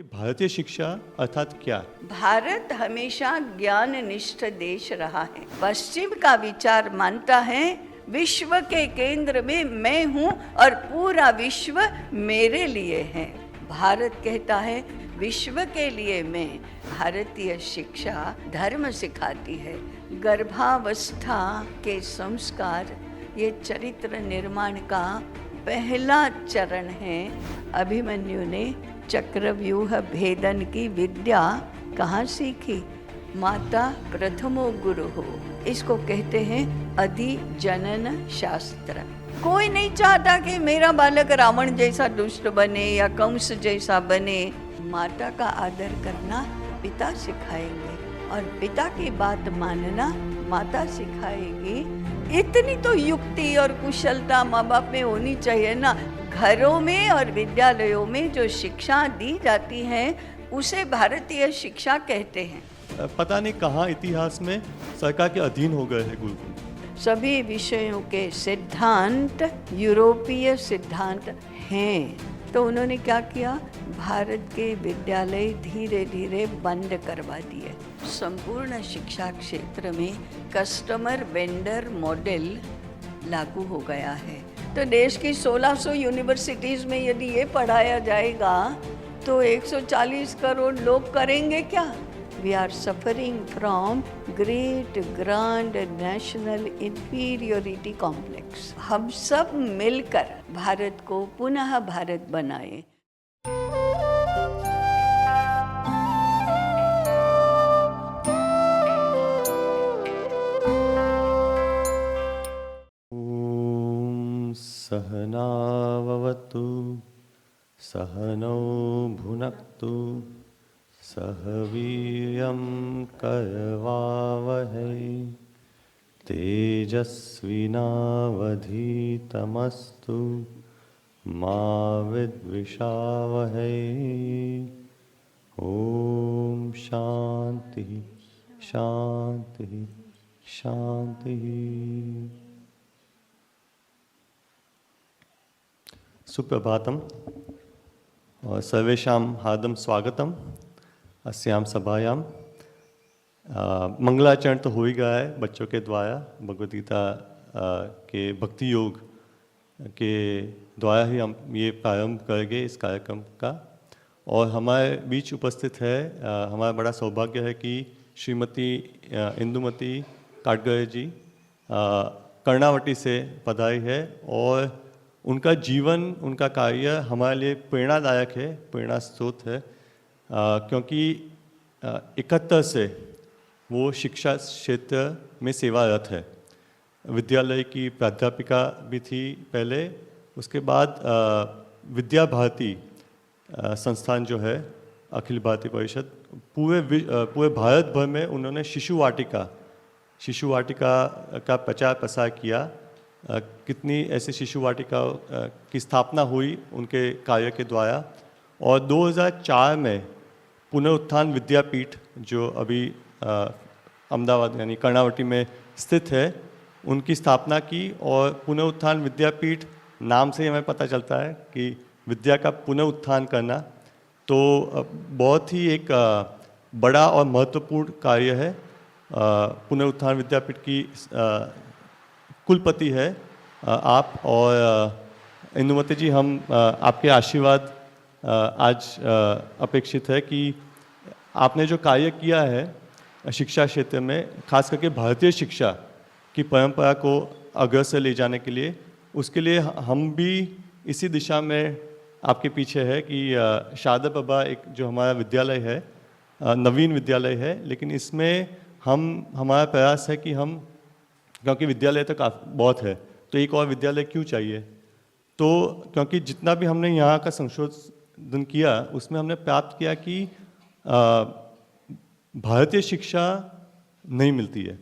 कि भारतीय शिक्षा अर्थात क्या? भारत हमेशा ज्ञान निष्ठ देश रहा है। पश्चिम का विचार मानता है विश्व के केंद्र में मैं हूँ और पूरा विश्व मेरे लिए है। भारत कहता है विश्व के लिए मैं। भारतीय शिक्षा धर्म सिखाती है। गर्भावस्था के संस्कार ये चरित्र निर्माण का पहला चरण है। अभिमन्यु ने चक्रव्यूह भेदन की विद्या कहाँ सीखी? माता प्रथमो गुरु हो। इसको कहते हैं अधिजनन शास्त्र। कोई नहीं चाहता कि मेरा बालक रावण जैसा दुष्ट बने या कंस जैसा बने। माता का आदर करना पिता सिखाएंगे और पिता की बात मानना माता सिखाएगी। इतनी तो युक्ति और कुशलता माँ बाप में होनी चाहिए ना। घरों में और विद्यालयों में जो शिक्षा दी जाती है उसे भारतीय शिक्षा कहते हैं। पता नहीं कहाँ इतिहास में सरकार के अधीन हो गए हैं गुरुकुल। सभी विषयों के सिद्धांत यूरोपीय सिद्धांत हैं। तो उन्होंने क्या किया? भारत के विद्यालय धीरे धीरे बंद करवा दिए। संपूर्ण शिक्षा क्षेत्र में कस्टमर वेंडर मॉडल लागू हो गया है। तो देश की 1600 यूनिवर्सिटीज़ में यदि ये पढ़ाया जाएगा तो 140 करोड़ लोग करेंगे क्या? We are suffering from great grand national inferiority complex. हम सब मिलकर भारत को पुनः भारत बनाए। सहनाववतु सहनौ भुनक्तु सह वीर्यं करवावहै तेजस्विनावधीतमस्तु मा विद्विषावहै। ओम शांति शांति शांति। सुप्रभातम और सर्वेषां हार्दं स्वागतम अस्याम सभायाम। मंगलाचरण तो हो ही गया है बच्चों के द्वारा। भगवद गीता के भक्ति योग के द्वारा ही हम ये प्रारंभ करेंगे इस कार्यक्रम का। और हमारे बीच उपस्थित है, हमारा बड़ा सौभाग्य है कि श्रीमती इंदुमती काटगरे जी कर्णावटी से पधारी है और उनका जीवन, उनका कार्य हमारे लिए प्रेरणादायक है, प्रेरणा स्रोत है, क्योंकि 71 से वो शिक्षा क्षेत्र में सेवारत है। विद्यालय की प्राध्यापिका भी थी पहले, उसके बाद विद्या भारती संस्थान जो है अखिल भारतीय परिषद, पूरे भारत भर में उन्होंने शिशु वाटिका का प्रचार प्रसार किया। कितनी ऐसी शिशु वाटिका की स्थापना हुई उनके कार्य के द्वारा। और 2004 में पुनरुत्थान विद्यापीठ जो अभी अहमदाबाद यानी कर्णावटी में स्थित है, उनकी स्थापना की। और पुनरुत्थान विद्यापीठ नाम से हमें पता चलता है कि विद्या का पुनरुत्थान करना, तो बहुत ही एक बड़ा और महत्वपूर्ण कार्य है। पुनरुत्थान विद्यापीठ की कुलपति है आप, और इंदुमती जी, हम आपके आशीर्वाद आज अपेक्षित है कि आपने जो कार्य किया है शिक्षा क्षेत्र में, खास करके भारतीय शिक्षा की परंपरा को अग्रसर ले जाने के लिए, उसके लिए हम भी इसी दिशा में आपके पीछे है कि शारदा प्रभा एक जो हमारा विद्यालय है, नवीन विद्यालय है, लेकिन इसमें हमारा प्रयास है कि हम, क्योंकि विद्यालय तो काफ़ी बहुत है, तो एक और विद्यालय क्यों चाहिए? तो क्योंकि जितना भी हमने यहाँ का संशोधन किया उसमें हमने प्राप्त किया कि भारतीय शिक्षा नहीं मिलती है।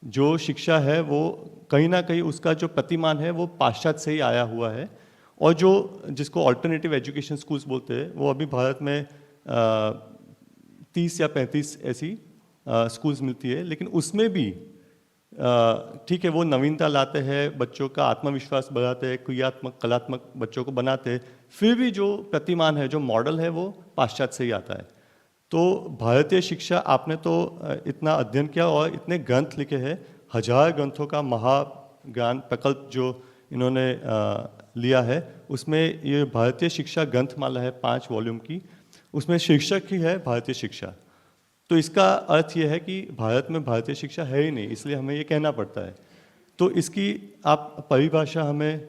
जो शिक्षा है वो कहीं ना कहीं उसका जो प्रतिमान है वो पाश्चात्य से ही आया हुआ है। और जो जिसको अल्टरनेटिव एजुकेशन स्कूल्स बोलते हैं, वो अभी भारत में 30 या 35 ऐसी स्कूल्स मिलती है। लेकिन उसमें भी ठीक है, वो नवीनता लाते हैं, बच्चों का आत्मविश्वास बढ़ाते हैं, क्रियात्मक कलात्मक बच्चों को बनाते हैं, फिर भी जो प्रतिमान है, जो मॉडल है, वो पाश्चात्य से ही आता है। तो भारतीय शिक्षा, आपने तो इतना अध्ययन किया और इतने ग्रंथ लिखे हैं, 1000 ग्रंथों का महाज्ञान प्रकल्प जो इन्होंने लिया है, उसमें ये भारतीय शिक्षा ग्रंथमाला है 5 वॉल्यूम की, उसमें शीर्षक ही है भारतीय शिक्षा। तो इसका अर्थ ये है कि भारत में भारतीय शिक्षा है ही नहीं, इसलिए हमें ये कहना पड़ता है। तो इसकी आप परिभाषा हमें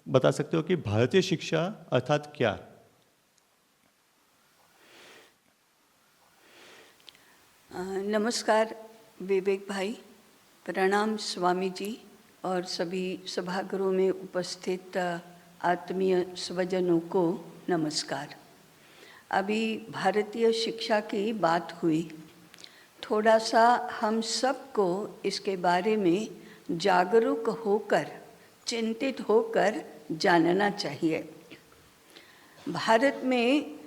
बता सकते हो कि भारतीय शिक्षा अर्थात क्या? नमस्कार विवेक भाई, प्रणाम स्वामी जी और सभी सभागृह में उपस्थित आत्मीय स्वजनों को नमस्कार। अभी भारतीय शिक्षा की बात हुई, थोड़ा सा हम सबको इसके बारे में जागरूक होकर, चिंतित होकर जानना चाहिए। भारत में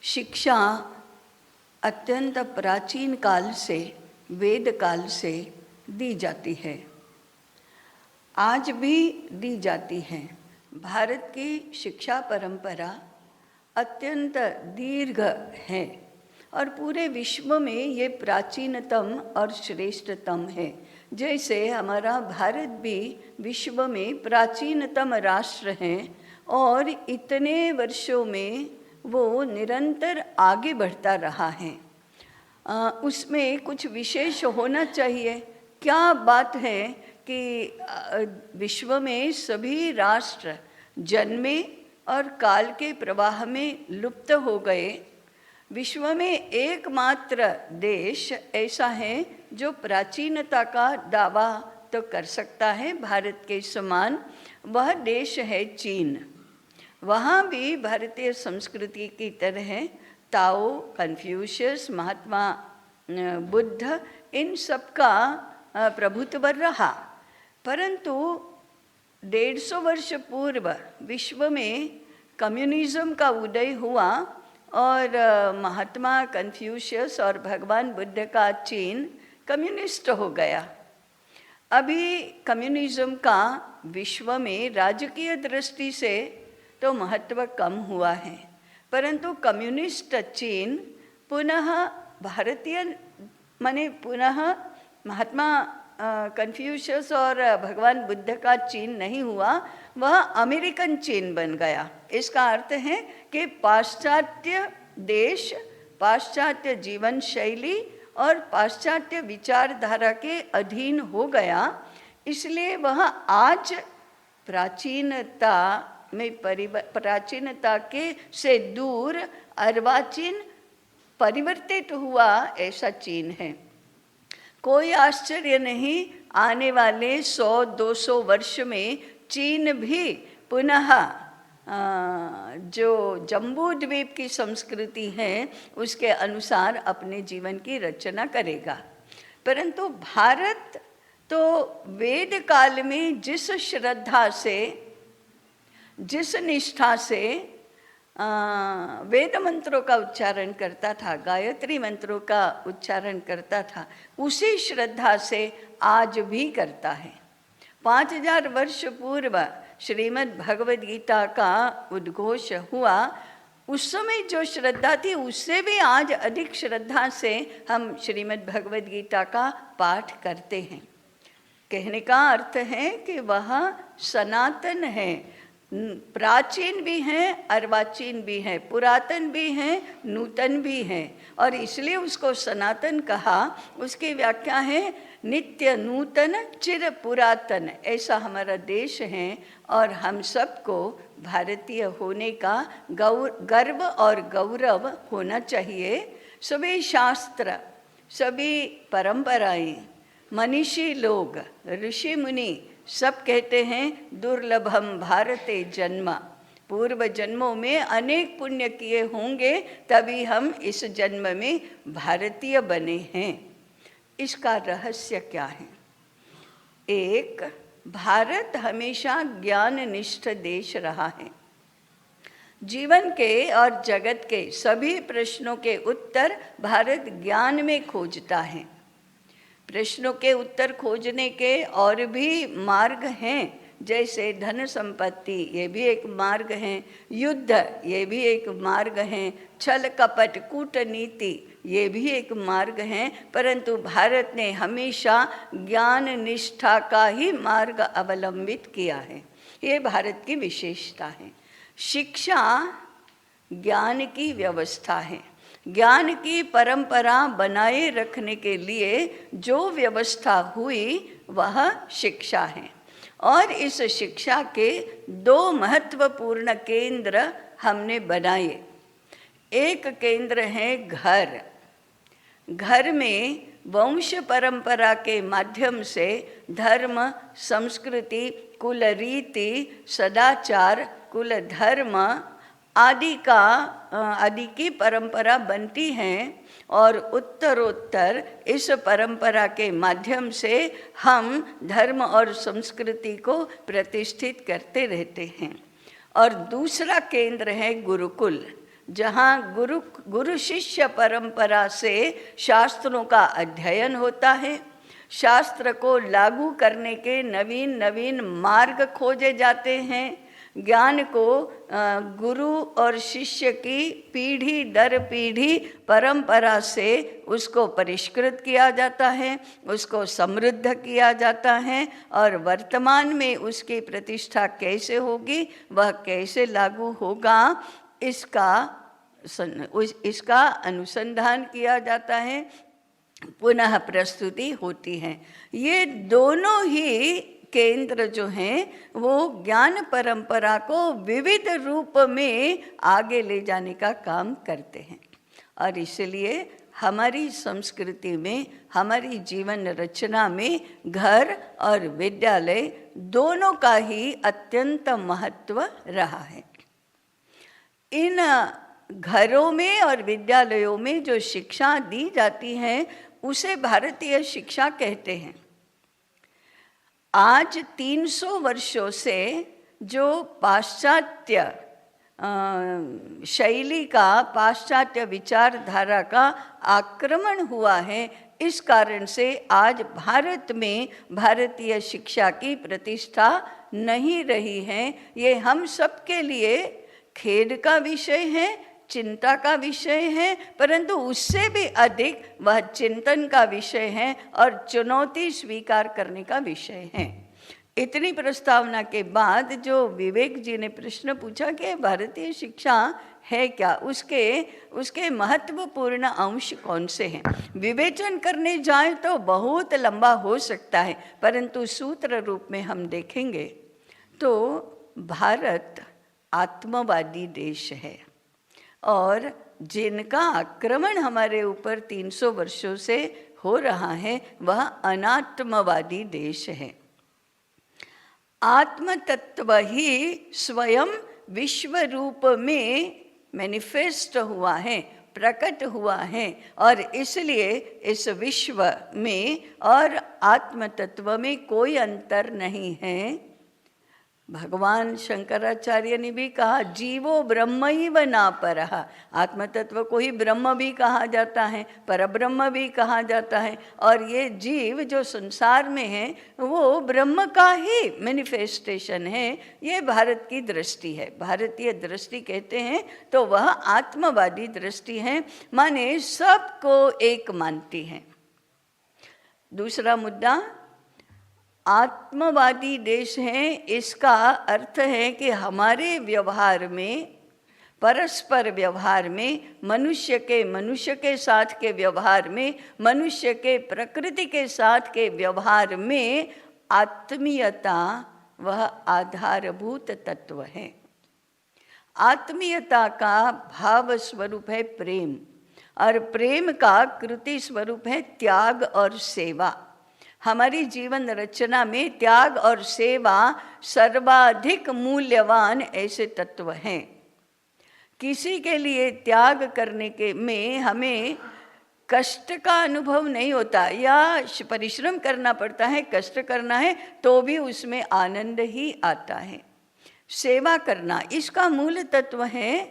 शिक्षा अत्यंत प्राचीन काल से, वेद काल से दी जाती है, आज भी दी जाती है। भारत की शिक्षा परंपरा अत्यंत दीर्घ है और पूरे विश्व में ये प्राचीनतम और श्रेष्ठतम है। जैसे हमारा भारत भी विश्व में प्राचीनतम राष्ट्र है और इतने वर्षों में वो निरंतर आगे बढ़ता रहा है। उसमें कुछ विशेष होना चाहिए। क्या बात है कि विश्व में सभी राष्ट्र जन्मे और काल के प्रवाह में लुप्त हो गए। विश्व में एकमात्र देश ऐसा है जो प्राचीनता का दावा तो कर सकता है भारत के समान, वह देश है चीन। वहाँ भी भारतीय संस्कृति की तरह ताओ, कन्फ्यूशियस, महात्मा बुद्ध, इन सब का प्रभुत्व रहा। परंतु 150 वर्ष पूर्व विश्व में कम्युनिज्म का उदय हुआ और महात्मा कन्फ्यूशियस और भगवान बुद्ध का चीन कम्युनिस्ट हो गया। अभी कम्युनिज्म का विश्व में राजकीय दृष्टि से तो महत्व कम हुआ है, परंतु कम्युनिस्ट चीन पुनः भारतीय माने पुनः महात्मा कन्फ्यूशियस और भगवान बुद्ध का चीन नहीं हुआ, वह अमेरिकन चीन बन गया। इसका अर्थ है कि पाश्चात्य देश, पाश्चात्य जीवन शैली और पाश्चात्य विचारधारा के अधीन हो गया। इसलिए वह आज प्राचीनता में प्राचीनता के से दूर अर्वाचीन परिवर्तित हुआ, ऐसा चीन है। कोई आश्चर्य नहीं, आने वाले 100-200 वर्ष में चीन भी पुनः जो जम्बू द्वीप की संस्कृति है उसके अनुसार अपने जीवन की रचना करेगा। परंतु भारत तो वेद काल में जिस श्रद्धा से, जिस निष्ठा से वेद मंत्रों का उच्चारण करता था, गायत्री मंत्रों का उच्चारण करता था, उसी श्रद्धा से आज भी करता है। 5000 वर्ष पूर्व श्रीमद् भगवद गीता का उद्घोष हुआ, उस समय जो श्रद्धा थी उससे भी आज अधिक श्रद्धा से हम श्रीमद् भगवद गीता का पाठ करते हैं। कहने का अर्थ है कि वह सनातन है, प्राचीन भी हैं, अर्वाचीन भी हैं, पुरातन भी हैं, नूतन भी हैं, और इसलिए उसको सनातन कहा। उसकी व्याख्या है नित्य नूतन चिर पुरातन। ऐसा हमारा देश है और हम सबको भारतीय होने का गर्व और गौरव होना चाहिए। सभी शास्त्र, सभी परंपराएं, मनीषी लोग, ऋषि मुनि सब कहते हैं दुर्लभम भारते जन्म। पूर्व जन्मों में अनेक पुण्य किए होंगे तभी हम इस जन्म में भारतीय बने हैं। इसका रहस्य क्या है? एक, भारत हमेशा ज्ञाननिष्ठ देश रहा है। जीवन के और जगत के सभी प्रश्नों के उत्तर भारत ज्ञान में खोजता है। प्रश्नों के उत्तर खोजने के और भी मार्ग हैं, जैसे धन संपत्ति ये भी एक मार्ग है, युद्ध ये भी एक मार्ग है, छल कपट कूटनीति ये भी एक मार्ग है, परंतु भारत ने हमेशा ज्ञान निष्ठा का ही मार्ग अवलंबित किया है। ये भारत की विशेषता है। शिक्षा ज्ञान की व्यवस्था है। ज्ञान की परंपरा बनाए रखने के लिए जो व्यवस्था हुई वह शिक्षा है। और इस शिक्षा के दो महत्वपूर्ण केंद्र हमने बनाए। एक केंद्र है घर। घर में वंश परंपरा के माध्यम से धर्म, संस्कृति, कुल रीति, सदाचार, कुल धर्म आदि की परंपरा बनती हैं और उत्तरोत्तर इस परंपरा के माध्यम से हम धर्म और संस्कृति को प्रतिष्ठित करते रहते हैं। और दूसरा केंद्र है गुरुकुल, जहाँ गुरु शिष्य परंपरा से शास्त्रों का अध्ययन होता है, शास्त्र को लागू करने के नवीन नवीन मार्ग खोजे जाते हैं, ज्ञान को गुरु और शिष्य की पीढ़ी दर पीढ़ी परंपरा से उसको परिष्कृत किया जाता है, उसको समृद्ध किया जाता है, और वर्तमान में उसकी प्रतिष्ठा कैसे होगी, वह कैसे लागू होगा, इसका अनुसंधान किया जाता है, पुनः प्रस्तुति होती है। ये दोनों ही केंद्र जो हैं वो ज्ञान परंपरा को विविध रूप में आगे ले जाने का काम करते हैं। और इसलिए हमारी संस्कृति में, हमारी जीवन रचना में घर और विद्यालय दोनों का ही अत्यंत महत्व रहा है। इन घरों में और विद्यालयों में जो शिक्षा दी जाती है उसे भारतीय शिक्षा कहते हैं। आज 300 वर्षों से जो पाश्चात्य शैली का, पाश्चात्य विचारधारा का आक्रमण हुआ है, इस कारण से आज भारत में भारतीय शिक्षा की प्रतिष्ठा नहीं रही है। ये हम सबके लिए खेद का विषय है, चिंता का विषय है, परंतु उससे भी अधिक वह चिंतन का विषय है और चुनौती स्वीकार करने का विषय है। इतनी प्रस्तावना के बाद जो विवेक जी ने प्रश्न पूछा कि भारतीय शिक्षा है क्या, उसके महत्वपूर्ण अंश कौन से हैं, विवेचन करने जाए तो बहुत लंबा हो सकता है, परंतु सूत्र रूप में हम देखेंगे तो भारत आत्मवादी देश है और जिनका आक्रमण हमारे ऊपर 300 वर्षों से हो रहा है वह अनात्मवादी देश है। आत्म तत्व ही स्वयं विश्व रूप में मैनिफेस्ट हुआ है, प्रकट हुआ है, और इसलिए इस विश्व में और आत्म तत्व में कोई अंतर नहीं है। भगवान शंकराचार्य ने भी कहा जीवो ब्रह्मैव न परः, आत्म तत्व को ही ब्रह्म भी कहा जाता है, परब्रह्म भी कहा जाता है, और ये जीव जो संसार में है वो ब्रह्म का ही मैनिफेस्टेशन है। ये भारत की दृष्टि है, भारतीय दृष्टि कहते हैं तो वह आत्मवादी दृष्टि है, माने सबको एक मानती है। दूसरा मुद्दा, आत्मवादी देश है, इसका अर्थ है कि हमारे व्यवहार में, परस्पर व्यवहार में, मनुष्य के साथ के व्यवहार में, मनुष्य के प्रकृति के साथ के व्यवहार में आत्मीयता वह आधारभूत तत्व है। आत्मीयता का भाव स्वरूप है प्रेम, और प्रेम का कृति स्वरूप है त्याग और सेवा। हमारी जीवन रचना में त्याग और सेवा सर्वाधिक मूल्यवान ऐसे तत्व हैं। किसी के लिए त्याग करने के में हमें कष्ट का अनुभव नहीं होता, या परिश्रम करना पड़ता है, कष्ट करना है तो भी उसमें आनंद ही आता है। सेवा करना, इसका मूल तत्व है।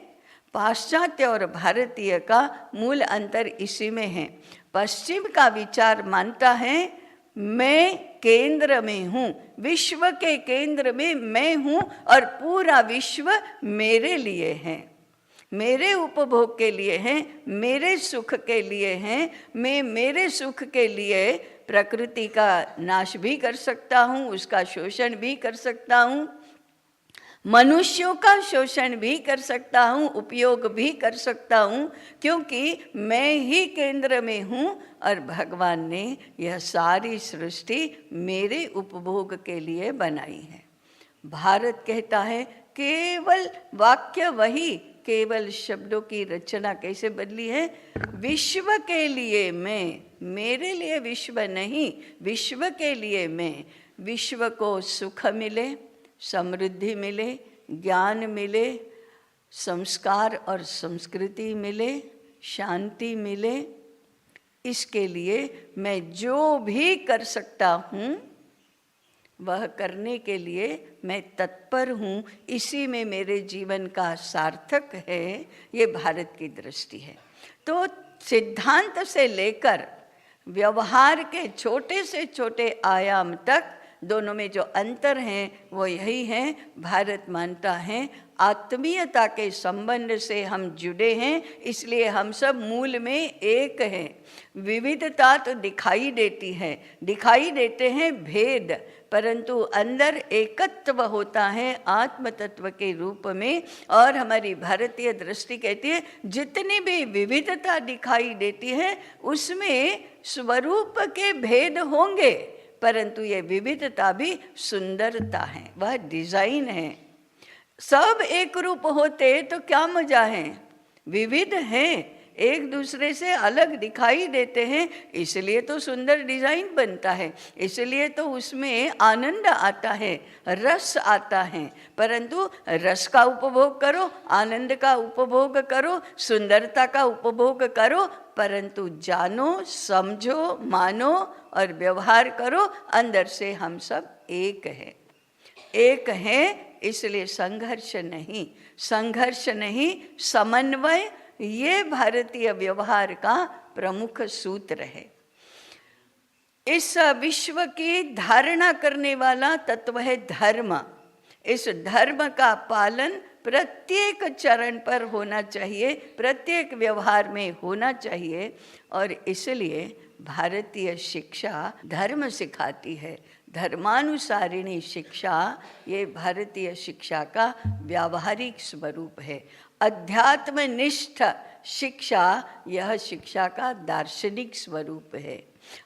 पाश्चात्य और भारतीय का मूल अंतर इसी में है। पश्चिम का विचार मानता है मैं केंद्र में हूँ, विश्व के केंद्र में मैं हूँ और पूरा विश्व मेरे लिए है, मेरे उपभोग के लिए हैं, मेरे सुख के लिए हैं। मैं मेरे सुख के लिए प्रकृति का नाश भी कर सकता हूँ, उसका शोषण भी कर सकता हूँ, मनुष्यों का शोषण भी कर सकता हूँ, उपयोग भी कर सकता हूँ, क्योंकि मैं ही केंद्र में हूँ और भगवान ने यह सारी सृष्टि मेरे उपभोग के लिए बनाई है। भारत कहता है केवल वाक्य वही, केवल शब्दों की रचना कैसे बदली है, विश्व के लिए मैं, मेरे लिए विश्व नहीं, विश्व के लिए मैं, विश्व को सुख मिले, समृद्धि मिले, ज्ञान मिले, संस्कार और संस्कृति मिले, शांति मिले, इसके लिए मैं जो भी कर सकता हूँ वह करने के लिए मैं तत्पर हूँ। इसी में मेरे जीवन का सार्थक है, ये भारत की दृष्टि है। तो सिद्धांत से लेकर व्यवहार के छोटे से छोटे आयाम तक दोनों में जो अंतर हैं वो यही है। भारत मानता है आत्मीयता के संबंध से हम जुड़े हैं, इसलिए हम सब मूल में एक हैं। विविधता तो दिखाई देती है, दिखाई देते हैं भेद, परंतु अंदर एकत्व होता है आत्म तत्व के रूप में। और हमारी भारतीय दृष्टि कहती है जितनी भी विविधता दिखाई देती है उसमें स्वरूप के भेद होंगे, परंतु ये विविधता भी सुंदरता है, वह डिजाइन है। सब एक रूप होते तो क्या मजा है, विविध हैं, एक दूसरे से अलग दिखाई देते हैं, इसलिए तो सुंदर डिजाइन बनता है, इसलिए तो उसमें आनंद आता है, रस आता है। परंतु रस का उपभोग करो, आनंद का उपभोग करो, सुंदरता का उपभोग करो, परंतु जानो, समझो, मानो और व्यवहार करो, अंदर से हम सब एक हैं, एक हैं। इसलिए संघर्ष नहीं, संघर्ष नहीं, समन्वय, ये भारतीय व्यवहार का प्रमुख सूत्र है। इस विश्व की धारणा करने वाला तत्व है धर्म। इस धर्म का पालन प्रत्येक चरण पर होना चाहिए, प्रत्येक व्यवहार में होना चाहिए। और इसलिए भारतीय शिक्षा धर्म सिखाती है, धर्मानुसारिणी शिक्षा, ये भारतीय शिक्षा का व्यावहारिक स्वरूप है। अध्यात्मनिष्ठ शिक्षा, यह शिक्षा का दार्शनिक स्वरूप है।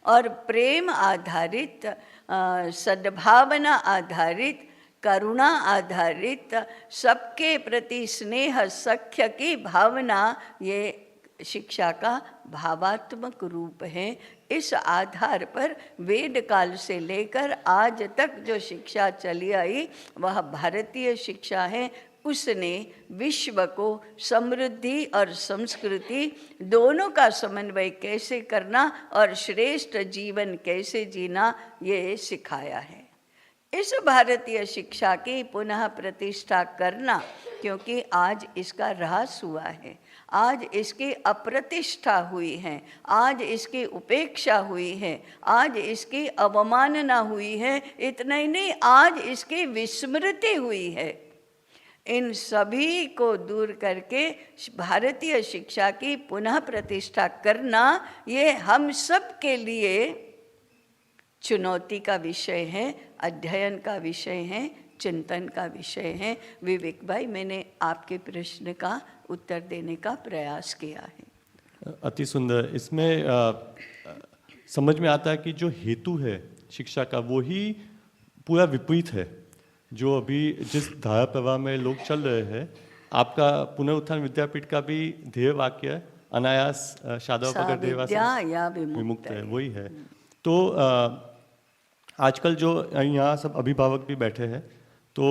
और प्रेम आधारित, सद्भावना आधारित, करुणा आधारित, सबके प्रति स्नेह सख्य की भावना, ये शिक्षा का भावात्मक रूप है। इस आधार पर वेद काल से लेकर आज तक जो शिक्षा चली आई वह भारतीय शिक्षा है। उसने विश्व को समृद्धि और संस्कृति दोनों का समन्वय कैसे करना और श्रेष्ठ जीवन कैसे जीना, ये सिखाया है। इस भारतीय शिक्षा की पुनः प्रतिष्ठा करना, क्योंकि आज इसका ह्रास हुआ है, आज इसकी अप्रतिष्ठा हुई है, आज इसकी उपेक्षा हुई है, आज इसकी अवमानना हुई है, इतना ही नहीं आज इसकी विस्मृति हुई है। इन सभी को दूर करके भारतीय शिक्षा की पुनः प्रतिष्ठा करना, ये हम सब के लिए चुनौती का विषय है, अध्ययन का विषय है, चिंतन का विषय है। विवेक भाई, मैंने आपके प्रश्न का उत्तर देने का प्रयास किया है। अति सुंदर। इसमें समझ में आता है कि जो हेतु है शिक्षा का वो ही पूरा विपरीत है जो अभी जिस धारा प्रवाह में लोग चल रहे हैं। आपका पुनरुत्थान विद्यापीठ का भी ध्येय वाक्य है, अनायास शादाव पकड़ देवा विमुक्त है, वही है। तो आजकल जो यहाँ सब अभिभावक भी बैठे हैं, तो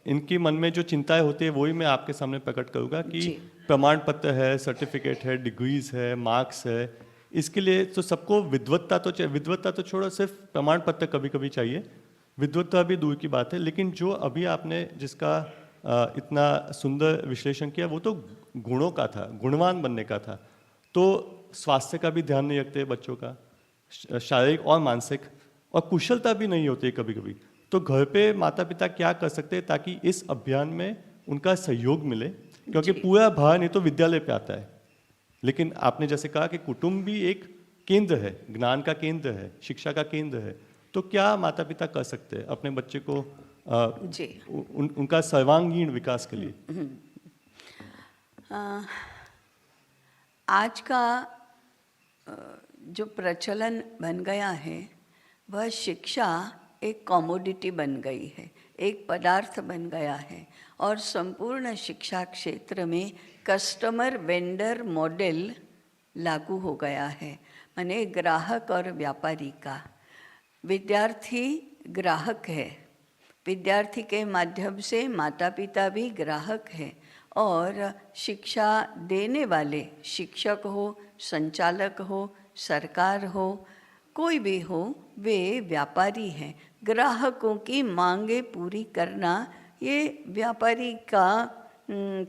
इनकी मन में जो चिंताएं होती है वही मैं आपके सामने प्रकट करूँगा कि प्रमाण पत्र है, सर्टिफिकेट है, डिग्रीज है, मार्क्स है, इसके लिए तो सबको विद्वत्ता तो चाहिए। विद्वत्ता तो छोड़ो, सिर्फ प्रमाण पत्र कभी कभी चाहिए, विद्वत्ता भी दूर की बात है। लेकिन जो अभी आपने जिसका इतना सुंदर विश्लेषण किया वो तो गुणों का था, गुणवान बनने का था। तो स्वास्थ्य का भी ध्यान नहीं रखते बच्चों का, शारीरिक और मानसिक, और कुशलता भी नहीं होती है कभी कभी। तो घर पे माता पिता क्या कर सकते हैं ताकि इस अभियान में उनका सहयोग मिले, क्योंकि पूरा भार नहीं तो विद्यालय पे आता है। लेकिन आपने जैसे कहा कि कुटुंब भी एक केंद्र है, ज्ञान का केंद्र है, शिक्षा का केंद्र है। तो क्या माता पिता कर सकते हैं अपने बच्चे को जी उनका सर्वांगीण विकास के लिए? आज का जो प्रचलन बन गया है वह शिक्षा एक कॉमोडिटी बन गई है, एक पदार्थ बन गया है, और संपूर्ण शिक्षा क्षेत्र में कस्टमर वेंडर मॉडल लागू हो गया है। माने ग्राहक और व्यापारी का। विद्यार्थी ग्राहक है, विद्यार्थी के माध्यम से माता पिता भी ग्राहक है, और शिक्षा देने वाले शिक्षक हो, संचालक हो, सरकार हो, कोई भी हो, वे व्यापारी हैं। ग्राहकों की मांगे पूरी करना ये व्यापारी का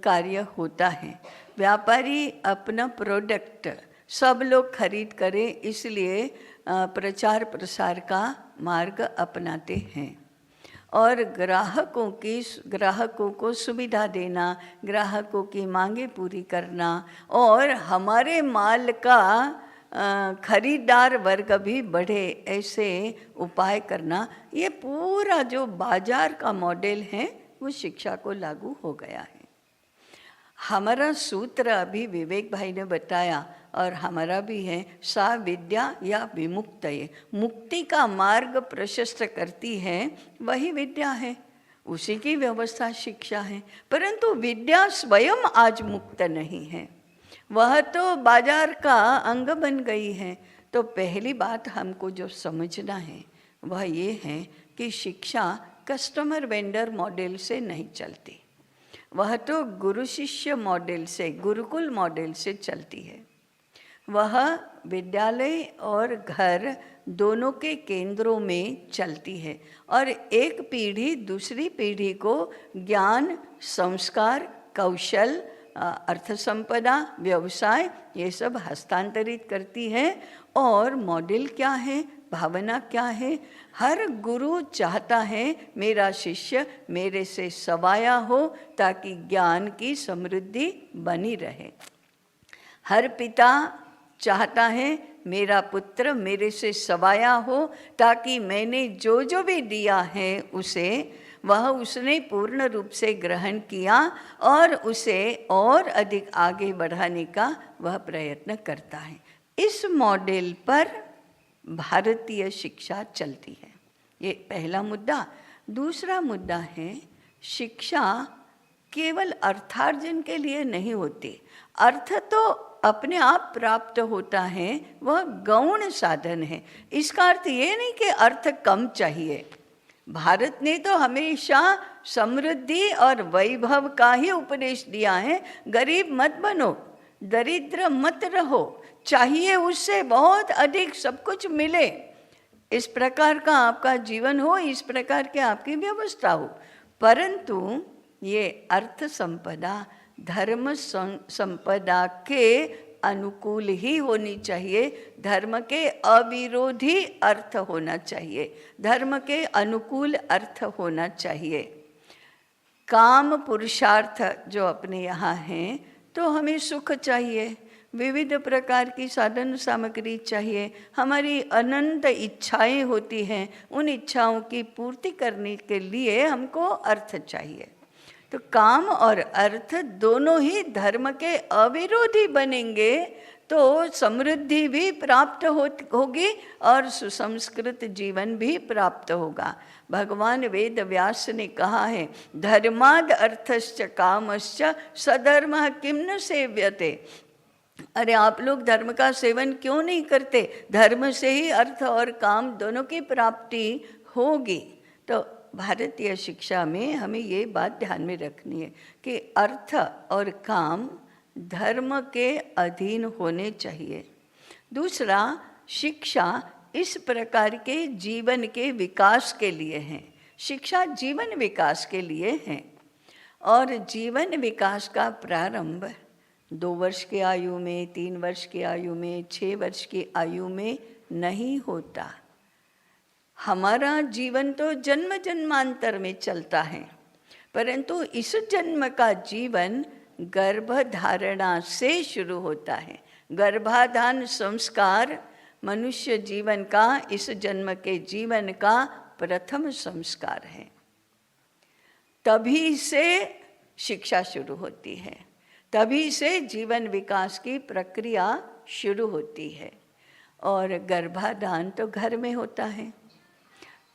कार्य होता है। व्यापारी अपना प्रोडक्ट सब लोग खरीद करें इसलिए प्रचार प्रसार का मार्ग अपनाते हैं, और ग्राहकों को सुविधा देना, ग्राहकों की मांगे पूरी करना, और हमारे माल का खरीदार वर्ग भी बढ़े ऐसे उपाय करना, ये पूरा जो बाजार का मॉडल है वो शिक्षा को लागू हो गया है। हमारा सूत्र अभी विवेक भाई ने बताया और हमारा भी है, सा विद्या या विमुक्तये, मुक्ति का मार्ग प्रशस्त करती है वही विद्या है, उसी की व्यवस्था शिक्षा है। परंतु विद्या स्वयं आज मुक्त नहीं है, वह तो बाजार का अंग बन गई है। तो पहली बात हमको जो समझना है वह ये है कि शिक्षा कस्टमर वेंडर मॉडल से नहीं चलती, वह तो गुरु शिष्य मॉडल से, गुरुकुल मॉडल से चलती है। वह विद्यालय और घर दोनों के केंद्रों में चलती है, और एक पीढ़ी दूसरी पीढ़ी को ज्ञान, संस्कार, कौशल, अर्थ संपदा, व्यवसाय ये सब हस्तांतरित करती है। और मॉडल क्या है, भावना क्या है? हर गुरु चाहता है मेरा शिष्य मेरे से सवाया हो ताकि ज्ञान की समृद्धि बनी रहे। हर पिता चाहता है मेरा पुत्र मेरे से सवाया हो ताकि मैंने जो जो भी दिया है उसे वह उसने पूर्ण रूप से ग्रहण किया और उसे और अधिक आगे बढ़ाने का वह प्रयत्न करता है। इस मॉडल पर भारतीय शिक्षा चलती है। ये पहला मुद्दा। दूसरा मुद्दा है, शिक्षा केवल अर्थार्जन के लिए नहीं होती। अर्थ तो अपने आप प्राप्त होता है, वह गौण साधन है। इसका अर्थ ये नहीं कि अर्थ कम चाहिए। भारत ने तो हमेशा समृद्धि और वैभव का ही उपदेश दिया है। गरीब मत बनो, दरिद्र मत रहो, चाहिए उससे बहुत अधिक सब कुछ मिले, इस प्रकार का आपका जीवन हो, इस प्रकार के आपकी व्यवस्था हो। परंतु ये अर्थ संपदा धर्म संपदा के अनुकूल ही होनी चाहिए, धर्म के अविरोधी अर्थ होना चाहिए, धर्म के अनुकूल अर्थ होना चाहिए। काम पुरुषार्थ जो अपने यहाँ हैं, तो हमें सुख चाहिए, विविध प्रकार की साधन सामग्री चाहिए, हमारी अनंत इच्छाएं होती हैं, उन इच्छाओं की पूर्ति करने के लिए हमको अर्थ चाहिए। तो काम और अर्थ दोनों ही धर्म के अविरोधी बनेंगे तो समृद्धि भी प्राप्त होगी और सुसंस्कृत जीवन भी प्राप्त होगा। भगवान वेद व्यास ने कहा है, धर्माद अर्थश्च कामश्च सधर्मः किम न सेव्यते। अरे आप लोग धर्म का सेवन क्यों नहीं करते? धर्म से ही अर्थ और काम दोनों की प्राप्ति होगी। तो भारतीय शिक्षा में हमें ये बात ध्यान में रखनी है कि अर्थ और काम धर्म के अधीन होने चाहिए। दूसरा, शिक्षा इस प्रकार के जीवन के विकास के लिए है। शिक्षा जीवन विकास के लिए है, और जीवन विकास का प्रारंभ 2 वर्ष की आयु में, 3 वर्ष की आयु में, 6 वर्ष की आयु में नहीं होता। हमारा जीवन तो जन्म जन्मांतर में चलता है, परंतु इस जन्म का जीवन गर्भधारणा से शुरू होता है। गर्भाधान संस्कार मनुष्य जीवन का, इस जन्म के जीवन का प्रथम संस्कार है। तभी से शिक्षा शुरू होती है, तभी से जीवन विकास की प्रक्रिया शुरू होती है। और गर्भाधान तो घर में होता है।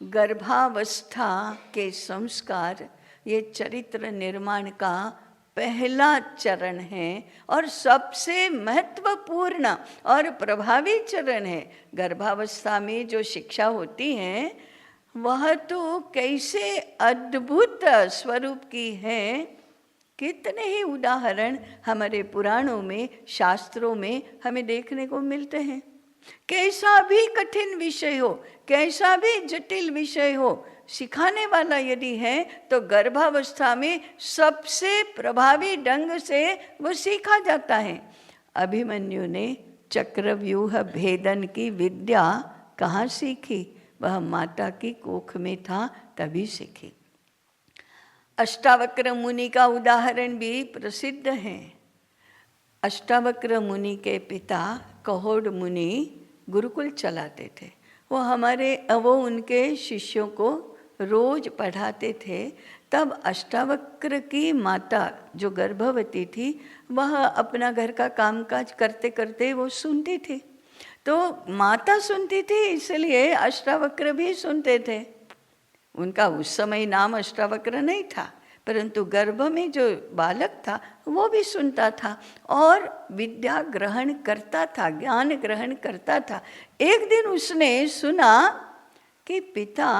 गर्भावस्था के संस्कार ये चरित्र निर्माण का पहला चरण है और सबसे महत्वपूर्ण और प्रभावी चरण है। गर्भावस्था में जो शिक्षा होती है वह तो कैसे अद्भुत स्वरूप की है। कितने ही उदाहरण हमारे पुराणों में, शास्त्रों में हमें देखने को मिलते हैं। कैसा भी कठिन विषय हो, कैसा भी जटिल विषय हो, सिखाने वाला यदि है तो गर्भावस्था में सबसे प्रभावी ढंग से वो सीखा जाता है। अभिमन्यु ने चक्रव्यूह भेदन की विद्या कहाँ सीखी? वह माता की कोख में था तभी सीखी। अष्टावक्र मुनि का उदाहरण भी प्रसिद्ध है। अष्टावक्र मुनि के पिता कहोड मुनि गुरुकुल चलाते थे। वो उनके शिष्यों को रोज पढ़ाते थे। तब अष्टावक्र की माता जो गर्भवती थी वह अपना घर का कामकाज करते करते वो सुनती थी। तो माता सुनती थी इसलिए अष्टावक्र भी सुनते थे। उनका उस समय नाम अष्टावक्र नहीं था, परंतु गर्भ में जो बालक था वो भी सुनता था और विद्या ग्रहण करता था, ज्ञान ग्रहण करता था। एक दिन उसने सुना कि पिता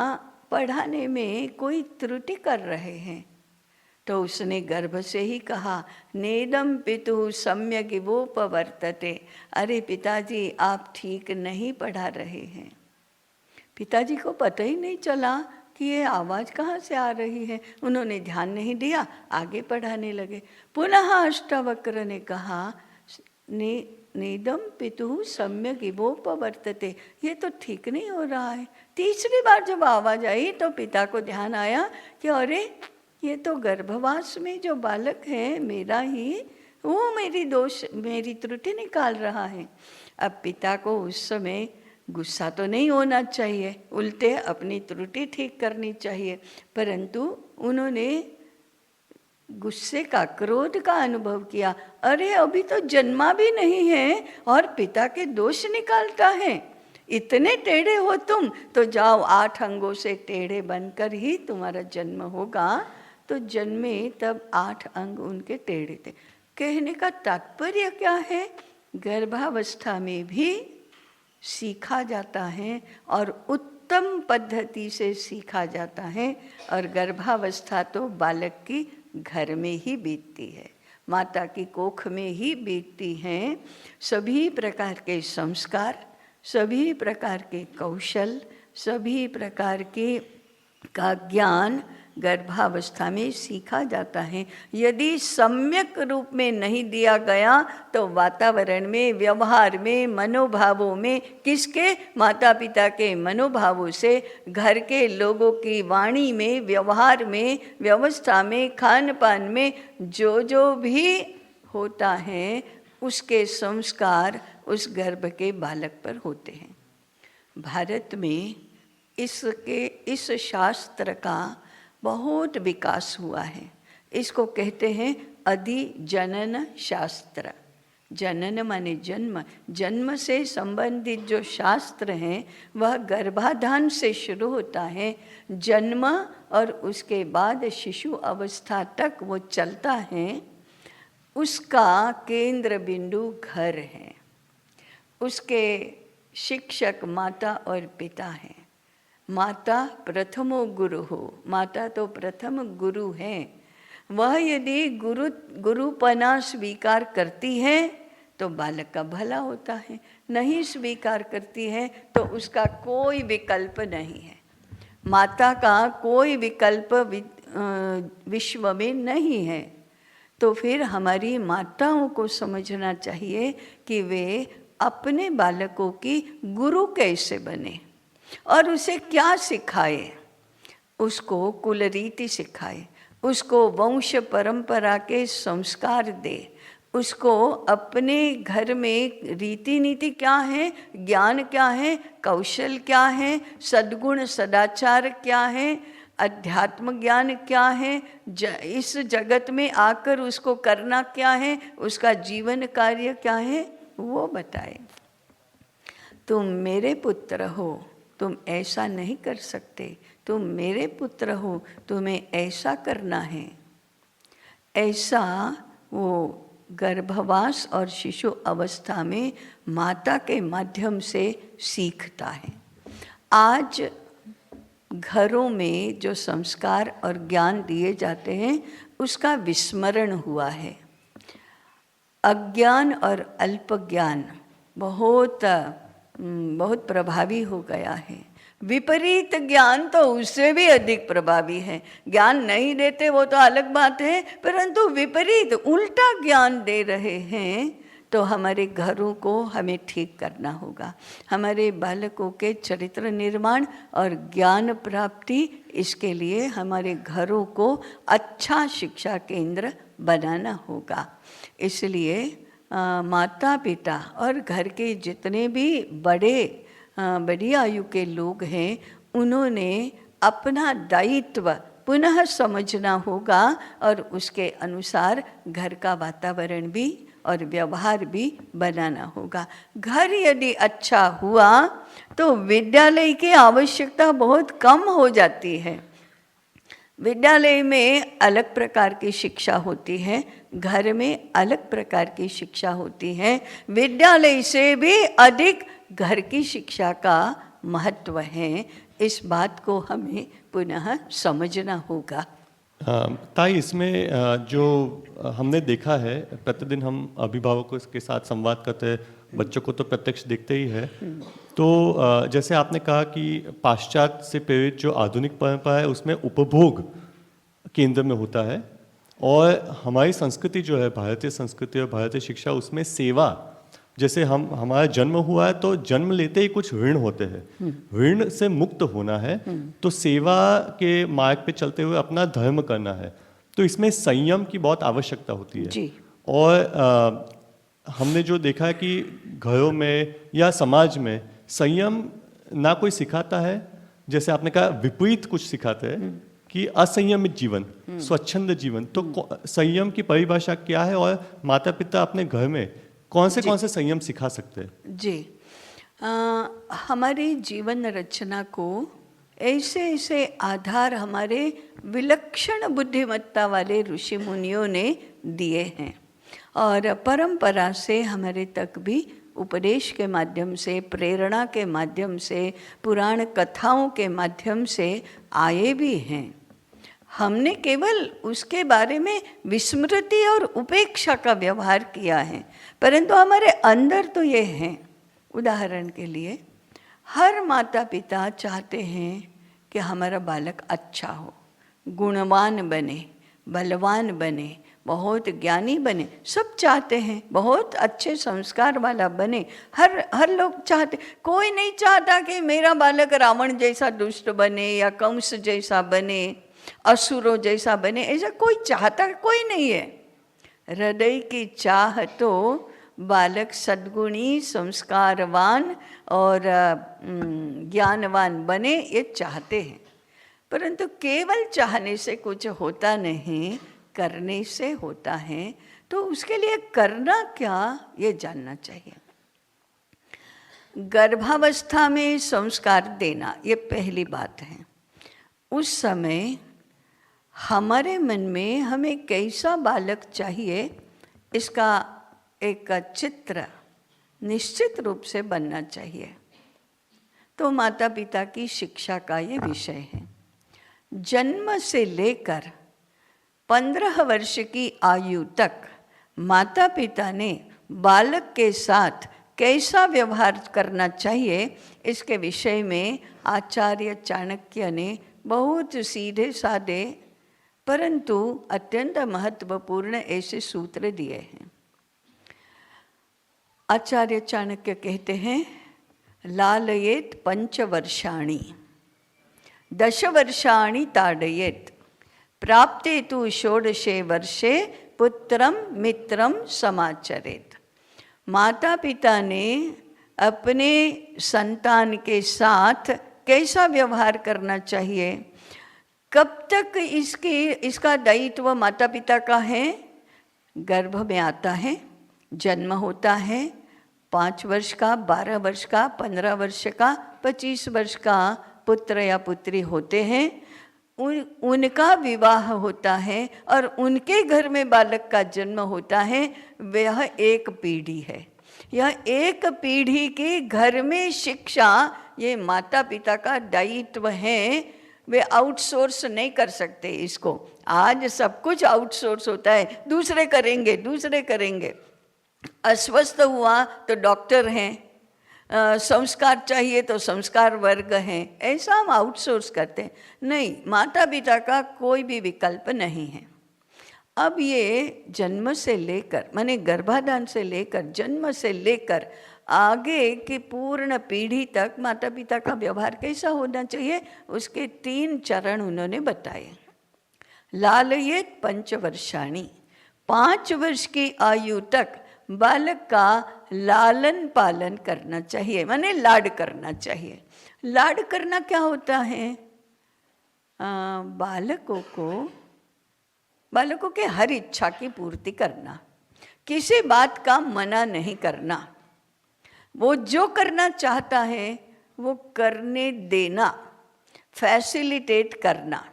पढ़ाने में कोई त्रुटि कर रहे हैं, तो उसने गर्भ से ही कहा, नेदम पितु सम्यक वोपवर्तते। अरे पिताजी, आप ठीक नहीं पढ़ा रहे हैं। पिताजी को पता ही नहीं चला कि ये आवाज़ कहाँ से आ रही है। उन्होंने ध्यान नहीं दिया, आगे पढ़ाने लगे। पुनः अष्टावक्र ने कहा, नेदम पितु सम्यक वोपवर्तते, ये तो ठीक नहीं हो रहा है। तीसरी बार जब आवाज़ आई तो पिता को ध्यान आया कि अरे ये तो गर्भवास में जो बालक है मेरा ही, वो मेरी त्रुटि निकाल रहा है। अब पिता को उस समय गुस्सा तो नहीं होना चाहिए, उल्टे अपनी त्रुटि ठीक करनी चाहिए, परंतु उन्होंने गुस्से का, क्रोध का अनुभव किया। अरे अभी तो जन्मा भी नहीं है और पिता के दोष निकालता है। इतने टेढ़े हो तुम, तो जाओ 8 अंगों से टेढ़े बनकर ही तुम्हारा जन्म होगा। तो जन्मे तब 8 अंग उनके टेढ़े थे। कहने का तात्पर्य क्या है? गर्भावस्था में भी सीखा जाता है और उत्तम पद्धति से सीखा जाता है। और गर्भावस्था तो बालक की घर में ही बीतती है, माता की कोख में ही बीतती है। सभी प्रकार के संस्कार, सभी प्रकार के कौशल, सभी प्रकार का ज्ञान गर्भावस्था में सीखा जाता है। यदि सम्यक रूप में नहीं दिया गया तो वातावरण में, व्यवहार में, मनोभावों में, किसके? माता पिता के मनोभावों से, घर के लोगों की वाणी में, व्यवहार में, व्यवस्था में, खान पान में जो भी होता है उसके संस्कार उस गर्भ के बालक पर होते हैं। भारत में इस शास्त्र का बहुत विकास हुआ है। इसको कहते हैं अधिजनन शास्त्र। जनन माने जन्म, जन्म से संबंधित जो शास्त्र हैं वह गर्भाधान से शुरू होता है। जन्म और उसके बाद शिशु अवस्था तक वो चलता है। उसका केंद्र बिंदु घर है। उसके शिक्षक माता और पिता हैं। माता प्रथमो गुरु हो, माता तो प्रथम गुरु है। वह यदि गुरुपना स्वीकार करती है तो बालक का भला होता है, नहीं स्वीकार करती है तो उसका कोई विकल्प नहीं है। माता का कोई विकल्प विश्व में नहीं है। तो फिर हमारी माताओं को समझना चाहिए कि वे अपने बालकों की गुरु कैसे बने। और उसे क्या सिखाए? उसको कुल रीति सिखाए, उसको वंश परंपरा के संस्कार दे, उसको अपने घर में रीति नीति क्या है, ज्ञान क्या है, कौशल क्या है, सद्गुण सदाचार क्या है, अध्यात्म ज्ञान क्या है, इस जगत में आकर उसको करना क्या है, उसका जीवन कार्य क्या है, वो बताए। तुम मेरे पुत्र हो, तुम ऐसा नहीं कर सकते, तुम मेरे पुत्र हो, तुम्हें ऐसा करना है। ऐसा वो गर्भवास और शिशु अवस्था में माता के माध्यम से सीखता है। आज घरों में जो संस्कार और ज्ञान दिए जाते हैं उसका विस्मरण हुआ है। अज्ञान और अल्प ज्ञान बहुत प्रभावी हो गया है। विपरीत ज्ञान तो उससे भी अधिक प्रभावी है। ज्ञान नहीं देते वो तो अलग बात है, परंतु विपरीत उल्टा ज्ञान दे रहे हैं तो हमारे घरों को हमें ठीक करना होगा। हमारे बालकों के चरित्र निर्माण और ज्ञान प्राप्ति, इसके लिए हमारे घरों को अच्छा शिक्षा केंद्र बनाना होगा। इसलिए माता पिता और घर के जितने भी बड़ी आयु के लोग हैं, उन्होंने अपना दायित्व पुनः समझना होगा और उसके अनुसार घर का वातावरण भी और व्यवहार भी बनाना होगा। घर यदि अच्छा हुआ तो विद्यालय की आवश्यकता बहुत कम हो जाती है। विद्यालय में अलग प्रकार की शिक्षा होती है, घर में अलग प्रकार की शिक्षा होती है। विद्यालय से भी अधिक घर की शिक्षा का महत्व है। इस बात को हमें पुनः समझना होगा। ताई, इसमें जो हमने देखा है, प्रतिदिन हम अभिभावकों के साथ संवाद करते हैं, बच्चों को तो प्रत्यक्ष देखते ही है। तो जैसे आपने कहा कि पाश्चात्य से प्रेरित जो आधुनिक परंपरा है उसमें उपभोग केंद्र में होता है, और हमारी संस्कृति जो है, भारतीय संस्कृति और भारतीय शिक्षा, उसमें सेवा, जैसे हमारा जन्म हुआ है तो जन्म लेते ही कुछ ऋण होते हैं, ऋण से मुक्त होना है, तो सेवा के मार्ग पे चलते हुए अपना धर्म करना है। तो इसमें संयम की बहुत आवश्यकता होती है जी। और हमने जो देखा है कि घरों में या समाज में संयम ना कोई सिखाता है, जैसे आपने कहा विपरीत कुछ सिखाते हैं कि असंयमित जीवन, स्वच्छंद जीवन। तो संयम की परिभाषा क्या है और माता पिता अपने घर में कौन से संयम सिखा सकते हैं? जी, हमारी जीवन रचना को ऐसे आधार हमारे विलक्षण बुद्धिमत्ता वाले ऋषि मुनियों ने दिए हैं और परंपरा से हमारे तक भी उपदेश के माध्यम से, प्रेरणा के माध्यम से, पुराण कथाओं के माध्यम से आए भी हैं। हमने केवल उसके बारे में विस्मृति और उपेक्षा का व्यवहार किया है, परंतु हमारे अंदर तो ये हैं। उदाहरण के लिए, हर माता पिता चाहते हैं कि हमारा बालक अच्छा हो, गुणवान बने, बलवान बने, बहुत ज्ञानी बने। सब चाहते हैं बहुत अच्छे संस्कार वाला बने। हर लोग चाहते। कोई नहीं चाहता कि मेरा बालक रावण जैसा दुष्ट बने या कंस जैसा बने, असुरों जैसा बने, ऐसा कोई चाहता कोई नहीं है। हृदय की चाह तो बालक सद्गुणी, संस्कारवान और ज्ञानवान बने, ये चाहते हैं। परंतु केवल चाहने से कुछ होता नहीं, करने से होता है। तो उसके लिए करना क्या, ये जानना चाहिए। गर्भावस्था में संस्कार देना, ये पहली बात है। उस समय हमारे मन में हमें कैसा बालक चाहिए, इसका एक चित्र निश्चित रूप से बनना चाहिए। तो माता पिता की शिक्षा का ये विषय है। जन्म से लेकर 15 वर्ष की आयु तक माता पिता ने बालक के साथ कैसा व्यवहार करना चाहिए, इसके विषय में आचार्य चाणक्य ने बहुत सीधे साधे परंतु अत्यंत महत्वपूर्ण ऐसे सूत्र दिए हैं। आचार्य चाणक्य कहते हैं, लालयेत् पंचवर्षाणि 10 वर्षाणि ताडयेत् प्राप्ते तु षोडशे वर्षे पुत्रम मित्रम समाचरेत्। माता पिता ने अपने संतान के साथ कैसा व्यवहार करना चाहिए, कब तक इसका दायित्व माता पिता का है। गर्भ में आता है, जन्म होता है, 5 वर्ष का, 12 वर्ष का, 15 वर्ष का, 25 वर्ष का पुत्र या पुत्री होते हैं, उनका विवाह होता है और उनके घर में बालक का जन्म होता है। वह एक पीढ़ी है। यह एक पीढ़ी की घर में शिक्षा ये माता पिता का दायित्व है। वे आउटसोर्स नहीं कर सकते इसको। आज सब कुछ आउटसोर्स होता है, दूसरे करेंगे। अस्वस्थ हुआ तो डॉक्टर हैं, संस्कार चाहिए तो संस्कार वर्ग हैं, ऐसा हम आउटसोर्स करते हैं। नहीं, माता पिता का कोई भी विकल्प नहीं है। अब ये जन्म से लेकर, माने गर्भाधान से लेकर, जन्म से लेकर आगे की पूर्ण पीढ़ी तक माता पिता का व्यवहार कैसा होना चाहिए, उसके 3 चरण उन्होंने बताए। लालयेत् पंचवर्षाणि, 5 वर्ष की आयु तक बालक का लालन पालन करना चाहिए, माने लाड करना चाहिए। लाड करना क्या होता है? बालकों के हर इच्छा की पूर्ति करना, किसी बात का मना नहीं करना, वो जो करना चाहता है वो करने देना, फैसिलिटेट करना।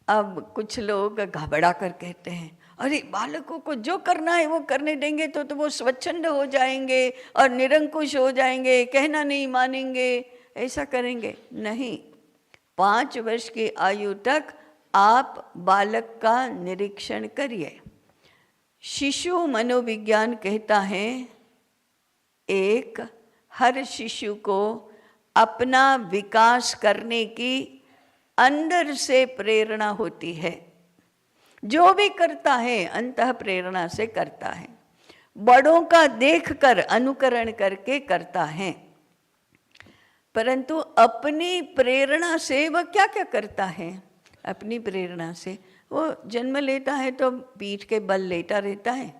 अब कुछ लोग घबरा कर कहते हैं, अरे बालकों को जो करना है वो करने देंगे तो वो स्वच्छंद हो जाएंगे और निरंकुश हो जाएंगे, कहना नहीं मानेंगे, ऐसा करेंगे। नहीं, 5 वर्ष की आयु तक आप बालक का निरीक्षण करिए। शिशु मनोविज्ञान कहता है, हर शिशु को अपना विकास करने की अंदर से प्रेरणा होती है। जो भी करता है अंतः प्रेरणा से करता है, बड़ों का देखकर अनुकरण करके करता है। परंतु अपनी प्रेरणा से वह क्या क्या करता है? अपनी प्रेरणा से वो जन्म लेता है तो पीठ के बल लेटा रहता है।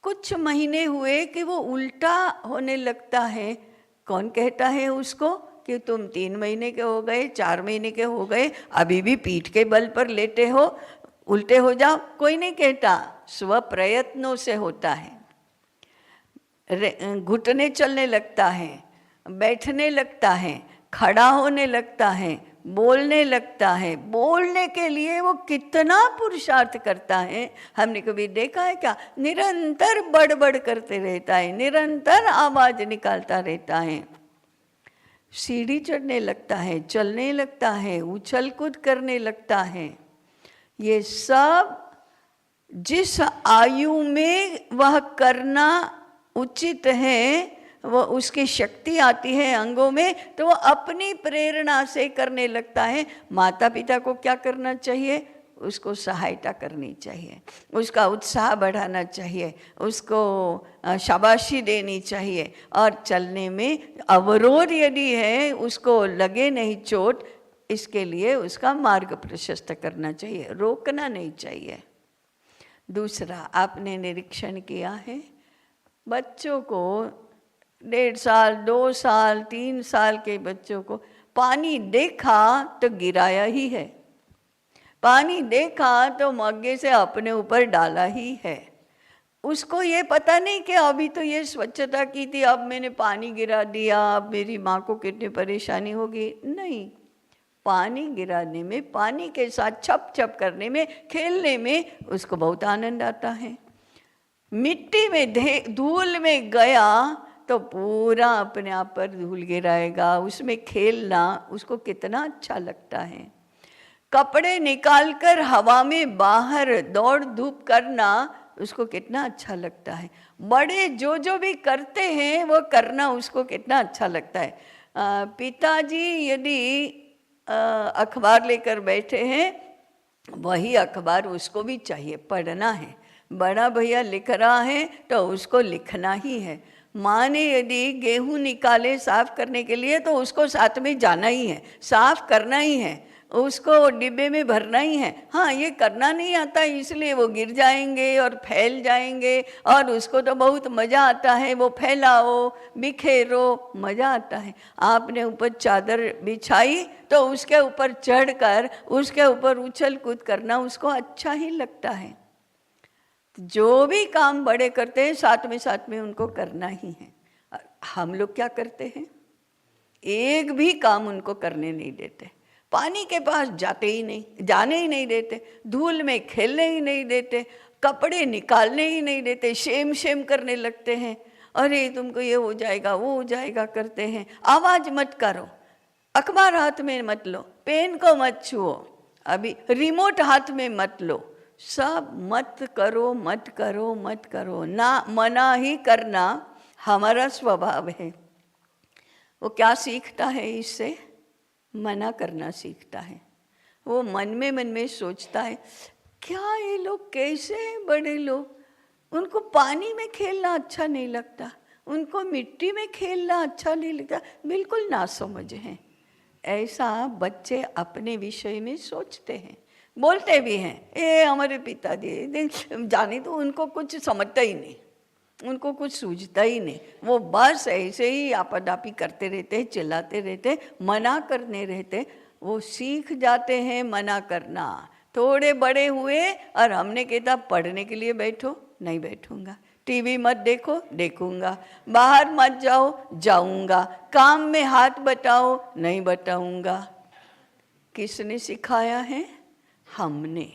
कुछ महीने हुए कि वो उल्टा होने लगता है। कौन कहता है उसको कि तुम 3 महीने के हो गए, 4 महीने के हो गए, अभी भी पीठ के बल पर लेटे हो, उल्टे हो जाओ? कोई नहीं कहता, स्व प्रयत्नों से होता है। घुटने चलने लगता है, बैठने लगता है, खड़ा होने लगता है, बोलने लगता है। बोलने के लिए वो कितना पुरुषार्थ करता है, हमने कभी देखा है क्या? निरंतर बड़बड़ करते रहता है, निरंतर आवाज निकालता रहता है। सीढ़ी चढ़ने लगता है, चलने लगता है, उछल कूद करने लगता है। ये सब जिस आयु में वह करना उचित है, वो उसकी शक्ति आती है अंगों में, तो वो अपनी प्रेरणा से करने लगता है। माता पिता को क्या करना चाहिए? उसको सहायता करनी चाहिए, उसका उत्साह बढ़ाना चाहिए, उसको शाबाशी देनी चाहिए। और चलने में अवरोध यदि है, उसको लगे नहीं चोट, इसके लिए उसका मार्ग प्रशस्त करना चाहिए, रोकना नहीं चाहिए। दूसरा, आपने निरीक्षण किया है, बच्चों को 1.5 साल, 2 साल, 3 साल के बच्चों को पानी देखा तो गिराया ही है, पानी देखा तो मग्गे से अपने ऊपर डाला ही है। उसको ये पता नहीं कि अभी तो ये स्वच्छता की थी, अब मैंने पानी गिरा दिया, अब मेरी माँ को कितनी परेशानी होगी। नहीं, पानी गिराने में, पानी के साथ छप छप करने में, खेलने में उसको बहुत आनंद आता है। मिट्टी में धूल में गया तो पूरा अपने आप पर धूल गिराएगा, उसमें खेलना उसको कितना अच्छा लगता है। कपड़े निकालकर हवा में बाहर दौड़ धूप करना उसको कितना अच्छा लगता है। बड़े जो भी करते हैं वो करना उसको कितना अच्छा लगता है। पिताजी यदि अखबार लेकर बैठे हैं, वही अखबार उसको भी चाहिए, पढ़ना है। बड़ा भैया लिख रहा है तो उसको लिखना ही है। माँ ने यदि गेहूं निकाले साफ करने के लिए तो उसको साथ में जाना ही है, साफ करना ही है, उसको डिब्बे में भरना ही है। हाँ, ये करना नहीं आता इसलिए वो गिर जाएंगे और फैल जाएंगे, और उसको तो बहुत मज़ा आता है, वो फैलाओ बिखेरो, मज़ा आता है। आपने ऊपर चादर बिछाई तो उसके ऊपर चढ़कर उसके ऊपर उछल कूद करना उसको अच्छा ही लगता है। जो भी काम बड़े करते हैं साथ में उनको करना ही है। हम लोग क्या करते हैं, एक भी काम उनको करने नहीं देते, पानी के पास जाते ही नहीं, जाने ही नहीं देते, धूल में खेलने ही नहीं देते, कपड़े निकालने ही नहीं देते, शेम करने लगते हैं, अरे तुमको ये हो जाएगा वो हो जाएगा करते हैं। आवाज़ मत करो, अखबार हाथ में मत लो, पेन को मत छुओ, अभी रिमोट हाथ में मत लो, सब मत करो मत करो मत करो, ना मना ही करना हमारा स्वभाव है। वो क्या सीखता है इससे, मना करना सीखता है। वो मन में सोचता है क्या ये लोग कैसे हैं बड़े लोग, उनको पानी में खेलना अच्छा नहीं लगता, उनको मिट्टी में खेलना अच्छा नहीं लगता, बिल्कुल नासमझ हैं। ऐसा बच्चे अपने विषय में सोचते हैं, बोलते भी हैं, ये हमारे पिताजी जाने तो उनको कुछ समझता ही नहीं, उनको कुछ सूझता ही नहीं, वो बस ऐसे ही आपादापी करते रहते, चिल्लाते रहते, मना करने रहते। वो सीख जाते हैं मना करना। थोड़े बड़े हुए और हमने कहता पढ़ने के लिए बैठो, नहीं बैठूंगा, टीवी मत देखो, देखूंगा, बाहर मत जाओ, जाऊंगा, काम में हाथ बटाओ, नहीं बटाऊंगा। किसने सिखाया है, हमने।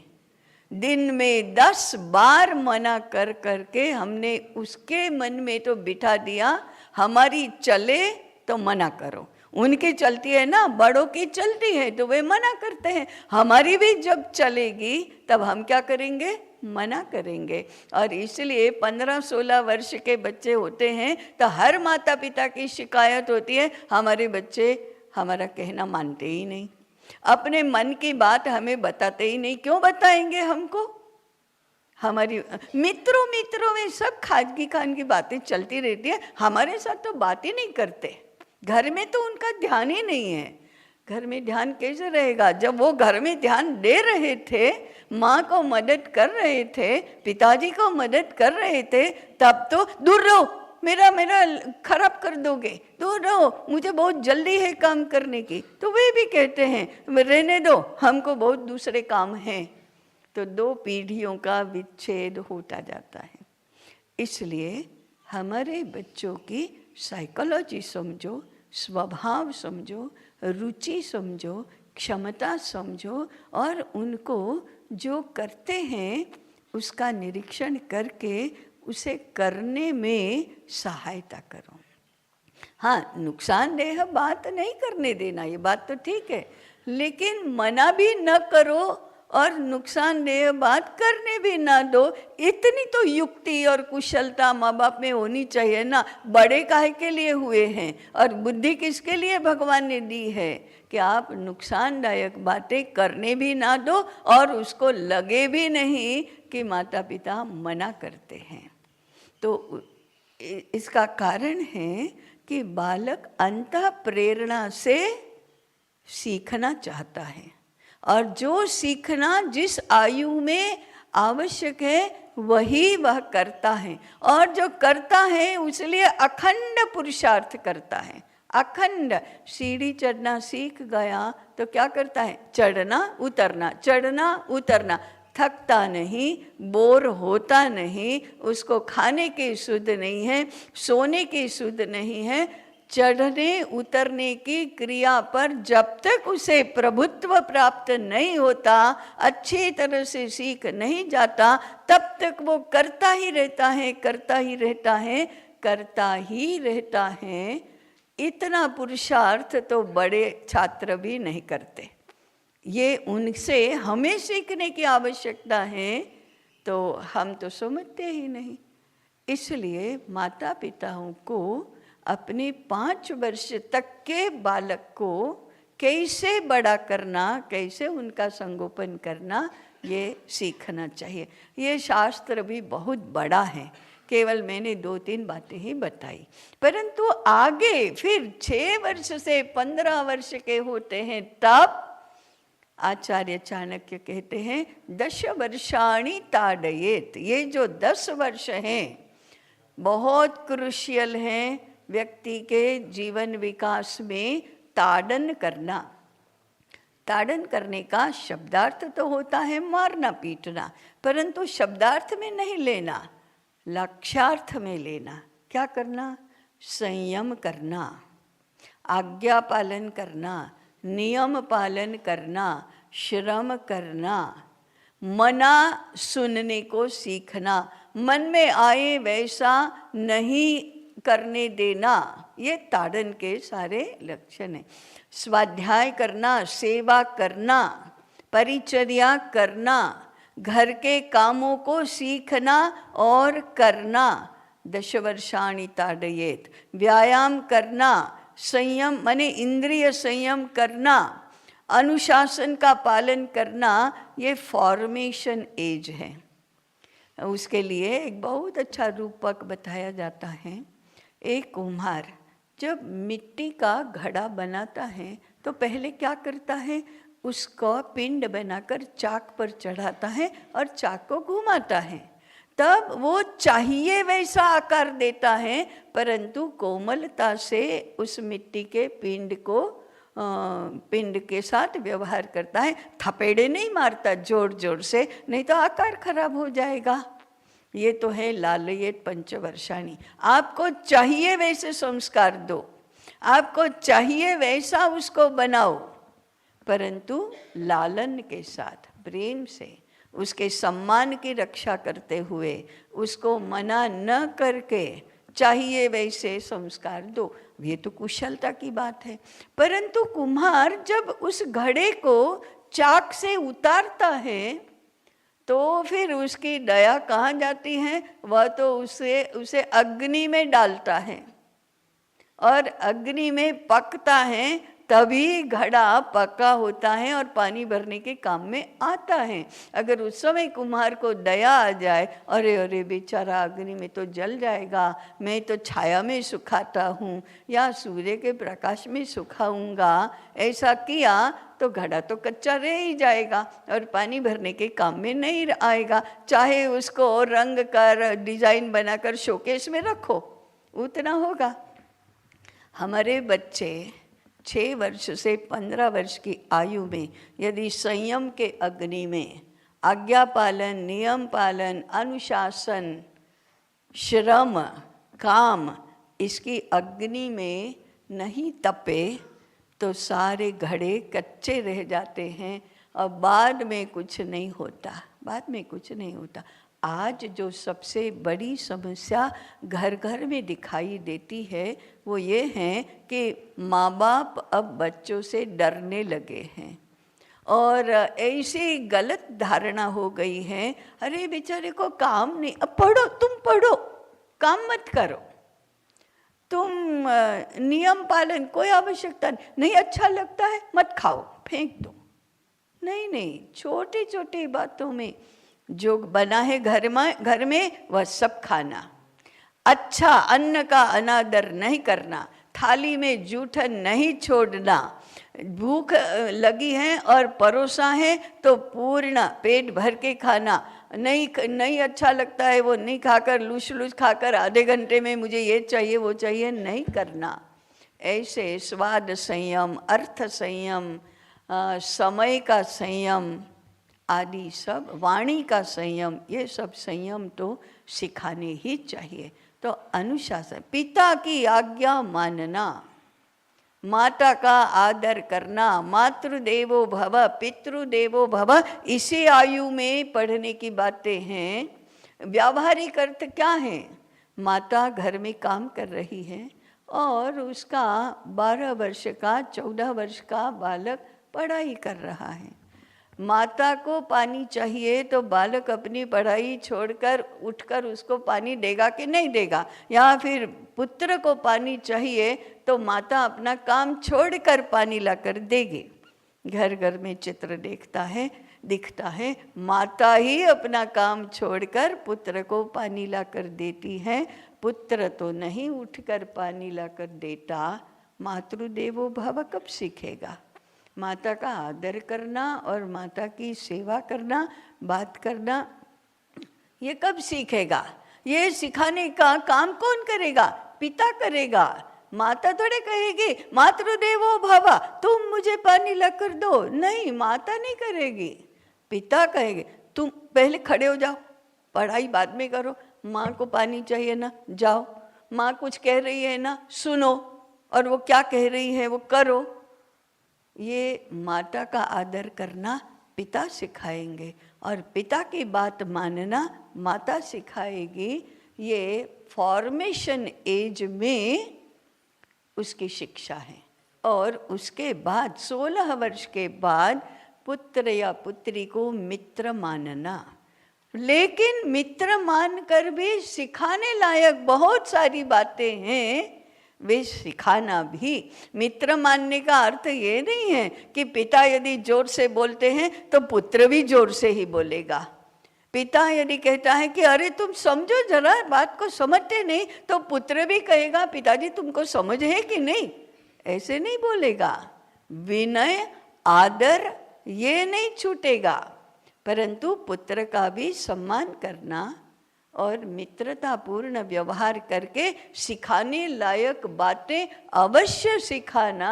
दिन में 10 बार मना कर करके हमने उसके मन में तो बिठा दिया, हमारी चले तो मना करो। उनकी चलती है ना, बड़ों की चलती है तो वे मना करते हैं, हमारी भी जब चलेगी तब हम क्या करेंगे, मना करेंगे। और इसलिए 15-16 वर्ष के बच्चे होते हैं तो हर माता पिता की शिकायत होती है, हमारे बच्चे हमारा कहना मानते ही नहीं, अपने मन की बात हमें बताते ही नहीं। क्यों बताएंगे हमको, हमारी मित्रों में सब खानगी की बातें चलती रहती है, हमारे साथ तो बात ही नहीं करते। घर में तो उनका ध्यान ही नहीं है, घर में ध्यान कैसे रहेगा। जब वो घर में ध्यान दे रहे थे, माँ को मदद कर रहे थे, पिताजी को मदद कर रहे थे, तब तो दूर रहो, मेरा खराब कर दोगे, दूर रहो, मुझे बहुत जल्दी है काम करने की। तो वे भी कहते हैं रहने दो, हमको बहुत दूसरे काम हैं। तो 2 पीढ़ियों का विच्छेद होता जाता है। इसलिए हमारे बच्चों की साइकोलॉजी समझो, स्वभाव समझो, रुचि समझो, क्षमता समझो, और उनको जो करते हैं उसका निरीक्षण करके उसे करने में सहायता करो। हाँ, नुकसानदेह बात नहीं करने देना, ये बात तो ठीक है, लेकिन मना भी न करो और नुकसानदेह बात करने भी ना दो। इतनी तो युक्ति और कुशलता माँ बाप में होनी चाहिए ना। बड़े काहे के लिए हुए हैं और बुद्धि किसके लिए भगवान ने दी है कि आप नुकसानदायक बातें करने भी ना दो और उसको लगे भी नहीं कि माता पिता मना करते हैं। तो इसका कारण है कि बालक अंतः प्रेरणा से सीखना चाहता है, और जो सीखना जिस आयु में आवश्यक है वही वह करता है, और जो करता है उसलिए अखंड पुरुषार्थ करता है। अखंड सीढ़ी चढ़ना सीख गया तो क्या करता है, चढ़ना उतरना, थकता नहीं, बोर होता नहीं, उसको खाने की सुध नहीं है, सोने की सुध नहीं है। चढ़ने उतरने की क्रिया पर जब तक उसे प्रभुत्व प्राप्त नहीं होता, अच्छी तरह से सीख नहीं जाता, तब तक वो करता ही रहता है। इतना पुरुषार्थ तो बड़े छात्र भी नहीं करते। ये उनसे हमें सीखने की आवश्यकता है, तो हम तो समझते ही नहीं। इसलिए माता पिताओं को अपने 5 वर्ष तक के बालक को कैसे बड़ा करना, कैसे उनका संगोपन करना, ये सीखना चाहिए। ये शास्त्र भी बहुत बड़ा है, केवल मैंने 2-3 बातें ही बताई, परंतु आगे फिर 6 वर्ष से 15 वर्ष के होते हैं तब आचार्य चाणक्य कहते हैं 10 वर्षाणि ताडयेत। ये जो 10 वर्ष हैं बहुत क्रुशियल हैं व्यक्ति के जीवन विकास में। ताड़न करना, ताड़न करने का शब्दार्थ तो होता है मारना पीटना, परंतु शब्दार्थ में नहीं लेना, लक्ष्यार्थ में लेना। क्या करना? संयम करना, आज्ञा पालन करना, नियम पालन करना, श्रम करना, मना सुनने को सीखना, मन में आए वैसा नहीं करने देना, ये ताड़न के सारे लक्षण हैं। स्वाध्याय करना, सेवा करना, परिचर्या करना, घर के कामों को सीखना और करना। 10 वर्षाणि ताडयेत। व्यायाम करना, संयम माने इंद्रिय संयम करना, अनुशासन का पालन करना, ये फॉर्मेशन एज है। उसके लिए एक बहुत अच्छा रूपक बताया जाता है। एक कुम्हार जब मिट्टी का घड़ा बनाता है तो पहले क्या करता है? उसका पिंड बनाकर चाक पर चढ़ाता है और चाक को घुमाता है। तब वो चाहिए वैसा आकार देता है, परंतु कोमलता से उस मिट्टी के पिंड के साथ व्यवहार करता है। थपेड़े नहीं मारता जोर जोर से, नहीं तो आकार खराब हो जाएगा। ये तो है लालयेत पंचवर्षाणि। आपको चाहिए वैसे संस्कार दो, आपको चाहिए वैसा उसको बनाओ, परंतु लालन के साथ, प्रेम से, उसके सम्मान की रक्षा करते हुए, उसको मना न करके चाहिए वैसे संस्कार दो। ये तो कुशलता की बात है। परंतु कुम्हार जब उस घड़े को चाक से उतारता है तो फिर उसकी दया कहाँ जाती है? वह तो उसे अग्नि में डालता है और अग्नि में पकता है, तभी घड़ा पका होता है और पानी भरने के काम में आता है। अगर उस समय कुम्हार को दया आ जाए, अरे अरे बेचारा अग्नि में तो जल जाएगा, मैं तो छाया में सुखाता हूँ या सूर्य के प्रकाश में सुखाऊंगा, ऐसा किया तो घड़ा तो कच्चा रह ही जाएगा और पानी भरने के काम में नहीं आएगा। चाहे उसको रंग कर डिजाइन बनाकर शोकेस में रखो, उतना होगा। हमारे बच्चे 6 वर्ष से 15 वर्ष की आयु में यदि संयम के अग्नि में आज्ञा पालन, नियम पालन, अनुशासन, श्रम, काम, इसकी अग्नि में नहीं तपे तो सारे घड़े कच्चे रह जाते हैं और बाद में कुछ नहीं होता, बाद में कुछ नहीं होता। आज जो सबसे बड़ी समस्या घर घर में दिखाई देती है वो ये है कि माँ बाप अब बच्चों से डरने लगे हैं और ऐसी गलत धारणा हो गई है, अरे बेचारे को काम नहीं, अब पढ़ो, तुम पढ़ो, काम मत करो, तुम नियम पालन, कोई आवश्यकता नहीं, अच्छा लगता है मत खाओ, फेंक दो। नहीं, छोटी छोटी बातों में जो बना है घर में वह सब खाना। अच्छा अन्न का अनादर नहीं करना, थाली में जूठन नहीं छोड़ना, भूख लगी है और परोसा है तो पूर्ण पेट भर के खाना, नहीं अच्छा लगता है वो नहीं खाकर लूस खाकर आधे घंटे में मुझे ये चाहिए वो चाहिए नहीं करना। ऐसे स्वाद संयम, अर्थ संयम, समय का संयम आदि सब, वाणी का संयम, ये सब संयम तो सिखाने ही चाहिए। तो अनुशासन, पिता की आज्ञा मानना, माता का आदर करना, मातृदेवो भव पितृदेवो भव, इसी आयु में पढ़ने की बातें हैं। व्यावहारिक अर्थ क्या है? माता घर में काम कर रही है और उसका 12 वर्ष का 14 वर्ष का बालक पढ़ाई कर रहा है। माता को पानी चाहिए तो बालक अपनी पढ़ाई छोड़कर उठकर उसको पानी देगा कि नहीं देगा, या फिर पुत्र को पानी चाहिए तो माता अपना काम छोड़कर पानी लाकर देगी। घर घर में चित्र देखता है दिखता है। माता ही अपना काम छोड़कर पुत्र को पानी लाकर देती है, पुत्र तो नहीं उठकर पानी लाकर देता। मातृदेवो भव कब सीखेगा? माता का आदर करना और माता की सेवा करना, बात करना, ये कब सीखेगा? ये सिखाने का काम कौन करेगा? पिता करेगा। माता थोड़े कहेगी मातृदेवो भव, तुम मुझे पानी लाकर दो, नहीं, माता नहीं करेगी, पिता कहेंगे तुम पहले खड़े हो जाओ, पढ़ाई बाद में करो, माँ को पानी चाहिए ना, जाओ, माँ कुछ कह रही है ना, सुनो, और वो क्या कह रही है वो करो। ये माता का आदर करना पिता सिखाएंगे और पिता की बात मानना माता सिखाएगी। ये फॉर्मेशन एज में उसकी शिक्षा है। और उसके बाद 16 वर्ष के बाद पुत्र या पुत्री को मित्र मानना। लेकिन मित्र मानकर भी सिखाने लायक बहुत सारी बातें हैं, वे सिखाना भी। मित्र मानने का अर्थ ये नहीं है कि पिता यदि जोर से बोलते हैं तो पुत्र भी जोर से ही बोलेगा। पिता यदि कहता है कि अरे तुम समझो जरा, बात को समझते नहीं, तो पुत्र भी कहेगा पिताजी तुमको समझ है कि नहीं, ऐसे नहीं बोलेगा। विनय आदर ये नहीं छूटेगा, परंतु पुत्र का भी सम्मान करना और मित्रतापूर्ण व्यवहार करके सिखाने लायक बातें अवश्य सिखाना,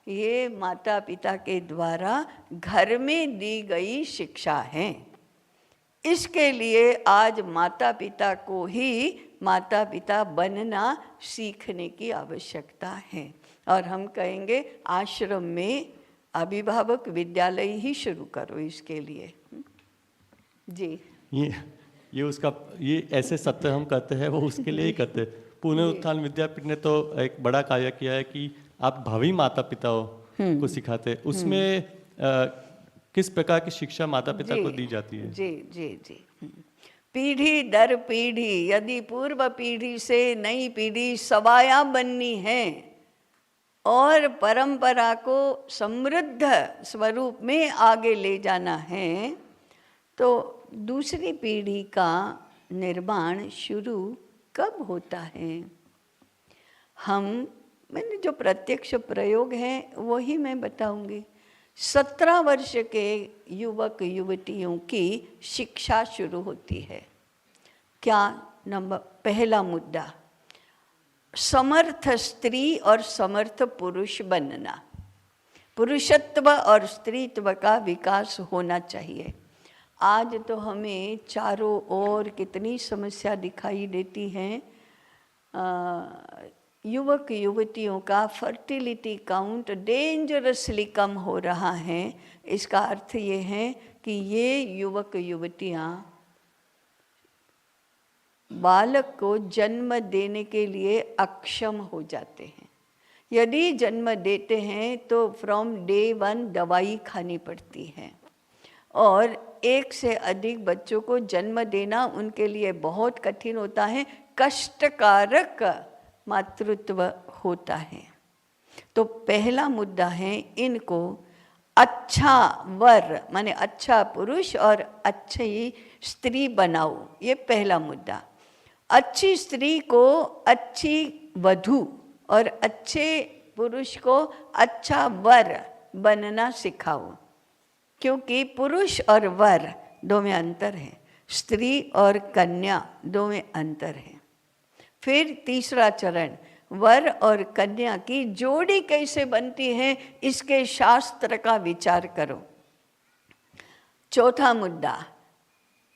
ये माता पिता के द्वारा घर में दी गई शिक्षा है। इसके लिए आज माता पिता को ही माता पिता बनना सीखने की आवश्यकता है। और हम कहेंगे आश्रम में अभिभावक विद्यालय ही शुरू करो इसके लिए। जी, ये उसका ये ऐसे सत्र हम करते हैं वो उसके लिए ही करते हैं। पुनरुत्थान विद्यापीठ ने तो एक बड़ा कार्य किया है कि आप भावी माता पिताओं को सिखाते हैं। उसमें किस प्रकार की शिक्षा माता पिता को दी जाती है? जी जी जी। पीढ़ी दर पीढ़ी यदि पूर्व पीढ़ी से नई पीढ़ी सवाया बननी है और परंपरा को समृद्ध स्वरूप में आगे ले जाना है, तो दूसरी पीढ़ी का निर्माण शुरू कब होता है? मैंने जो प्रत्यक्ष प्रयोग है वही मैं बताऊंगी। 17 वर्ष के युवक युवतियों की शिक्षा शुरू होती है। क्या पहला मुद्दा, समर्थ स्त्री और समर्थ पुरुष बनना। पुरुषत्व और स्त्रीत्व का विकास होना चाहिए। आज तो हमें चारों ओर कितनी समस्या दिखाई देती हैं। युवक युवतियों का फर्टिलिटी काउंट डेंजरसली कम हो रहा है। इसका अर्थ ये है कि ये युवक युवतियाँ बालक को जन्म देने के लिए अक्षम हो जाते हैं। यदि जन्म देते हैं तो फ्रॉम डे 1 दवाई खानी पड़ती है और एक से अधिक बच्चों को जन्म देना उनके लिए बहुत कठिन होता है, कष्टकारक मातृत्व होता है। तो पहला मुद्दा है, इनको अच्छा वर माने अच्छा पुरुष और अच्छी स्त्री बनाओ, ये पहला मुद्दा। अच्छी स्त्री को अच्छी वधू और अच्छे पुरुष को अच्छा वर बनना सिखाओ, क्योंकि पुरुष और वर दो में अंतर है, स्त्री और कन्या दो में अंतर है। फिर तीसरा चरण, वर और कन्या की जोड़ी कैसे बनती है, इसके शास्त्र का विचार करो। चौथा मुद्दा,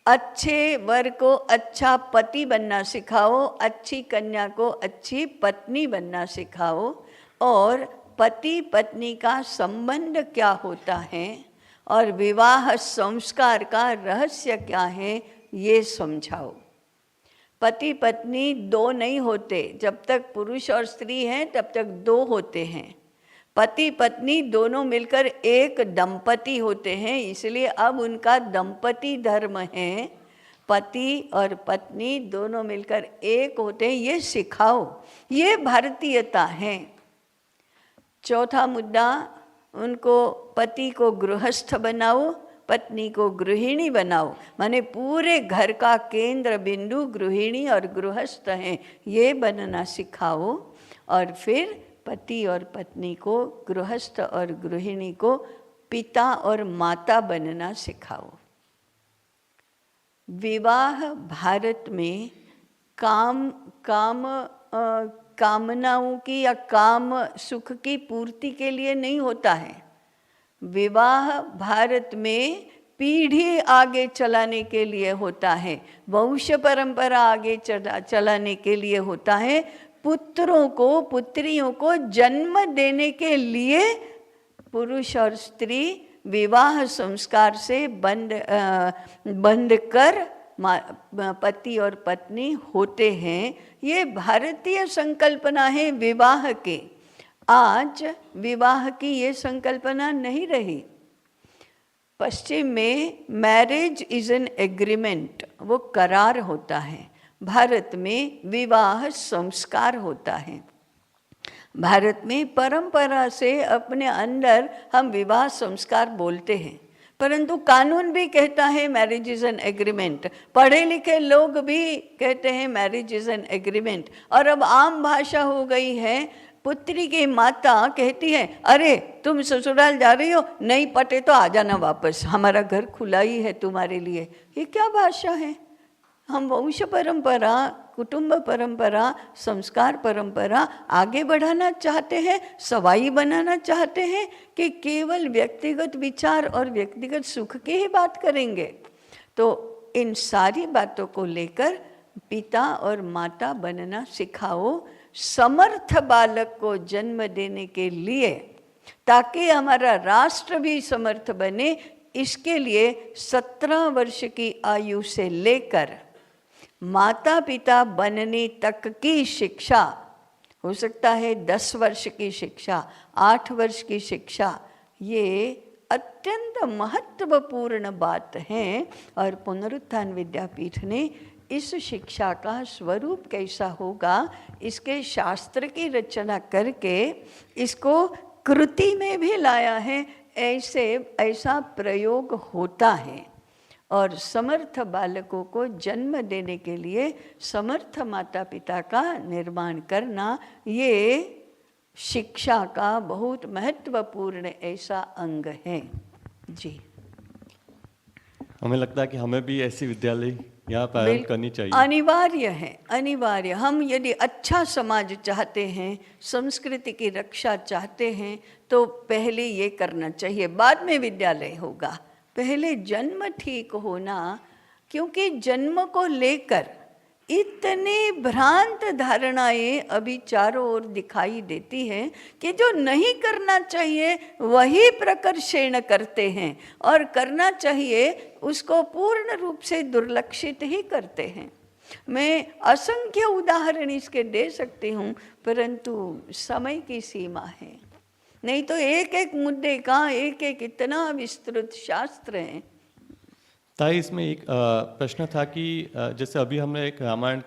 अच्छे वर को अच्छा पति बनना सिखाओ, अच्छी कन्या को अच्छी पत्नी बनना सिखाओ, और पति पत्नी का संबंध क्या होता है और विवाह संस्कार का रहस्य क्या है, ये समझाओ। पति पत्नी दो नहीं होते, जब तक पुरुष और स्त्री हैं तब तक दो होते हैं। पति पत्नी दोनों मिलकर एक दंपति होते हैं, इसलिए अब उनका दंपति धर्म है। पति और पत्नी दोनों मिलकर एक होते हैं, ये सिखाओ, ये भारतीयता है। चौथा मुद्दा, उनको पति को गृहस्थ बनाओ पत्नी को गृहिणी बनाओ, माने पूरे घर का केंद्र बिंदु गृहिणी और गृहस्थ हैं, ये बनना सिखाओ। और फिर पति और पत्नी को, गृहस्थ और गृहिणी को पिता और माता बनना सिखाओ। विवाह भारत में कामनाओं की या काम सुख की पूर्ति के लिए नहीं होता है। विवाह भारत में पीढ़ी आगे चलाने के लिए होता है, वंश परंपरा आगे चलाने के लिए होता है, पुत्रों को पुत्रियों को जन्म देने के लिए पुरुष और स्त्री विवाह संस्कार से बंध कर पति और पत्नी होते हैं। ये भारतीय संकल्पना है विवाह के। आज विवाह की ये संकल्पना नहीं रही। पश्चिम में मैरिज इज एन एग्रीमेंट, वो करार होता है। भारत में विवाह संस्कार होता है। भारत में परंपरा से अपने अंदर हम विवाह संस्कार बोलते हैं, परंतु कानून भी कहता है मैरिज इज एन एग्रीमेंट। पढ़े लिखे लोग भी कहते हैं मैरिज इज एन एग्रीमेंट। और अब आम भाषा हो गई है, पुत्री की माता कहती है, अरे तुम ससुराल जा रही हो, नहीं पटे तो आ जाना वापस, हमारा घर खुला ही है तुम्हारे लिए। ये क्या भाषा है? हम वंश परंपरा, कुटुंब परंपरा, संस्कार परंपरा आगे बढ़ाना चाहते हैं, सवाई बनाना चाहते हैं कि केवल व्यक्तिगत विचार और व्यक्तिगत सुख की ही बात करेंगे? तो इन सारी बातों को लेकर पिता और माता बनना सिखाओ, समर्थ बालक को जन्म देने के लिए, ताकि हमारा राष्ट्र भी समर्थ बने। इसके लिए 17 वर्ष की आयु से लेकर माता पिता बनने तक की शिक्षा, हो सकता है 10 वर्ष की शिक्षा, 8 वर्ष की शिक्षा, ये अत्यंत महत्वपूर्ण बात है। और पुनरुत्थान विद्यापीठ ने इस शिक्षा का स्वरूप कैसा होगा, इसके शास्त्र की रचना करके इसको कृति में भी लाया है। ऐसा प्रयोग होता है। और समर्थ बालकों को जन्म देने के लिए समर्थ माता पिता का निर्माण करना, ये शिक्षा का बहुत महत्वपूर्ण ऐसा अंग है। जी, हमें लगता है कि हमें भी ऐसी विद्यालय यहाँ प्रारंभ करनी चाहिए। अनिवार्य है, अनिवार्य। हम यदि अच्छा समाज चाहते हैं, संस्कृति की रक्षा चाहते हैं, तो पहले ये करना चाहिए, बाद में विद्यालय होगा। पहले जन्म ठीक होना, क्योंकि जन्म को लेकर इतनी भ्रांत धारणाएं अभी चारों ओर दिखाई देती हैं कि जो नहीं करना चाहिए वही प्रकर्षण करते हैं, और करना चाहिए उसको पूर्ण रूप से दुर्लक्षित ही करते हैं। मैं असंख्य उदाहरण इसके दे सकती हूँ, परंतु समय की सीमा है, नहीं तो एक एक मुद्दे का एक एक इतना विस्तृत शास्त्र है। ताई, इसमें एक प्रश्न था कि जैसे अभी हमने एक रामायण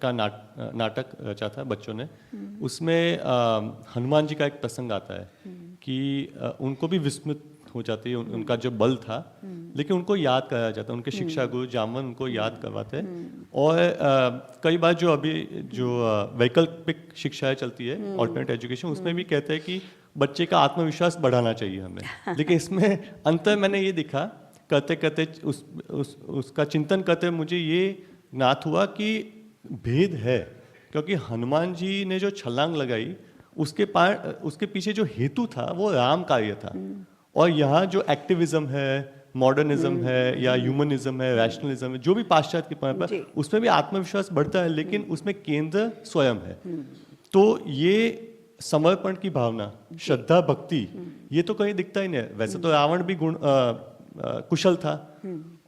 का नाटक रचा था बच्चों ने, उसमें हनुमान जी का एक प्रसंग आता है कि उनको भी विस्मृत हो जाती है उनका जो बल था, लेकिन उनको याद कराया जाता है, उनके शिक्षा गुरु जामवन उनको याद करवाते हैं। और कई बार जो अभी जो वैकल्पिक शिक्षाएं चलती है, ऑल्टरनेट एजुकेशन, उसमें भी कहते हैं कि बच्चे का आत्मविश्वास बढ़ाना चाहिए हमें। लेकिन इसमें अंतर मैंने ये दिखा, करते करते उसका चिंतन करते मुझे ये ज्ञात हुआ कि भेद है, क्योंकि हनुमान जी ने जो छलांग लगाई उसके पीछे जो हेतु था वो राम कार्य था। और यहाँ जो एक्टिविज्म है, मॉडर्निज्म है या ह्यूमनिज्म है, रैशनलिज्म है, जो भी पाश्चात्य की परंपरा, उसमें भी आत्मविश्वास बढ़ता है, लेकिन उसमें केंद्र स्वयं है। तो ये समर्पण की भावना, श्रद्धा, भक्ति, ये तो कहीं दिखता ही नहीं है। वैसे तो रावण भी कुशल था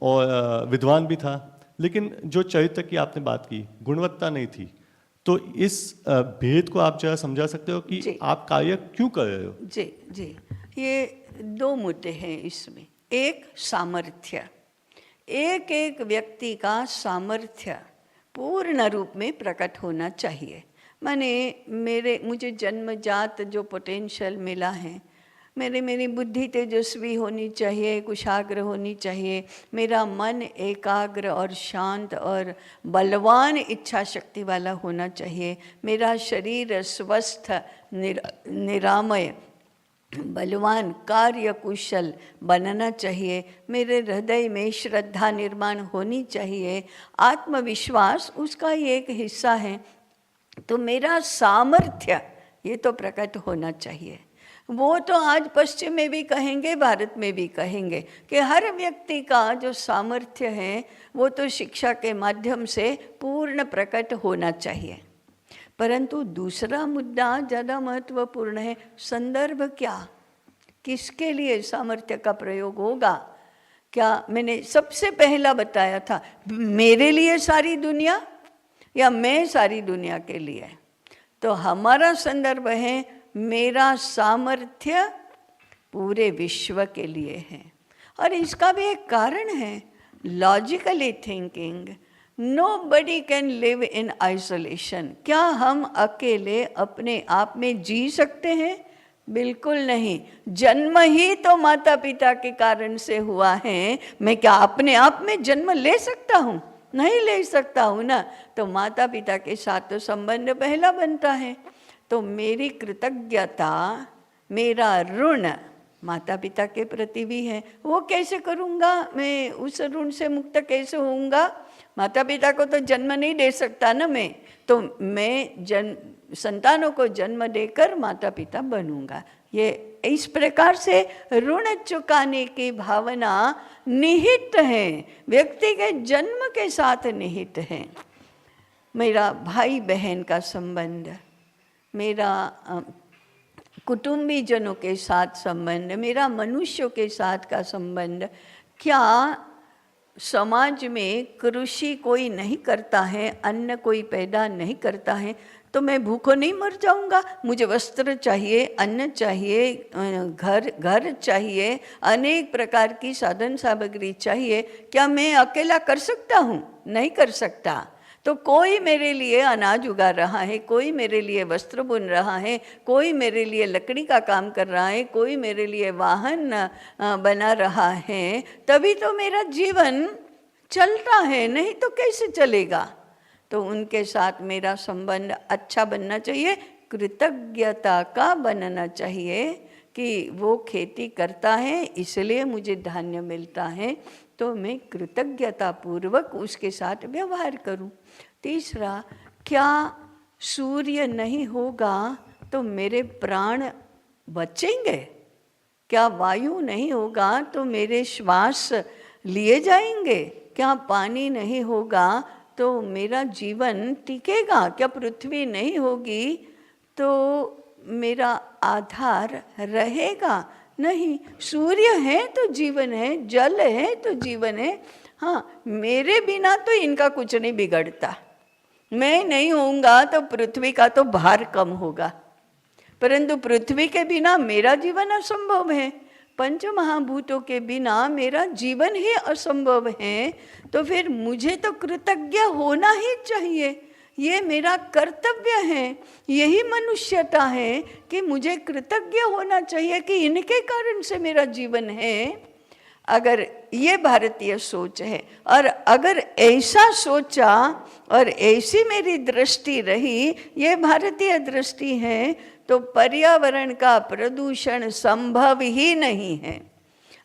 और विद्वान भी था, लेकिन जो चरित्र की आपने बात की, गुणवत्ता नहीं थी। तो इस भेद को आप जरा समझा सकते हो कि आप कार्य क्यों कर रहे हो? जी जी, ये 2 मुद्दे हैं इसमें। एक सामर्थ्य, एक एक व्यक्ति का सामर्थ्य पूर्ण रूप में प्रकट होना चाहिए। माने मुझे जन्मजात जो पोटेंशियल मिला है, मेरी बुद्धि तेजस्वी होनी चाहिए, कुशाग्र होनी चाहिए, मेरा मन एकाग्र और शांत और बलवान इच्छा शक्ति वाला होना चाहिए, मेरा शरीर स्वस्थ निरामय बलवान कार्य कुशल बनना चाहिए, मेरे हृदय में श्रद्धा निर्माण होनी चाहिए, आत्मविश्वास उसका ही एक हिस्सा है। तो मेरा सामर्थ्य ये तो प्रकट होना चाहिए। वो तो आज पश्चिम में भी कहेंगे, भारत में भी कहेंगे कि हर व्यक्ति का जो सामर्थ्य है वो तो शिक्षा के माध्यम से पूर्ण प्रकट होना चाहिए। परंतु दूसरा मुद्दा ज़्यादा महत्वपूर्ण है, संदर्भ क्या, किसके लिए सामर्थ्य का प्रयोग होगा। क्या मैंने सबसे पहला बताया था, मेरे लिए सारी दुनिया या मैं सारी दुनिया के लिए? तो हमारा संदर्भ है मेरा सामर्थ्य पूरे विश्व के लिए है। और इसका भी एक कारण है, logically thinking nobody can live in isolation. क्या हम अकेले अपने आप में जी सकते हैं? बिल्कुल नहीं। जन्म ही तो माता पिता के कारण से हुआ है। मैं क्या अपने आप में जन्म ले सकता हूँ? नहीं ले सकता हूँ ना। तो माता पिता के साथ तो संबंध पहला बनता है। तो मेरी कृतज्ञता, मेरा ऋण माता पिता के प्रति भी है। वो कैसे करूँगा? मैं उस ऋण से मुक्त कैसे होऊंगा? माता पिता को तो जन्म नहीं दे सकता ना मैं, तो मैं संतानों को जन्म देकर माता पिता बनूंगा। ये इस प्रकार से ऋण चुकाने की भावना निहित है, व्यक्ति के जन्म के साथ निहित है। मेरा भाई बहन का संबंध, मेरा कुटुंबी जनों के साथ संबंध, मेरा मनुष्यों के साथ का संबंध। क्या समाज में कृषि कोई नहीं करता है, अन्न कोई पैदा नहीं करता है, तो मैं भूखों नहीं मर जाऊंगा? मुझे वस्त्र चाहिए, अन्न चाहिए, घर चाहिए, अनेक प्रकार की साधन सामग्री चाहिए। क्या मैं अकेला कर सकता हूँ? नहीं कर सकता। तो कोई मेरे लिए अनाज उगा रहा है, कोई मेरे लिए वस्त्र बुन रहा है, कोई मेरे लिए लकड़ी का काम कर रहा है, कोई मेरे लिए वाहन बना रहा है, तभी तो मेरा जीवन चलता है, नहीं तो कैसे चलेगा? तो उनके साथ मेरा संबंध अच्छा बनना चाहिए, कृतज्ञता का बनना चाहिए कि वो खेती करता है इसलिए मुझे धान्य मिलता है, तो मैं कृतज्ञता पूर्वक उसके साथ व्यवहार करूं। तीसरा, क्या सूर्य नहीं होगा तो मेरे प्राण बचेंगे? क्या वायु नहीं होगा तो मेरे श्वास लिए जाएंगे? क्या पानी नहीं होगा तो मेरा जीवन टिकेगा? क्या पृथ्वी नहीं होगी तो मेरा आधार रहेगा? नहीं। सूर्य है तो जीवन है, जल है तो जीवन है। हाँ, मेरे बिना तो इनका कुछ नहीं बिगड़ता। मैं नहीं होऊंगा तो पृथ्वी का तो भार कम होगा, परंतु पृथ्वी के बिना मेरा जीवन असंभव है। पंच महाभूतों के बिना मेरा जीवन ही असंभव है। तो फिर मुझे तो कृतज्ञ होना ही चाहिए, ये मेरा कर्तव्य है, यही मनुष्यता है कि मुझे कृतज्ञ होना चाहिए कि इनके कारण से मेरा जीवन है। अगर ये भारतीय सोच है और अगर ऐसा सोचा और ऐसी मेरी दृष्टि रही, ये भारतीय दृष्टि है, तो पर्यावरण का प्रदूषण संभव ही नहीं है।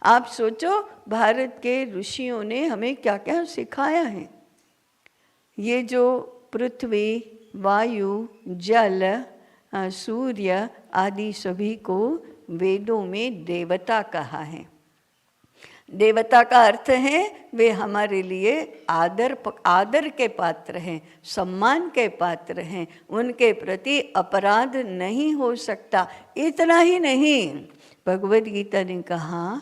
आप सोचो, भारत के ऋषियों ने हमें क्या क्या सिखाया है। ये जो पृथ्वी, वायु, जल, सूर्य आदि सभी को वेदों में देवता कहा है। देवता का अर्थ है वे हमारे लिए आदर के पात्र हैं, सम्मान के पात्र हैं, उनके प्रति अपराध नहीं हो सकता। इतना ही नहीं, भगवद गीता ने कहा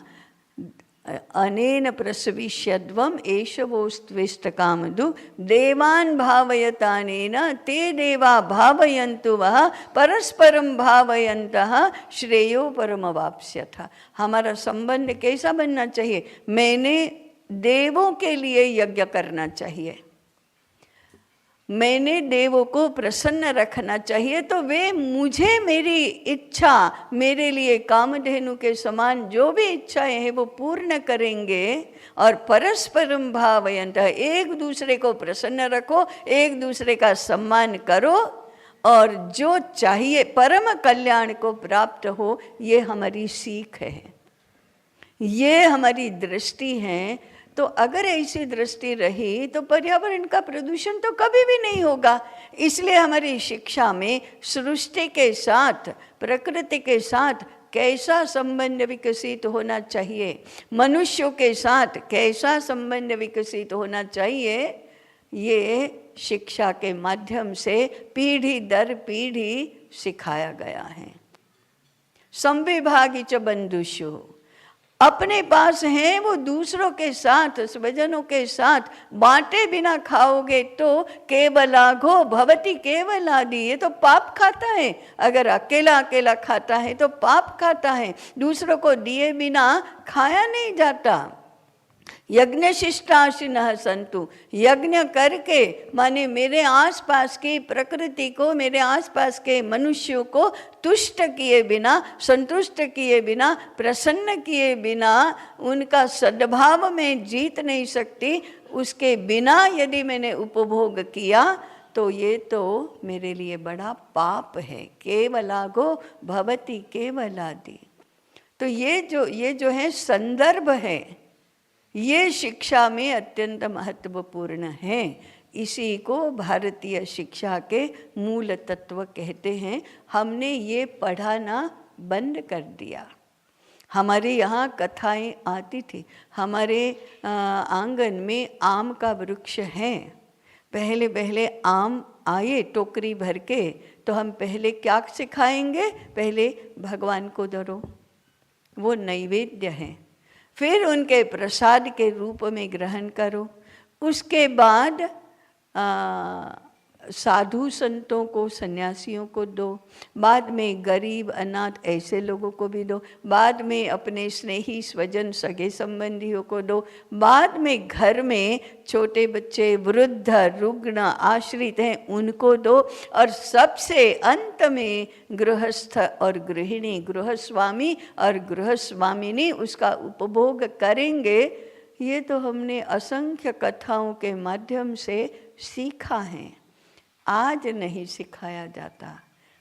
अनेन प्रसविष्यध्वम एषवोस्त्विष्ट कामधु देवान् भावयतानेन ते देवा भावयन्तु वः परस्परम भावयन्तः श्रेयो परमवाप्स्यथ। हमारा संबंध कैसा बनना चाहिए? मैंने देवों के लिए यज्ञ करना चाहिए, मैंने देवों को प्रसन्न रखना चाहिए, तो वे मुझे मेरी इच्छा, मेरे लिए कामधेनु के समान जो भी इच्छाएं हैं वो पूर्ण करेंगे। और परस्परम भावयंत, एक दूसरे को प्रसन्न रखो, एक दूसरे का सम्मान करो, और जो चाहिए परम कल्याण को प्राप्त हो, ये हमारी सीख है, ये हमारी दृष्टि है। तो अगर ऐसी दृष्टि रही तो पर्यावरण का प्रदूषण तो कभी भी नहीं होगा। इसलिए हमारी शिक्षा में सृष्टि के साथ, प्रकृति के साथ कैसा संबंध विकसित होना चाहिए, मनुष्यों के साथ कैसा संबंध विकसित होना चाहिए, ये शिक्षा के माध्यम से पीढ़ी दर पीढ़ी सिखाया गया है। संविभागी च बंधुषु, अपने पास हैं वो दूसरों के साथ, स्वजनों के साथ बांटे बिना खाओगे तो केवलाघो भवति केवलादि, ये तो पाप खाता है। अगर अकेला अकेला खाता है तो पाप खाता है, दूसरों को दिए बिना खाया नहीं जाता। यज्ञ शिष्टाशिनः संतु, यज्ञ करके माने मेरे आसपास की प्रकृति को, मेरे आसपास के मनुष्यों को तुष्ट किए बिना, संतुष्ट किए बिना, प्रसन्न किए बिना, उनका सद्भाव में जीत नहीं सकती। उसके बिना यदि मैंने उपभोग किया तो ये तो मेरे लिए बड़ा पाप है। केवलागो भवति केवलादि। तो ये जो है संदर्भ है, ये शिक्षा में अत्यंत महत्वपूर्ण है। इसी को भारतीय शिक्षा के मूल तत्व कहते हैं। हमने ये पढ़ाना बंद कर दिया। हमारे यहाँ कथाएं आती थी, हमारे आंगन में आम का वृक्ष है। पहले पहले आम आए टोकरी भर के, तो हम पहले क्या सिखाएंगे? पहले भगवान को धरो, वो नैवेद्य है, फिर उनके प्रसाद के रूप में ग्रहण करो। उसके बाद साधु संतों को, सन्यासियों को दो, बाद में गरीब अनाथ ऐसे लोगों को भी दो, बाद में अपने स्नेही स्वजन सगे संबंधियों को दो, बाद में घर में छोटे बच्चे, वृद्ध, रुग्ण, आश्रित हैं उनको दो, और सबसे अंत में गृहस्थ और गृहिणी, गृहस्वामी और गृहस्वामिनी उसका उपभोग करेंगे। ये तो हमने असंख्य कथाओं के माध्यम से सीखा है। आज नहीं सिखाया जाता।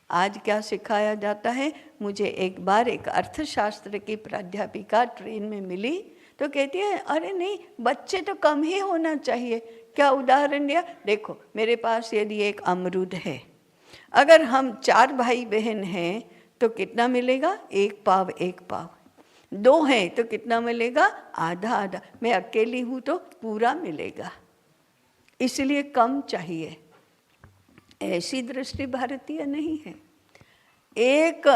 आज क्या सिखाया जाता है? मुझे एक बार एक अर्थशास्त्र की प्राध्यापिका ट्रेन में मिली तो कहती है, अरे नहीं, बच्चे तो कम ही होना चाहिए। क्या उदाहरण दिया? देखो मेरे पास यदि एक अमरूद है, अगर हम 4 भाई बहन हैं तो कितना मिलेगा? 1 पाव 1 पाव। 2 हैं तो कितना मिलेगा? आधा आधा। मैं अकेली हूँ तो पूरा मिलेगा, इसलिए कम चाहिए। ऐसी दृष्टि भारतीय नहीं है। एक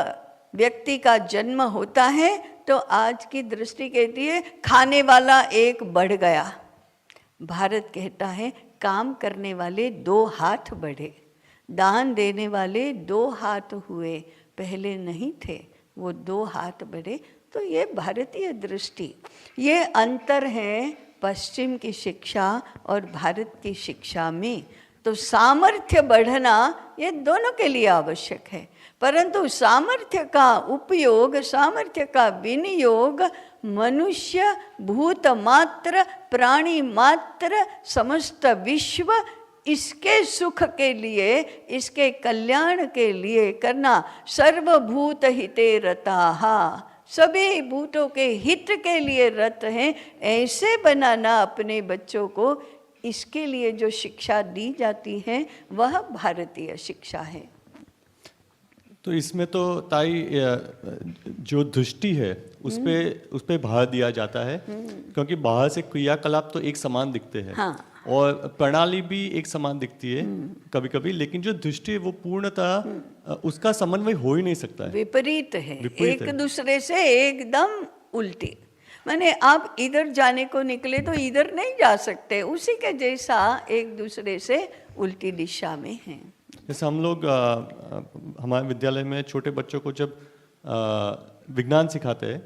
व्यक्ति का जन्म होता है तो आज की दृष्टि कहती है खाने वाला एक बढ़ गया। भारत कहता है काम करने वाले 2 हाथ बढ़े, दान देने वाले 2 हाथ हुए, पहले नहीं थे, वो 2 हाथ बढ़े। तो ये भारतीय दृष्टि, ये अंतर है पश्चिम की शिक्षा और भारत की शिक्षा में। तो सामर्थ्य बढ़ना ये दोनों के लिए आवश्यक है, परंतु सामर्थ्य का उपयोग, सामर्थ्य का विनियोग मनुष्य, भूत मात्र, प्राणी मात्र, समस्त विश्व, इसके सुख के लिए, इसके कल्याण के लिए करना। सर्वभूत हिते रताः, सभी भूतों के हित के लिए रत हैं, ऐसे बनाना अपने बच्चों को। इसके लिए जो शिक्षा दी जाती है वह भारतीय शिक्षा है। तो इसमें तो ताई जो दृष्टि है उस पे भार दिया जाता है, क्योंकि बाहर से क्रियाकलाप तो एक समान दिखते हैं। हाँ। और प्रणाली भी एक समान दिखती है कभी कभी, लेकिन जो दृष्टि है वो पूर्णतः उसका समन्वय हो ही नहीं सकता है, विपरीत है, एक दूसरे से एकदम उल्टी। माने आप इधर जाने को निकले तो इधर नहीं जा सकते, उसी के जैसा एक दूसरे से उल्टी दिशा में है। जैसे हम लोग हमारे विद्यालय में छोटे बच्चों को जब विज्ञान सिखाते हैं,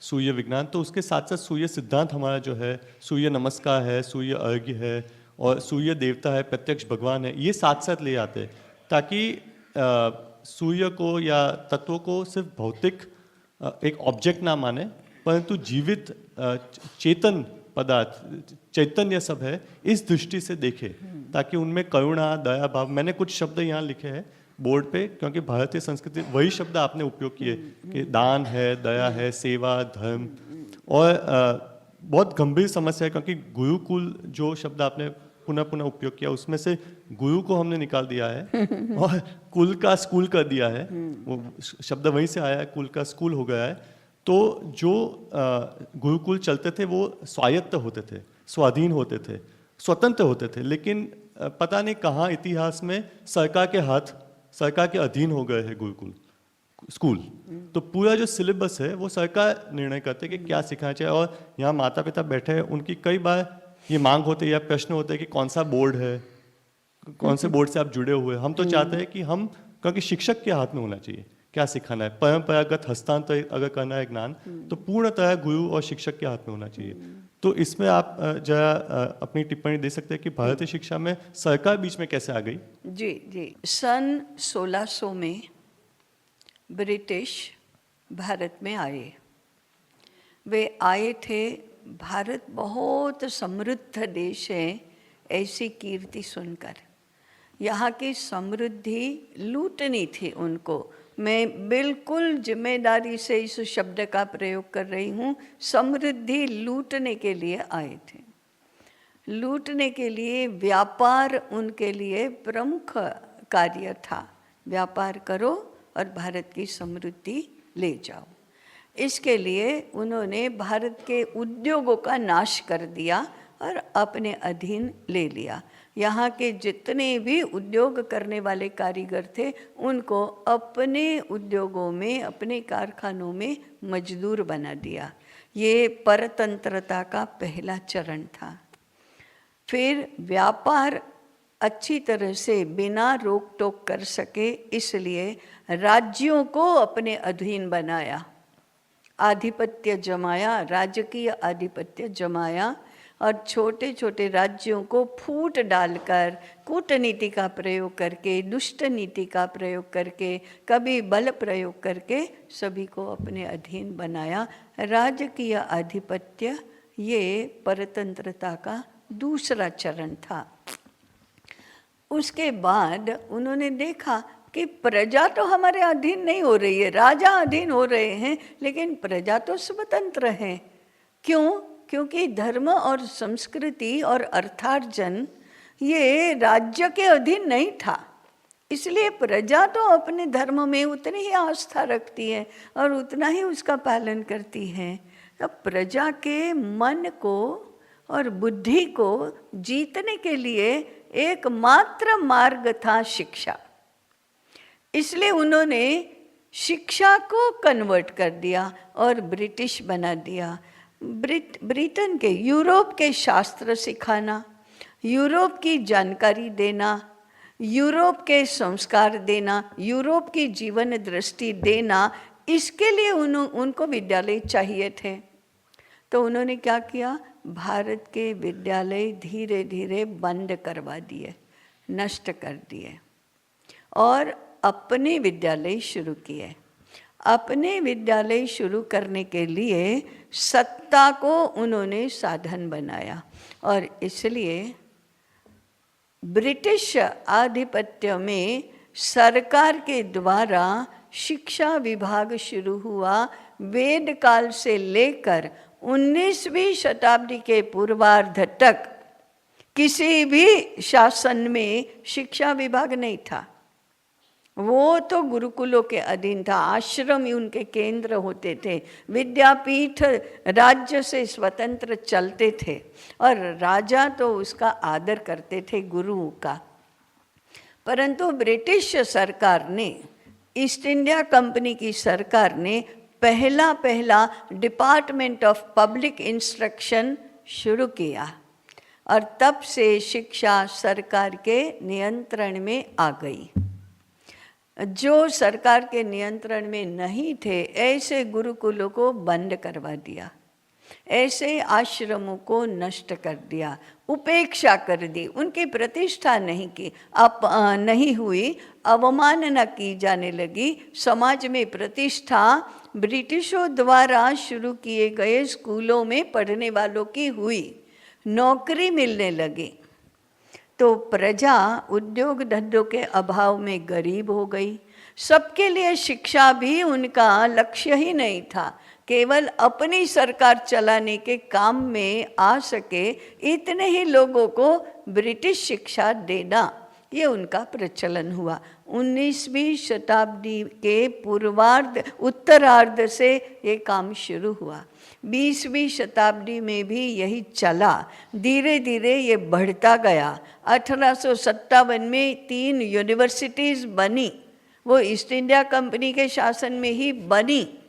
सूर्य विज्ञान, तो उसके साथ साथ सूर्य सिद्धांत हमारा जो है, सूर्य नमस्कार है, सूर्य अर्घ्य है, और सूर्य देवता है, प्रत्यक्ष भगवान है, ये साथ साथ ले आते हैं ताकि सूर्य को या तत्वों को सिर्फ भौतिक एक ऑब्जेक्ट ना माने, परंतु जीवित चेतन पदार्थ, चैतन्य सब है, इस दृष्टि से देखे, ताकि उनमें करुणा, दया भाव, मैंने कुछ शब्द यहाँ लिखे हैं बोर्ड पे, क्योंकि भारतीय संस्कृति वही शब्द आपने उपयोग किए कि दान है, दया है, सेवा, धर्म, और बहुत गंभीर समस्या है क्योंकि गुरुकुल जो शब्द आपने पुनः पुनः उपयोग किया, उसमें से गुरु को हमने निकाल दिया है और कुल का स्कूल कर दिया है, वो शब्द वहीं से आया है, कुल का स्कूल हो गया है। तो जो गुरुकुल चलते थे वो स्वायत्त होते थे, स्वाधीन होते थे, स्वतंत्र होते थे, लेकिन पता नहीं कहाँ इतिहास में सरकार के हाथ, सरकार के अधीन हो गए हैं गुरुकुल स्कूल। तो पूरा जो सिलेबस है वो सरकार निर्णय करते हैं कि क्या सिखाना चाहिए, और यहाँ माता पिता बैठे हैं, उनकी कई बार ये मांग होती है या प्रश्न होते हैं कि कौन सा बोर्ड है, कौन से बोर्ड से आप जुड़े हुए हैं। हम तो चाहते हैं कि हम, क्योंकि शिक्षक के हाथ में होना चाहिए क्या सिखाना है, परंपरागत हस्तांतरित अगर करना है ज्ञान तो पूर्णतः गुरु और शिक्षक के हाथ में होना चाहिए। तो इसमें आप जरा अपनी टिप्पणी दे सकते हैं कि भारतीय शिक्षा में सरकार बीच में कैसे आ गई? जी जी, सन 1600 में ब्रिटिश भारत में आए। वे आए थे, भारत बहुत समृद्ध देश है ऐसी कीर्ति सुनकर। यहाँ की समृद्धि लूटनी थी उनको। मैं बिल्कुल जिम्मेदारी से इस शब्द का प्रयोग कर रही हूँ। समृद्धि लूटने के लिए आए थे, लूटने के लिए। व्यापार उनके लिए प्रमुख कार्य था। व्यापार करो और भारत की समृद्धि ले जाओ। इसके लिए उन्होंने भारत के उद्योगों का नाश कर दिया और अपने अधीन ले लिया। यहाँ के जितने भी उद्योग करने वाले कारीगर थे उनको अपने उद्योगों में, अपने कारखानों में मजदूर बना दिया। ये परतंत्रता का पहला चरण था। फिर व्यापार अच्छी तरह से बिना रोक टोक कर सके, इसलिए राज्यों को अपने अधीन बनाया, आधिपत्य जमाया, राजकीय आधिपत्य जमाया, और छोटे छोटे राज्यों को फूट डालकर, कूटनीति का प्रयोग करके, दुष्ट नीति का प्रयोग करके, कभी बल प्रयोग करके सभी को अपने अधीन बनाया। राजकीय आधिपत्य ये परतंत्रता का दूसरा चरण था। उसके बाद उन्होंने देखा कि प्रजा तो हमारे अधीन नहीं हो रही है, राजा अधीन हो रहे हैं, लेकिन प्रजा तो स्वतंत्र है। क्यों? क्योंकि धर्म और संस्कृति और अर्थार्जन ये राज्य के अधीन नहीं था। इसलिए प्रजा तो अपने धर्म में उतनी ही आस्था रखती है और उतना ही उसका पालन करती है। तो प्रजा के मन को और बुद्धि को जीतने के लिए एकमात्र मार्ग था शिक्षा। इसलिए उन्होंने शिक्षा को कन्वर्ट कर दिया और ब्रिटिश बना दिया। ब्रिटेन के, यूरोप के शास्त्र सिखाना, यूरोप की जानकारी देना, यूरोप के संस्कार देना, यूरोप की जीवन दृष्टि देना, इसके लिए उनको विद्यालय चाहिए थे। तो उन्होंने क्या किया? भारत के विद्यालय धीरे धीरे बंद करवा दिए, नष्ट कर दिए और अपने विद्यालय शुरू किए। अपने विद्यालय शुरू करने के लिए सत्ता को उन्होंने साधन बनाया और इसलिए ब्रिटिश आधिपत्य में सरकार के द्वारा शिक्षा विभाग शुरू हुआ। वेद काल से लेकर 19वीं शताब्दी के पूर्वार्ध तक किसी भी शासन में शिक्षा विभाग नहीं था। वो तो गुरुकुलों के अधीन था, आश्रम ही उनके केंद्र होते थे, विद्यापीठ राज्य से स्वतंत्र चलते थे और राजा तो उसका आदर करते थे गुरु का। परंतु ब्रिटिश सरकार ने, ईस्ट इंडिया कंपनी की सरकार ने पहला डिपार्टमेंट ऑफ पब्लिक इंस्ट्रक्शन शुरू किया और तब से शिक्षा सरकार के नियंत्रण में आ गई। जो सरकार के नियंत्रण में नहीं थे ऐसे गुरुकुलों को बंद करवा दिया ऐसे आश्रमों को नष्ट कर दिया, उपेक्षा कर दी, उनकी प्रतिष्ठा नहीं की, नहीं हुई, अवमानना की जाने लगी। समाज में प्रतिष्ठा ब्रिटिशों द्वारा शुरू किए गए स्कूलों में पढ़ने वालों की हुई, नौकरी मिलने लगी, तो प्रजा उद्योग धंधों के अभाव में गरीब हो गई। सबके लिए शिक्षा भी उनका लक्ष्य ही नहीं था, केवल अपनी सरकार चलाने के काम में आ सके इतने ही लोगों को ब्रिटिश शिक्षा देना, ये उनका प्रचलन हुआ। 19वीं शताब्दी के पूर्वार्ध उत्तरार्ध से ये काम शुरू हुआ। 20वीं शताब्दी में भी यही चला, धीरे धीरे ये बढ़ता गया। 1857 में 3 यूनिवर्सिटीज़ बनी, वो ईस्ट इंडिया कंपनी के शासन में ही बनी।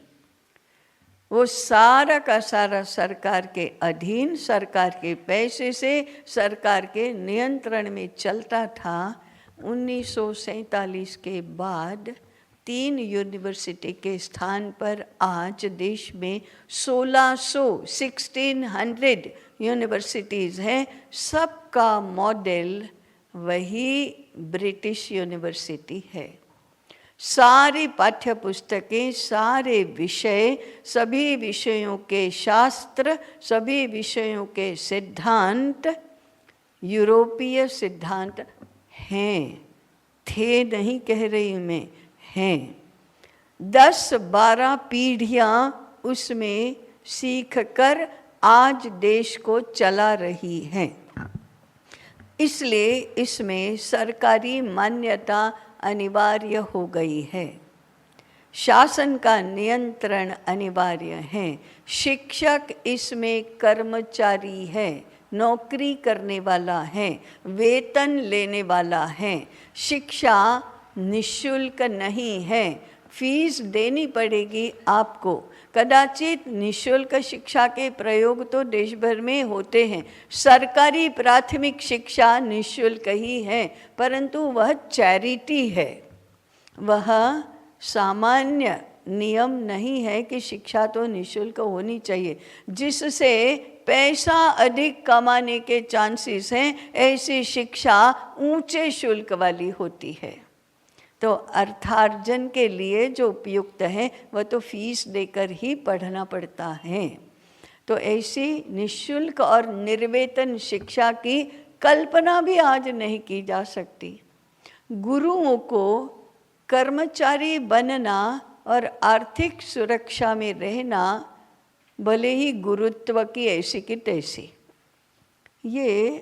वो सारा का सारा सरकार के अधीन, सरकार के पैसे से, सरकार के नियंत्रण में चलता था। 1947 के बाद 3 यूनिवर्सिटी के स्थान पर आज देश में 1600 यूनिवर्सिटीज़ हैं। सबका मॉडल वही ब्रिटिश यूनिवर्सिटी है। सारी पाठ्य पुस्तकें, सारे विषय, सभी विषयों के शास्त्र, सभी विषयों के सिद्धांत यूरोपीय सिद्धांत हैं, थे नहीं कह रही मैं, हैं। 10-12 पीढ़ियाँ उसमें सीख कर आज देश को चला रही हैं। इसलिए इसमें सरकारी मान्यता अनिवार्य हो गई है, शासन का नियंत्रण अनिवार्य है। शिक्षक इसमें कर्मचारी है, नौकरी करने वाला है, वेतन लेने वाला है। शिक्षा निःशुल्क नहीं है, फीस देनी पड़ेगी आपको। कदाचित निःशुल्क शिक्षा के प्रयोग तो देश भर में होते हैं, सरकारी प्राथमिक शिक्षा निःशुल्क ही है, परंतु वह चैरिटी है, वह सामान्य नियम नहीं है कि शिक्षा तो निःशुल्क होनी चाहिए। जिससे पैसा अधिक कमाने के चांसेस हैं, ऐसी शिक्षा ऊंचे शुल्क वाली होती है। तो अर्थार्जन के लिए जो उपयुक्त है वह तो फीस देकर ही पढ़ना पड़ता है। तो ऐसी निःशुल्क और निर्वेतन शिक्षा की कल्पना भी आज नहीं की जा सकती। गुरुओं को कर्मचारी बनना और आर्थिक सुरक्षा में रहना, भले ही गुरुत्व की ऐसी की तैसी, ये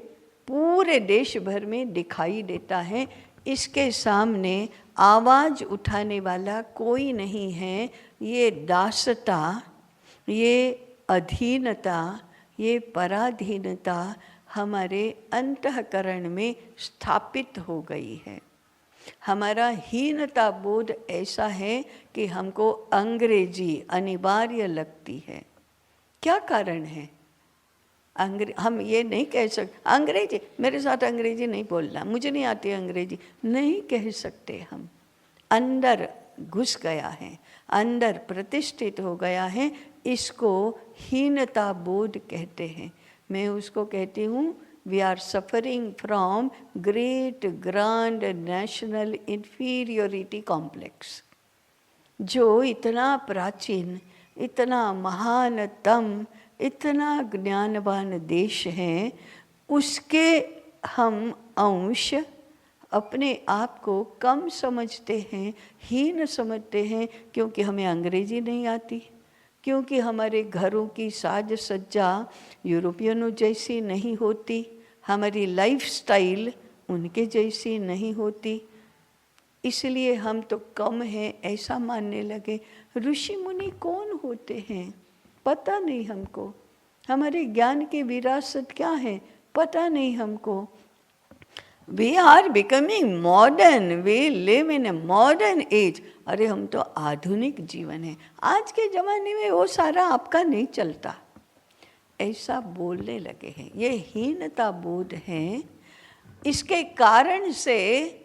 पूरे देश भर में दिखाई देता है। इसके सामने आवाज़ उठाने वाला कोई नहीं है। ये दासता, ये अधीनता, ये पराधीनता हमारे अंतःकरण में स्थापित हो गई है। हमारा हीनता बोध ऐसा है कि हमको अंग्रेजी अनिवार्य लगती है। क्या कारण है? हम ये नहीं कह सकते अंग्रेजी, मेरे साथ अंग्रेजी नहीं बोलना, मुझे नहीं आती अंग्रेजी, नहीं कह सकते हम। अंदर घुस गया है, अंदर प्रतिष्ठित हो गया है। इसको हीनता बोध कहते हैं। मैं उसको कहती हूँ, we are suffering from great grand national inferiority complex. जो इतना प्राचीन, इतना महानतम, इतना ज्ञानवान देश है, उसके हम अंश अपने आप को कम समझते हैं, हीन समझते हैं, क्योंकि हमें अंग्रेजी नहीं आती, क्योंकि हमारे घरों की साज सज्जा यूरोपियनों जैसी नहीं होती, हमारी लाइफस्टाइल उनके जैसी नहीं होती, इसलिए हम तो कम हैं ऐसा मानने लगे। ऋषि मुनि कौन होते हैं पता नहीं हमको, हमारे ज्ञान की विरासत क्या है पता नहीं हमको। We are becoming modern, we live in a modern age. अरे हम तो आधुनिक जीवन है, आज के ज़माने में वो सारा आपका नहीं चलता, ऐसा बोलने लगे हैं। ये हीनता बोध है। इसके कारण से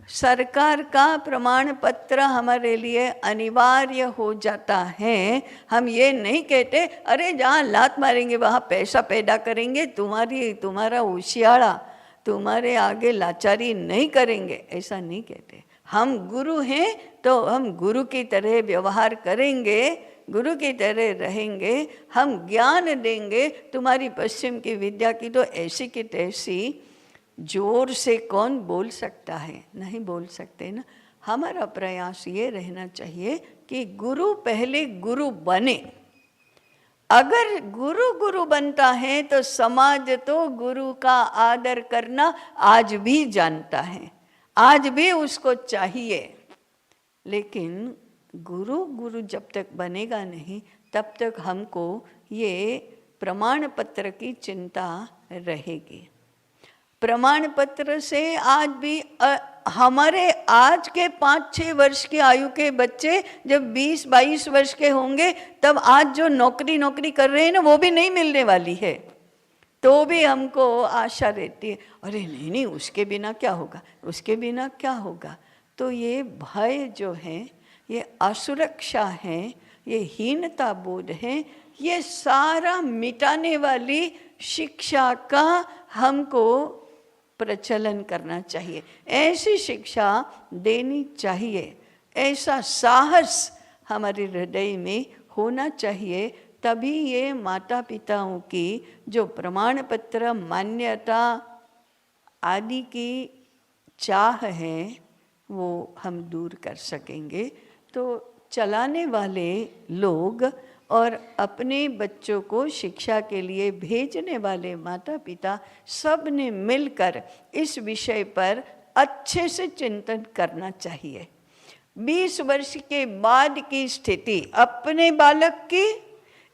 सरकार का प्रमाण पत्र हमारे लिए अनिवार्य हो जाता है। हम ये नहीं कहते अरे जहाँ लात मारेंगे वहाँ पैसा पैदा करेंगे, तुम्हारा होशियारा तुम्हारे आगे लाचारी नहीं करेंगे, ऐसा नहीं कहते। हम गुरु हैं तो हम गुरु की तरह व्यवहार करेंगे, गुरु की तरह रहेंगे, हम ज्ञान देंगे। तुम्हारी पश्चिम की विद्या की तो ऐसी की तैसी जोर से कौन बोल सकता है, नहीं बोल सकते ना। हमारा प्रयास ये रहना चाहिए कि गुरु पहले गुरु बने। अगर गुरु गुरु बनता है तो समाज तो गुरु का आदर करना आज भी जानता है, आज भी उसको चाहिए। लेकिन गुरु गुरु जब तक बनेगा नहीं तब तक हमको ये प्रमाण पत्र की चिंता रहेगी। प्रमाण पत्र से आज भी हमारे आज के 5-6 वर्ष की आयु के बच्चे जब 20-22 वर्ष के होंगे तब आज जो नौकरी कर रहे हैं ना वो भी नहीं मिलने वाली है। तो भी हमको आशा रहती है अरे नहीं उसके बिना क्या होगा, उसके बिना क्या होगा। तो ये भय जो है, ये असुरक्षा है, ये हीनता बोध है, ये सारा मिटाने वाली शिक्षा का हमको प्रचलन करना चाहिए। ऐसी शिक्षा देनी चाहिए, ऐसा साहस हमारे हृदय में होना चाहिए। तभी ये माता पिताओं की जो प्रमाण पत्र मान्यता आदि की चाह है वो हम दूर कर सकेंगे। तो चलाने वाले लोग और अपने बच्चों को शिक्षा के लिए भेजने वाले माता पिता सब ने मिलकर इस विषय पर अच्छे से चिंतन करना चाहिए। 20 वर्ष के बाद की स्थिति अपने बालक की,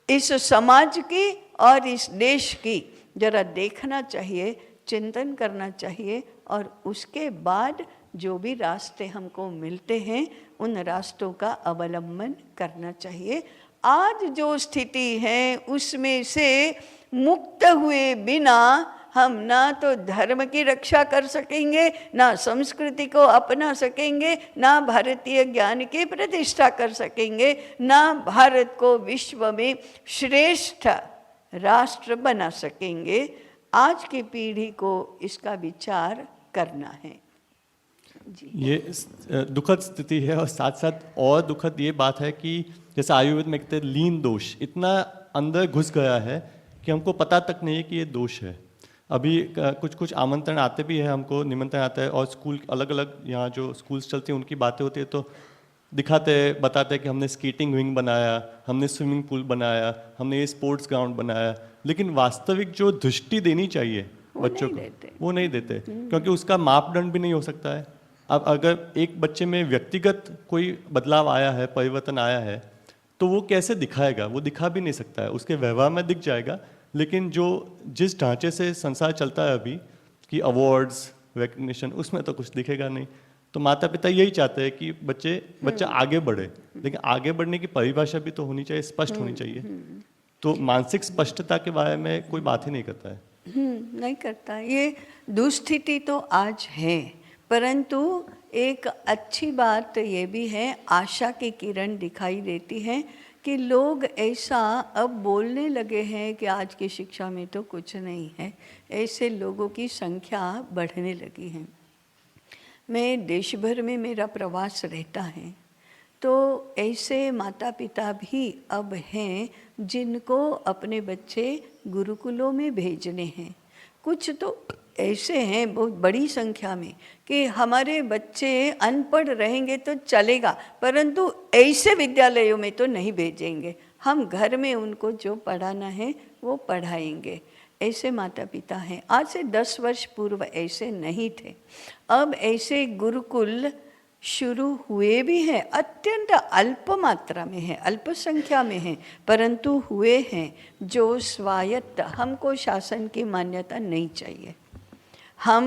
इस समाज की और इस देश की जरा देखना चाहिए, चिंतन करना चाहिए और उसके बाद जो भी रास्ते हमको मिलते हैं उन रास्तों का अवलंबन करना चाहिए। आज जो स्थिति है उसमें से मुक्त हुए बिना हम ना तो धर्म की रक्षा कर सकेंगे, ना संस्कृति को अपना सकेंगे, ना भारतीय ज्ञान की प्रतिष्ठा कर सकेंगे, ना भारत को विश्व में श्रेष्ठ राष्ट्र बना सकेंगे। आज की पीढ़ी को इसका विचार करना है जी। ये दुखद स्थिति है और साथ साथ और दुखद ये बात है कि जैसे आयुर्वेद में कहते हैं लीन दोष इतना अंदर घुस गया है कि हमको पता तक नहीं है कि ये दोष है। अभी कुछ आमंत्रण आते भी है, हमको निमंत्रण आता है और स्कूल अलग अलग यहाँ जो स्कूल्स चलते हैं उनकी बातें होती है तो दिखाते हैं, बताते हैं कि हमने स्केटिंग विंग बनाया, हमने स्विमिंग पूल बनाया, हमने ये स्पोर्ट्स ग्राउंड बनाया, लेकिन वास्तविक जो दृष्टि देनी चाहिए बच्चों को वो नहीं देते क्योंकि उसका मापदंड भी नहीं हो सकता है। अब अगर एक बच्चे में व्यक्तिगत कोई बदलाव आया है, परिवर्तन आया है तो वो कैसे दिखाएगा, वो दिखा भी नहीं सकता है। उसके व्यवहार में दिख जाएगा, लेकिन जो जिस ढांचे से संसार चलता है अभी कि अवार्ड्स रिकग्निशन उसमें तो कुछ दिखेगा नहीं। तो माता पिता यही चाहते हैं कि बच्चा आगे बढ़े, लेकिन आगे बढ़ने की परिभाषा भी तो होनी चाहिए, स्पष्ट होनी चाहिए। तो मानसिक स्पष्टता के बारे में कोई बात ही नहीं करता है। नहीं करता। ये दुस्थिति तो आज है, परंतु एक अच्छी बात ये भी है, आशा की किरण दिखाई देती है कि लोग ऐसा अब बोलने लगे हैं कि आज की शिक्षा में तो कुछ नहीं है। ऐसे लोगों की संख्या बढ़ने लगी है। मैं देश भर में मेरा प्रवास रहता है तो ऐसे माता पिता भी अब हैं जिनको अपने बच्चे गुरुकुलों में भेजने हैं। कुछ तो ऐसे हैं बहुत बड़ी संख्या में कि हमारे बच्चे अनपढ़ रहेंगे तो चलेगा, परंतु ऐसे विद्यालयों में तो नहीं भेजेंगे, हम घर में उनको जो पढ़ाना है वो पढ़ाएंगे। ऐसे माता पिता हैं। आज से 10 वर्ष पूर्व ऐसे नहीं थे। अब ऐसे गुरुकुल शुरू हुए भी हैं, अत्यंत अल्प मात्रा में है, अल्प संख्या में है, परंतु हुए हैं जो स्वायत्त। हमको शासन की मान्यता नहीं चाहिए, हम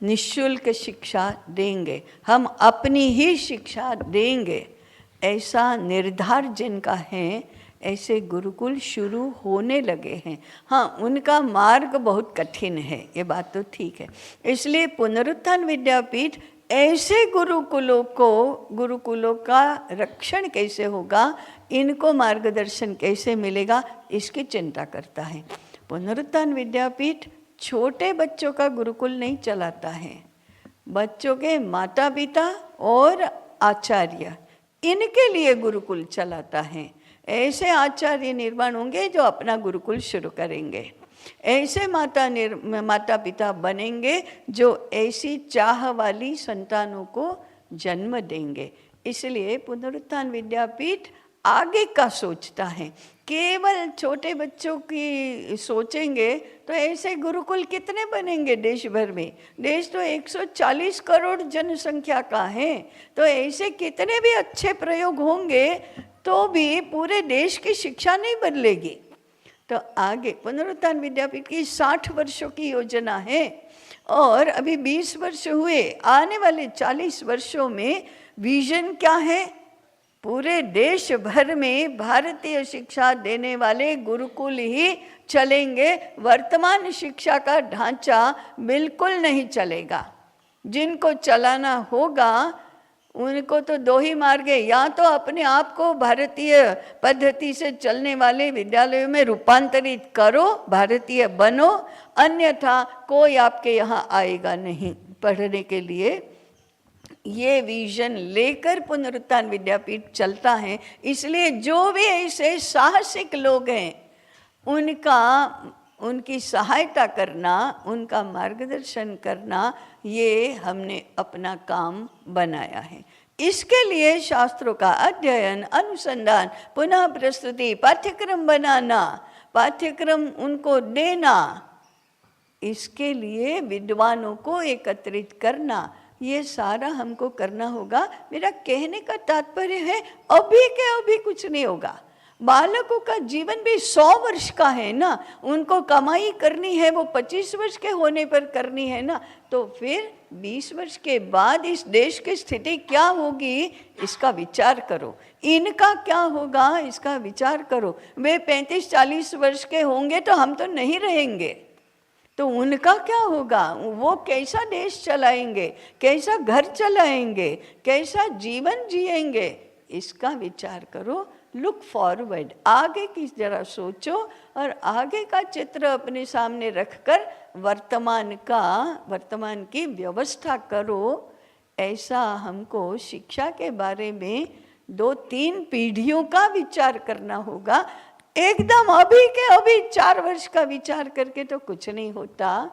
निःशुल्क शिक्षा देंगे, हम अपनी ही शिक्षा देंगे, ऐसा निर्धार जिनका है ऐसे गुरुकुल शुरू होने लगे हैं। हाँ, उनका मार्ग बहुत कठिन है, ये बात तो ठीक है। इसलिए पुनरुत्थान विद्यापीठ ऐसे गुरुकुलों का रक्षण कैसे होगा, इनको मार्गदर्शन कैसे मिलेगा, इसकी चिंता करता है। पुनरुत्थान विद्यापीठ छोटे बच्चों का गुरुकुल नहीं चलाता है, बच्चों के माता पिता और आचार्य, इनके लिए गुरुकुल चलाता है। ऐसे आचार्य निर्माण होंगे जो अपना गुरुकुल शुरू करेंगे, ऐसे माता पिता बनेंगे जो ऐसी चाह वाली संतानों को जन्म देंगे। इसलिए पुनरुत्थान विद्यापीठ आगे का सोचता है। केवल छोटे बच्चों की सोचेंगे तो ऐसे गुरुकुल कितने बनेंगे देश भर में? देश तो 140 करोड़ जनसंख्या का है, तो ऐसे कितने भी अच्छे प्रयोग होंगे तो भी पूरे देश की शिक्षा नहीं बदलेगी। तो आगे पुनरुत्थान विद्यापीठ की 60 वर्षों की योजना है और अभी 20 वर्ष हुए, आने वाले 40 वर्षों में विजन क्या है? पूरे देश भर में भारतीय शिक्षा देने वाले गुरुकुल ही चलेंगे, वर्तमान शिक्षा का ढांचा बिल्कुल नहीं चलेगा। जिनको चलाना होगा उनको तो दो ही मार्ग है, या तो अपने आप को भारतीय पद्धति से चलने वाले विद्यालयों में रूपांतरित करो, भारतीय बनो, अन्यथा कोई आपके यहाँ आएगा नहीं पढ़ने के लिए। ये विजन लेकर पुनरुत्थान विद्यापीठ चलता है। इसलिए जो भी ऐसे साहसिक लोग हैं उनकी सहायता करना, उनका मार्गदर्शन करना, ये हमने अपना काम बनाया है। इसके लिए शास्त्रों का अध्ययन, अनुसंधान, पुनः प्रस्तुति, पाठ्यक्रम बनाना, पाठ्यक्रम उनको देना, इसके लिए विद्वानों को एकत्रित करना, ये सारा हमको करना होगा। मेरा कहने का तात्पर्य है अभी के अभी कुछ नहीं होगा। बालकों का जीवन भी 100 वर्ष का है ना, उनको कमाई करनी है वो 25 वर्ष के होने पर करनी है ना, तो फिर 20 वर्ष के बाद इस देश की स्थिति क्या होगी इसका विचार करो, इनका क्या होगा इसका विचार करो। वे 35-40 वर्ष के होंगे तो हम तो नहीं रहेंगे, तो उनका क्या होगा? वो कैसा देश चलाएंगे, कैसा घर चलाएंगे, कैसा जीवन जिएंगे, इसका विचार करो। लुक फॉरवर्ड, आगे की जरा सोचो और आगे का चित्र अपने सामने रखकर वर्तमान की व्यवस्था करो। ऐसा हमको शिक्षा के बारे में 2-3 पीढ़ियों का विचार करना होगा। एकदम अभी के अभी 4 वर्ष का विचार करके तो कुछ नहीं होता।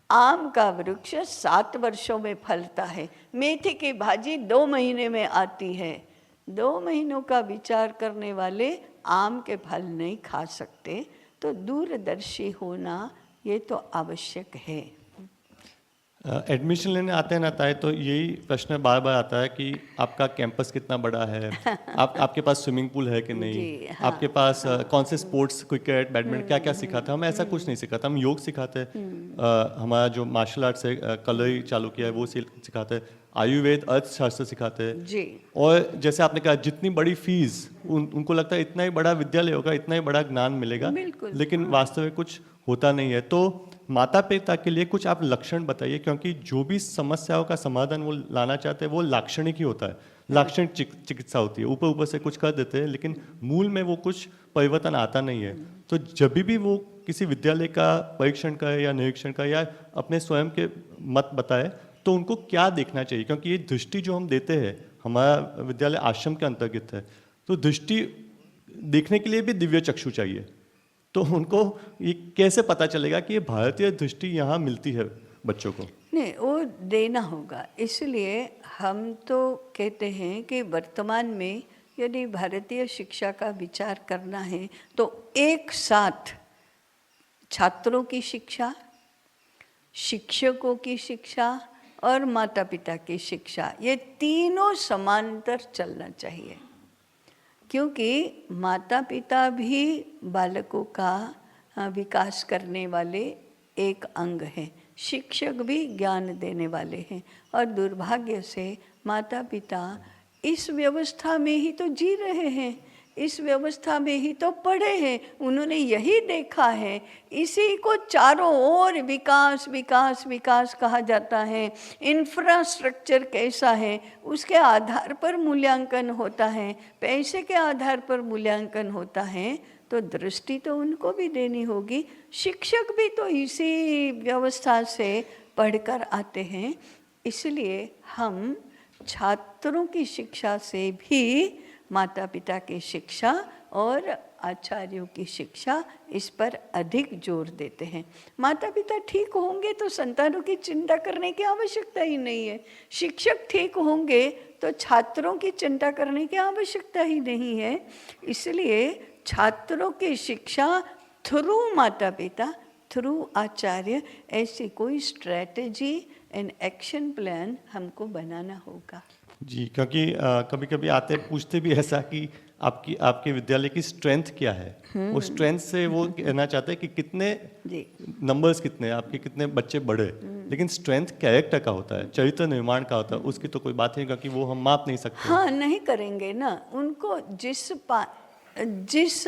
आम का वृक्ष 7 वर्षों में फलता है, मेथी की भाजी 2 महीने में आती है। 2 महीनों का विचार करने वाले आम के फल नहीं खा सकते, तो दूरदर्शी होना ये तो आवश्यक है। एडमिशन लेने आते हैं तो यही प्रश्न बार बार आता है कि आपका कैंपस कितना बड़ा है, आपके पास स्विमिंग पूल है कि नहीं, हाँ, आपके पास कौन से स्पोर्ट्स, क्रिकेट, बैडमिंटन, क्या क्या सिखाते हैं। हम ऐसा कुछ नहीं सिखाते, हम योग सिखाते हैं, हमारा जो मार्शल आर्ट्स है कलरी चालू किया है वो सिखाते हैं, आयुर्वेद, अर्थशास्त्र सिखाते हैं जी। और जैसे आपने कहा जितनी बड़ी फीस उनको लगता है इतना ही बड़ा विद्यालय होगा, इतना ही बड़ा ज्ञान मिलेगा, लेकिन वास्तव में कुछ होता नहीं है। तो माता पिता के लिए कुछ आप लक्षण बताइए, क्योंकि जो भी समस्याओं का समाधान वो लाना चाहते हैं वो लाक्षणिक ही होता है, लाक्षणिक चिकित्सा होती है, ऊपर ऊपर से कुछ कर देते हैं लेकिन मूल में वो कुछ परिवर्तन आता नहीं है। तो जब भी वो किसी विद्यालय का परीक्षण करे या निरीक्षण करे या अपने स्वयं के मत बताए तो उनको क्या देखना चाहिए, क्योंकि ये दृष्टि जो हम देते हैं, हमारा विद्यालय आश्रम के अंतर्गत है, तो दृष्टि देखने के लिए भी दिव्य चक्षु चाहिए। तो उनको ये कैसे पता चलेगा कि ये भारतीय दृष्टि यहाँ मिलती है बच्चों को? नहीं, वो देना होगा। इसलिए हम तो कहते हैं कि वर्तमान में यदि भारतीय शिक्षा का विचार करना है तो एक साथ छात्रों की शिक्षा, शिक्षकों की शिक्षा और माता पिता की शिक्षा, ये तीनों समांतर चलना चाहिए। क्योंकि माता पिता भी बालकों का विकास करने वाले एक अंग हैं, शिक्षक भी ज्ञान देने वाले हैं, और दुर्भाग्य से माता पिता इस व्यवस्था में ही तो जी रहे हैं इस व्यवस्था में ही तो पढ़े हैं, उन्होंने यही देखा है। इसी को चारों ओर विकास विकास विकास कहा जाता है। इंफ्रास्ट्रक्चर कैसा है उसके आधार पर मूल्यांकन होता है, पैसे के आधार पर मूल्यांकन होता है। तो दृष्टि तो उनको भी देनी होगी। शिक्षक भी तो इसी व्यवस्था से पढ़कर आते हैं। इसलिए हम छात्रों की शिक्षा से भी माता पिता की शिक्षा और आचार्यों की शिक्षा, इस पर अधिक जोर देते हैं। माता पिता ठीक होंगे तो संतानों की चिंता करने की आवश्यकता ही नहीं है। शिक्षक ठीक होंगे तो छात्रों की चिंता करने की आवश्यकता ही नहीं है। इसलिए छात्रों की शिक्षा थ्रू माता पिता, थ्रू आचार्य, ऐसी कोई स्ट्रेटजी एंड एक्शन प्लान हमको बनाना होगा। जी, क्योंकि कभी कभी आते पूछते भी ऐसा कि आपके विद्यालय की स्ट्रेंथ क्या है। वो स्ट्रेंथ से वो कहना चाहते हैं कि कितने नंबर्स कितने हैं, आपके कितने बच्चे बढ़े, लेकिन स्ट्रेंथ कैरेक्टर का होता है, चरित्र निर्माण का होता है। उसकी तो कोई बात नहीं, क्योंकि वो हम माप नहीं सकते। हाँ, नहीं करेंगे ना। उनको जिस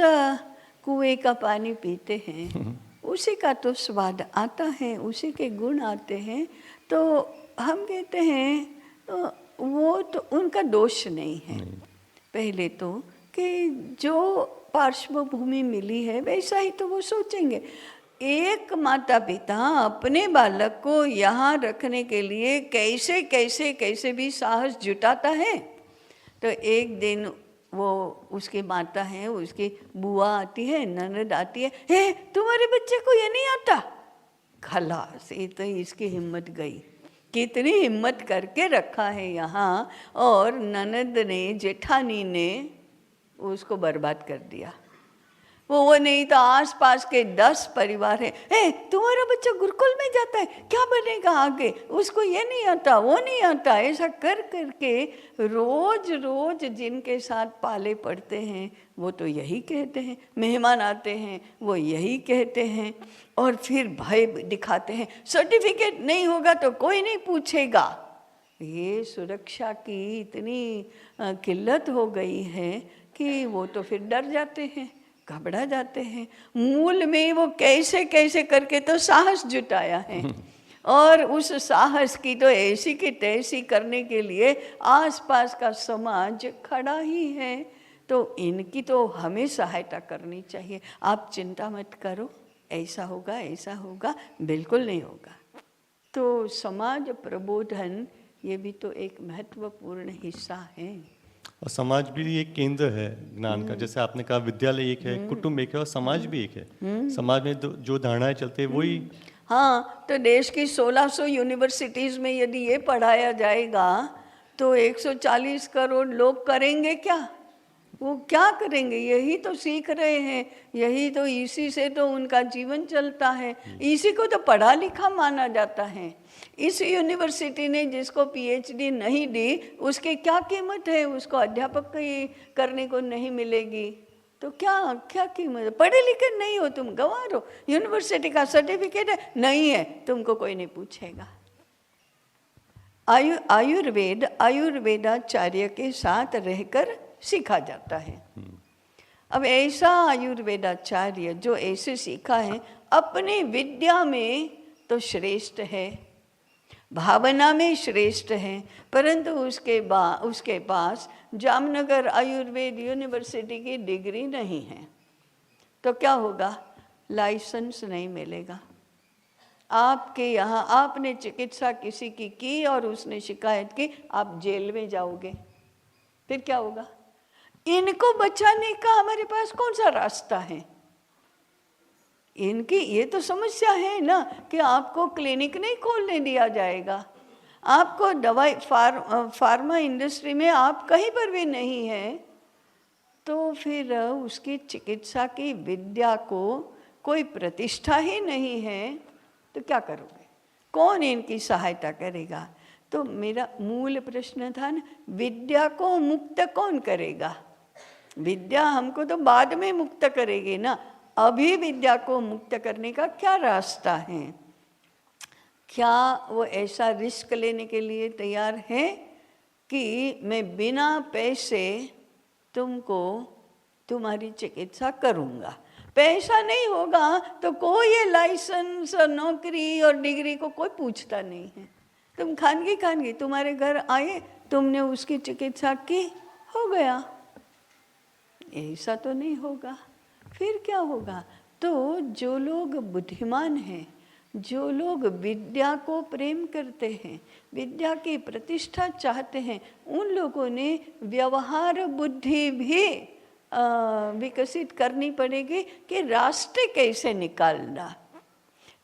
कुएं का पानी पीते हैं उसी का तो स्वाद आता है, उसी के गुण आते हैं। तो हम कहते हैं वो तो उनका दोष नहीं है। पहले तो कि जो पार्श्वभूमि मिली है वैसा ही तो वो सोचेंगे। एक माता पिता अपने बालक को यहाँ रखने के लिए कैसे कैसे कैसे भी साहस जुटाता है। तो एक दिन वो उसकी माता है, उसकी बुआ आती है, ननद आती है, हे तुम्हारे बच्चे को ये नहीं आता। खलास, ये तो इसकी हिम्मत गई। कितनी हिम्मत करके रखा है यहाँ, और ननद ने, जेठानी ने उसको बर्बाद कर दिया। वो नहीं तो आस पास के 10 परिवार है, तुम्हारा बच्चा गुरुकुल में जाता है, क्या बनेगा आगे, उसको ये नहीं आता, वो नहीं आता। ऐसा कर करके रोज रोज जिनके साथ पाले पड़ते हैं वो तो यही कहते हैं। मेहमान आते हैं वो यही कहते हैं, और फिर भय दिखाते हैं, सर्टिफिकेट नहीं होगा तो कोई नहीं पूछेगा। ये सुरक्षा की इतनी किल्लत हो गई है कि वो तो फिर डर जाते हैं, घबरा जाते हैं। मूल में वो कैसे कैसे करके तो साहस जुटाया है, और उस साहस की तो ऐसी की तैसी करने के लिए आसपास का समाज खड़ा ही है। तो इनकी तो हमें सहायता करनी चाहिए। आप चिंता मत करो, ऐसा होगा ऐसा होगा, बिल्कुल नहीं होगा। तो समाज प्रबोधन ये भी तो एक महत्वपूर्ण हिस्सा है। और समाज भी एक केंद्र है ज्ञान का। जैसे आपने कहा विद्यालय एक है, कुटुंब एक है, और समाज भी एक है। समाज में जो धारणाएं चलती है वही। हाँ, तो देश की 1600 यूनिवर्सिटीज़ में यदि ये पढ़ाया जाएगा तो 140 करोड़ लोग करेंगे क्या? वो क्या करेंगे? यही तो सीख रहे हैं, यही तो, इसी से तो उनका जीवन चलता है, इसी को तो पढ़ा लिखा माना जाता है। इस यूनिवर्सिटी ने जिसको पीएचडी नहीं दी उसकी क्या कीमत है? उसको अध्यापक करने को नहीं मिलेगी तो क्या क्या कीमत है? पढ़े लिखे नहीं हो तुम, गंवार हो। यूनिवर्सिटी का सर्टिफिकेट है, नहीं है, तुमको कोई नहीं पूछेगा। आयुर्वेदाचार्य के साथ रहकर सीखा जाता है। अब ऐसा आयुर्वेदाचार्य जो ऐसे सीखा है, अपनी विद्या में तो श्रेष्ठ है, भावना में श्रेष्ठ है, परंतु उसके पास जामनगर आयुर्वेद यूनिवर्सिटी की डिग्री नहीं है। तो क्या होगा? लाइसेंस नहीं मिलेगा। आपके यहाँ आपने चिकित्सा किसी की और उसने शिकायत की, आप जेल में जाओगे। फिर क्या होगा? इनको बचाने का हमारे पास कौन सा रास्ता है? इनकी ये तो समस्या है ना कि आपको क्लिनिक नहीं खोलने दिया जाएगा, आपको दवाई फार्मा इंडस्ट्री में आप कहीं पर भी नहीं है, तो फिर उसकी चिकित्सा की विद्या को कोई प्रतिष्ठा ही नहीं है, तो क्या करोगे? कौन इनकी सहायता करेगा? तो मेरा मूल प्रश्न था ना, विद्या को मुक्त कौन करेगा? विद्या हमको तो बाद में मुक्त करेगी ना, अभी विद्या को मुक्त करने का क्या रास्ता है? क्या वो ऐसा रिस्क लेने के लिए तैयार है कि मैं बिना पैसे तुमको तुम्हारी चिकित्सा करूँगा। पैसा नहीं होगा तो कोई ये लाइसेंस और नौकरी और डिग्री को कोई पूछता नहीं है। तुम खानगी तुम्हारे घर आए, तुमने उसकी चिकित्सा की, हो गया। ऐसा तो नहीं होगा। फिर क्या होगा? तो जो लोग बुद्धिमान हैं, जो लोग विद्या को प्रेम करते हैं, विद्या की प्रतिष्ठा चाहते हैं, उन लोगों ने व्यवहार बुद्धि भी विकसित करनी पड़ेगी कि रास्ते कैसे निकालना।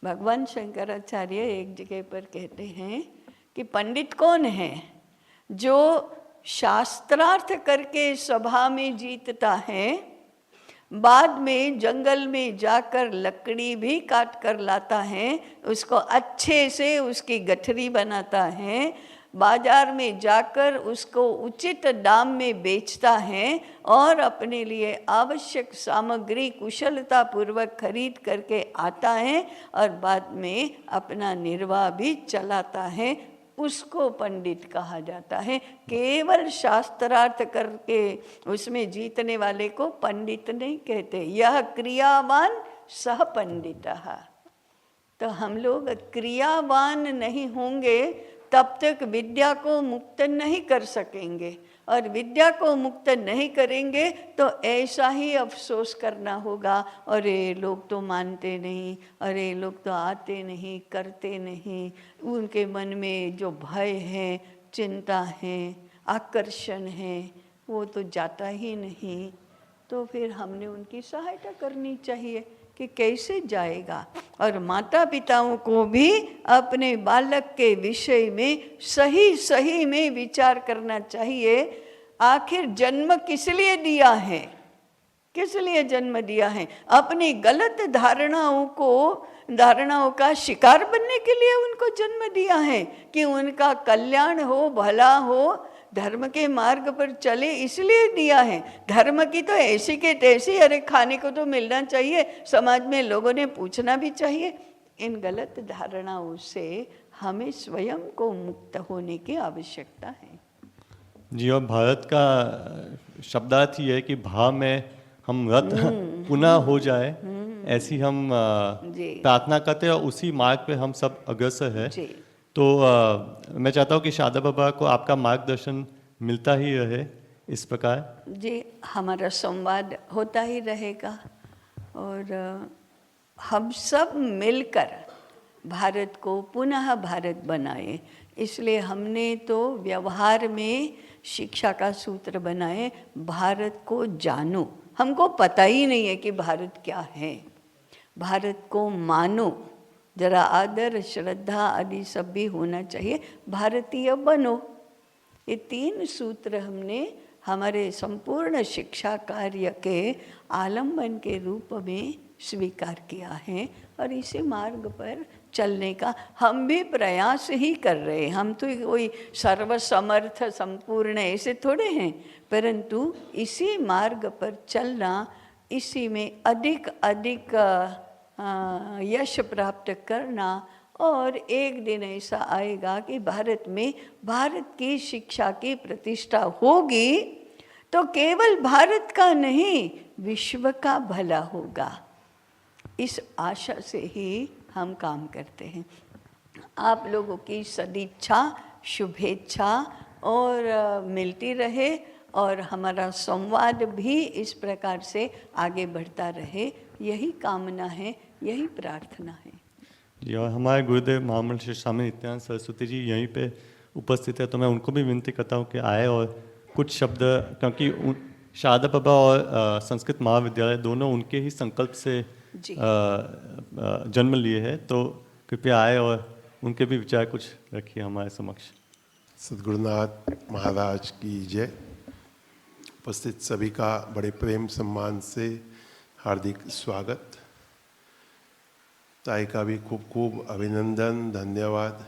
भगवान शंकराचार्य एक जगह पर कहते हैं कि पंडित कौन है? जो शास्त्रार्थ करके सभा में जीतता है, बाद में जंगल में जाकर लकड़ी भी काट कर लाता है, उसको अच्छे से उसकी गठरी बनाता है, बाजार में जाकर उसको उचित दाम में बेचता है और अपने लिए आवश्यक सामग्री कुशलता पूर्वक खरीद करके आता है और बाद में अपना निर्वाह भी चलाता है, उसको पंडित कहा जाता है। केवल शास्त्रार्थ करके उसमें जीतने वाले को पंडित नहीं कहते। यह क्रियावान सह पंडितः। तो हम लोग क्रियावान नहीं होंगे तब तक विद्या को मुक्त नहीं कर सकेंगे, और विद्या को मुक्त नहीं करेंगे तो ऐसा ही अफसोस करना होगा, अरे लोग तो मानते नहीं, अरे लोग तो आते नहीं, करते नहीं। उनके मन में जो भय है, चिंता है, आकर्षण है, वो तो जाता ही नहीं। तो फिर हमने उनकी सहायता करनी चाहिए कि कैसे जाएगा। और माता पिताओं को भी अपने बालक के विषय में सही में विचार करना चाहिए। आखिर जन्म किस लिए दिया है? किस लिए जन्म दिया है? अपनी गलत धारणाओं का शिकार बनने के लिए उनको जन्म दिया है कि उनका कल्याण हो, भला हो, धर्म के मार्ग पर चले, इसलिए दिया है। धर्म की तो ऐसी के तैसी, अरे खाने को तो मिलना चाहिए, समाज में लोगों ने पूछना भी चाहिए। इन गलत धारणाओं से हमें स्वयं को मुक्त होने की आवश्यकता है। जी, और भारत का शब्दार्थ ही है कि भा में हम रत पुनः हो जाए, ऐसी हम प्रार्थना करते हैं और उसी मार्ग पे हम सब अग्रसर है। तो मैं चाहता हूँ कि शारदा बाबा को आपका मार्गदर्शन मिलता ही रहे इस प्रकार। जी, हमारा संवाद होता ही रहेगा और हम सब मिलकर भारत को पुनः भारत बनाए। इसलिए हमने तो व्यवहार में शिक्षा का सूत्र बनाए, भारत को जानो। हमको पता ही नहीं है कि भारत क्या है। भारत को मानो, जरा आदर श्रद्धा आदि सब भी होना चाहिए, भारतीय बनो। ये 3 सूत्र हमने हमारे संपूर्ण शिक्षा कार्य के आलम्बन के रूप में स्वीकार किया है और इसी मार्ग पर चलने का हम भी प्रयास ही कर रहे हैं। हम तो कोई सर्वसमर्थ संपूर्ण ऐसे थोड़े हैं, परंतु इसी मार्ग पर चलना, इसी में अधिक यश प्राप्त करना। और एक दिन ऐसा आएगा कि भारत में भारत की शिक्षा की प्रतिष्ठा होगी तो केवल भारत का नहीं, विश्व का भला होगा। इस आशा से ही हम काम करते हैं। आप लोगों की सदिच्छा, शुभेच्छा और मिलती रहे और हमारा संवाद भी इस प्रकार से आगे बढ़ता रहे, यही कामना है, यही प्रार्थना है। जी, और हमारे गुरुदेव महामंडल श्री स्वामी नित्यानंद सरस्वती जी यहीं पे उपस्थित है, तो मैं उनको भी विनती करता हूँ कि आए और कुछ शब्द, क्योंकि शारदा बाबा और संस्कृत महाविद्यालय दोनों उनके ही संकल्प से जन्म लिए हैं, तो कृपया आए और उनके भी विचार कुछ रखिए हमारे समक्ष। सद्गुरुनाथ महाराज की जय। उपस्थित सभी का बड़े प्रेम सम्मान से हार्दिक स्वागत। ताई का भी खूब खूब अभिनंदन, धन्यवाद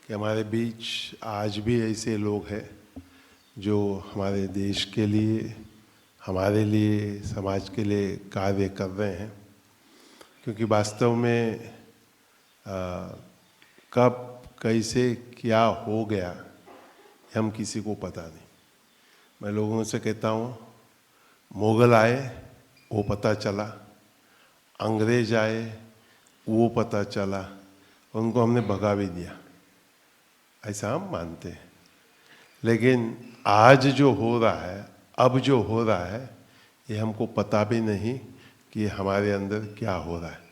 कि हमारे बीच आज भी ऐसे लोग हैं जो हमारे देश के लिए, हमारे लिए, समाज के लिए कार्य कर रहे हैं। क्योंकि वास्तव में कब कैसे क्या हो गया हम किसी को पता नहीं। मैं लोगों से कहता हूँ मुगल आए वो पता चला, अंग्रेज आए वो पता चला, उनको हमने भगा भी दिया, ऐसा हम मानते हैं। लेकिन आज जो हो रहा है, अब जो हो रहा है, ये हमको पता भी नहीं कि हमारे अंदर क्या हो रहा है।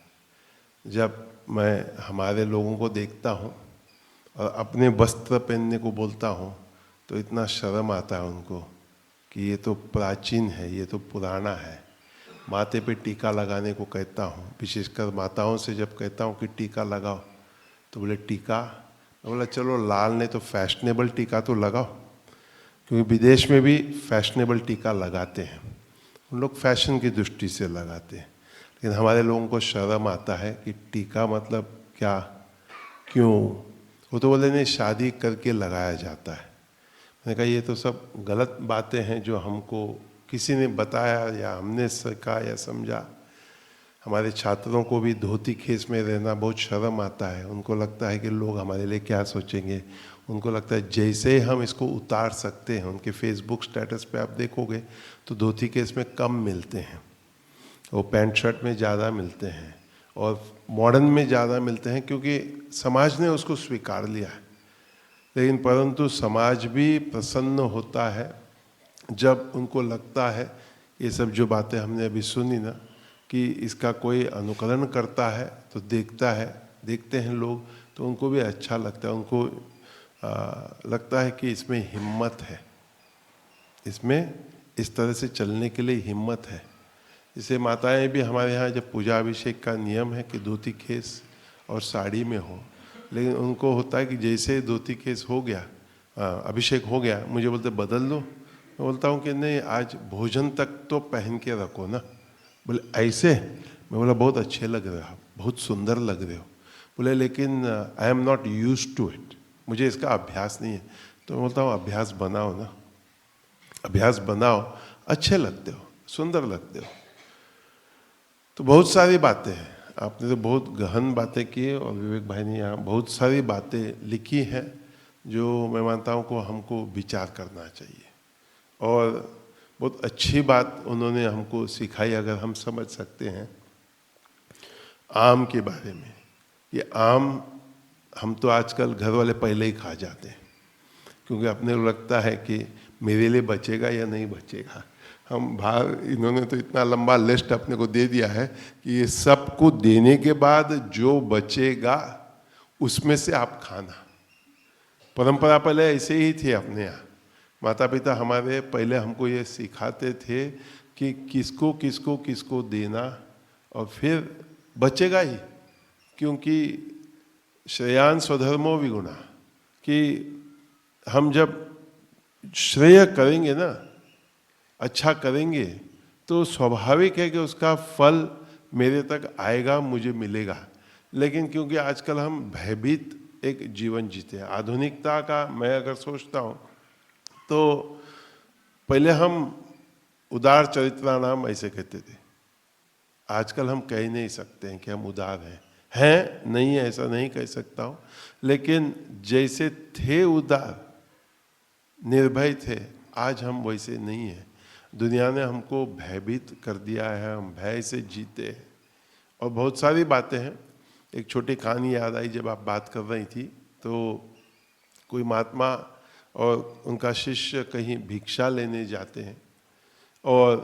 जब मैं हमारे लोगों को देखता हूँ और अपने वस्त्र पहनने को बोलता हूँ तो इतना शर्म आता है उनको कि ये तो प्राचीन है, ये तो पुराना है। माथे पे टीका लगाने को कहता हूँ, विशेषकर माताओं से जब कहता हूँ कि टीका लगाओ तो बोले टीका, मैं बोला चलो लाल नहीं तो फैशनेबल टीका तो लगाओ, क्योंकि विदेश में भी फैशनेबल टीका लगाते हैं, उन लोग फैशन की दृष्टि से लगाते हैं। लेकिन हमारे लोगों को शर्म आता है कि टीका मतलब क्या, क्यों। वो तो बोले नहीं शादी करके लगाया जाता है। मैंने कहा ये तो सब गलत बातें हैं जो हमको किसी ने बताया या हमने सीखा या समझा। हमारे छात्रों को भी धोती खेस में रहना बहुत शर्म आता है, उनको लगता है कि लोग हमारे लिए क्या सोचेंगे। उनको लगता है जैसे ही हम इसको उतार सकते हैं, उनके फेसबुक स्टेटस पे आप देखोगे तो धोती केस में कम मिलते हैं, वो पैंट शर्ट में ज़्यादा मिलते हैं और मॉडर्न में ज़्यादा मिलते हैं, क्योंकि समाज ने उसको स्वीकार लिया है। लेकिन परंतु समाज भी प्रसन्न होता है जब उनको लगता है ये सब जो बातें हमने अभी सुनी ना, कि इसका कोई अनुकरण करता है तो देखते हैं लोग तो उनको भी अच्छा लगता है। उनको लगता है कि इसमें हिम्मत है, इसमें इस तरह से चलने के लिए हिम्मत है। जैसे माताएं भी हमारे यहाँ जब पूजा अभिषेक का नियम है कि धोती खेस और साड़ी में हो, लेकिन उनको होता है कि जैसे धोती खेस हो गया, अभिषेक हो गया, मुझे बोलते बदल दो। मैं बोलता हूँ कि नहीं, आज भोजन तक तो पहन के रखो ना। बोले ऐसे, मैं बोला बहुत अच्छे लग रहे हो, बहुत सुंदर लग रहे हो। बोले लेकिन I am not used to it, मुझे इसका अभ्यास नहीं है। तो मैं बोलता हूँ अभ्यास बनाओ ना, अभ्यास बनाओ, अच्छे लगते हो, सुंदर लगते हो। तो बहुत सारी बातें हैं, आपने तो बहुत गहन बातें की और विवेक भाई ने यहाँ बहुत सारी बातें लिखी हैं जो मैं मानता हूँ को हमको विचार करना चाहिए। और बहुत अच्छी बात उन्होंने हमको सिखाई, अगर हम समझ सकते हैं आम के बारे में। ये आम हम तो आजकल घर वाले पहले ही खा जाते हैं, क्योंकि अपने को लगता है कि मेरे लिए बचेगा या नहीं बचेगा। हम बाहर, इन्होंने तो इतना लंबा लिस्ट अपने को दे दिया है कि ये सबको देने के बाद जो बचेगा उसमें से आप खाना। परंपरा पहले ऐसे ही थे अपने यहाँ, माता पिता हमारे पहले हमको ये सिखाते थे कि किसको किसको किसको देना और फिर बचेगा ही, क्योंकि श्रेयान स्वधर्मो विगुणा, कि हम जब श्रेय करेंगे ना, अच्छा करेंगे, तो स्वाभाविक है कि उसका फल मेरे तक आएगा, मुझे मिलेगा। लेकिन क्योंकि आजकल हम भयभीत एक जीवन जीते हैं, आधुनिकता का मैं अगर सोचता हूँ तो पहले हम उदार चरित्राणाम ऐसे कहते थे, आजकल हम कह ही नहीं सकते हैं कि हम उदार हैं नहीं, ऐसा नहीं कह सकता हूँ। लेकिन जैसे थे उदार, निर्भय थे, आज हम वैसे नहीं हैं। दुनिया ने हमको भयभीत कर दिया है, हम भय से जीते हैं। और बहुत सारी बातें हैं। एक छोटी कहानी याद आई, जब आप बात कर रही थी तो कोई महात्मा और उनका शिष्य कहीं भिक्षा लेने जाते हैं और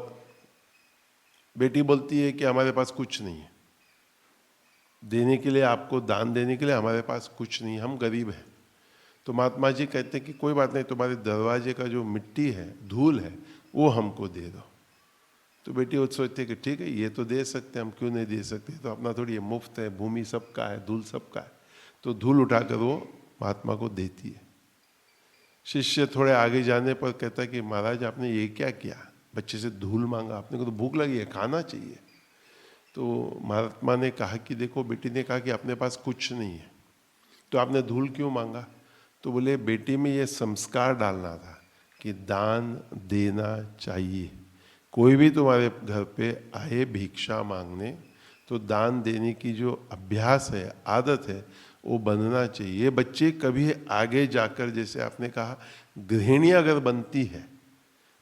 बेटी बोलती है कि हमारे पास कुछ नहीं है देने के लिए, आपको दान देने के लिए हमारे पास कुछ नहीं, हम गरीब हैं। तो महात्मा जी कहते हैं कि कोई बात नहीं, तुम्हारे दरवाजे का जो मिट्टी है, धूल है, वो हमको दे दो। तो बेटी वो सोचती है कि ठीक है, ये तो दे सकते हैं, हम क्यों नहीं दे सकते, तो अपना थोड़ी ये मुफ्त है, भूमि सबका है, धूल सबका है। तो धूल उठाकर वो महात्मा को देती है। शिष्य थोड़े आगे जाने पर कहता है कि महाराज आपने ये क्या किया, बच्चे से धूल मांगा, आपने को तो भूख लगी है, खाना चाहिए। तो महात्मा ने कहा कि देखो, बेटी ने कहा कि अपने पास कुछ नहीं है, तो आपने धूल क्यों मांगा। तो बोले बेटी में ये संस्कार डालना था कि दान देना चाहिए। कोई भी तुम्हारे घर पे आए भिक्षा मांगने, तो दान देने की जो अभ्यास है, आदत है, वो बनना चाहिए। बच्चे कभी आगे जाकर, जैसे आपने कहा, गृहिणी अगर बनती है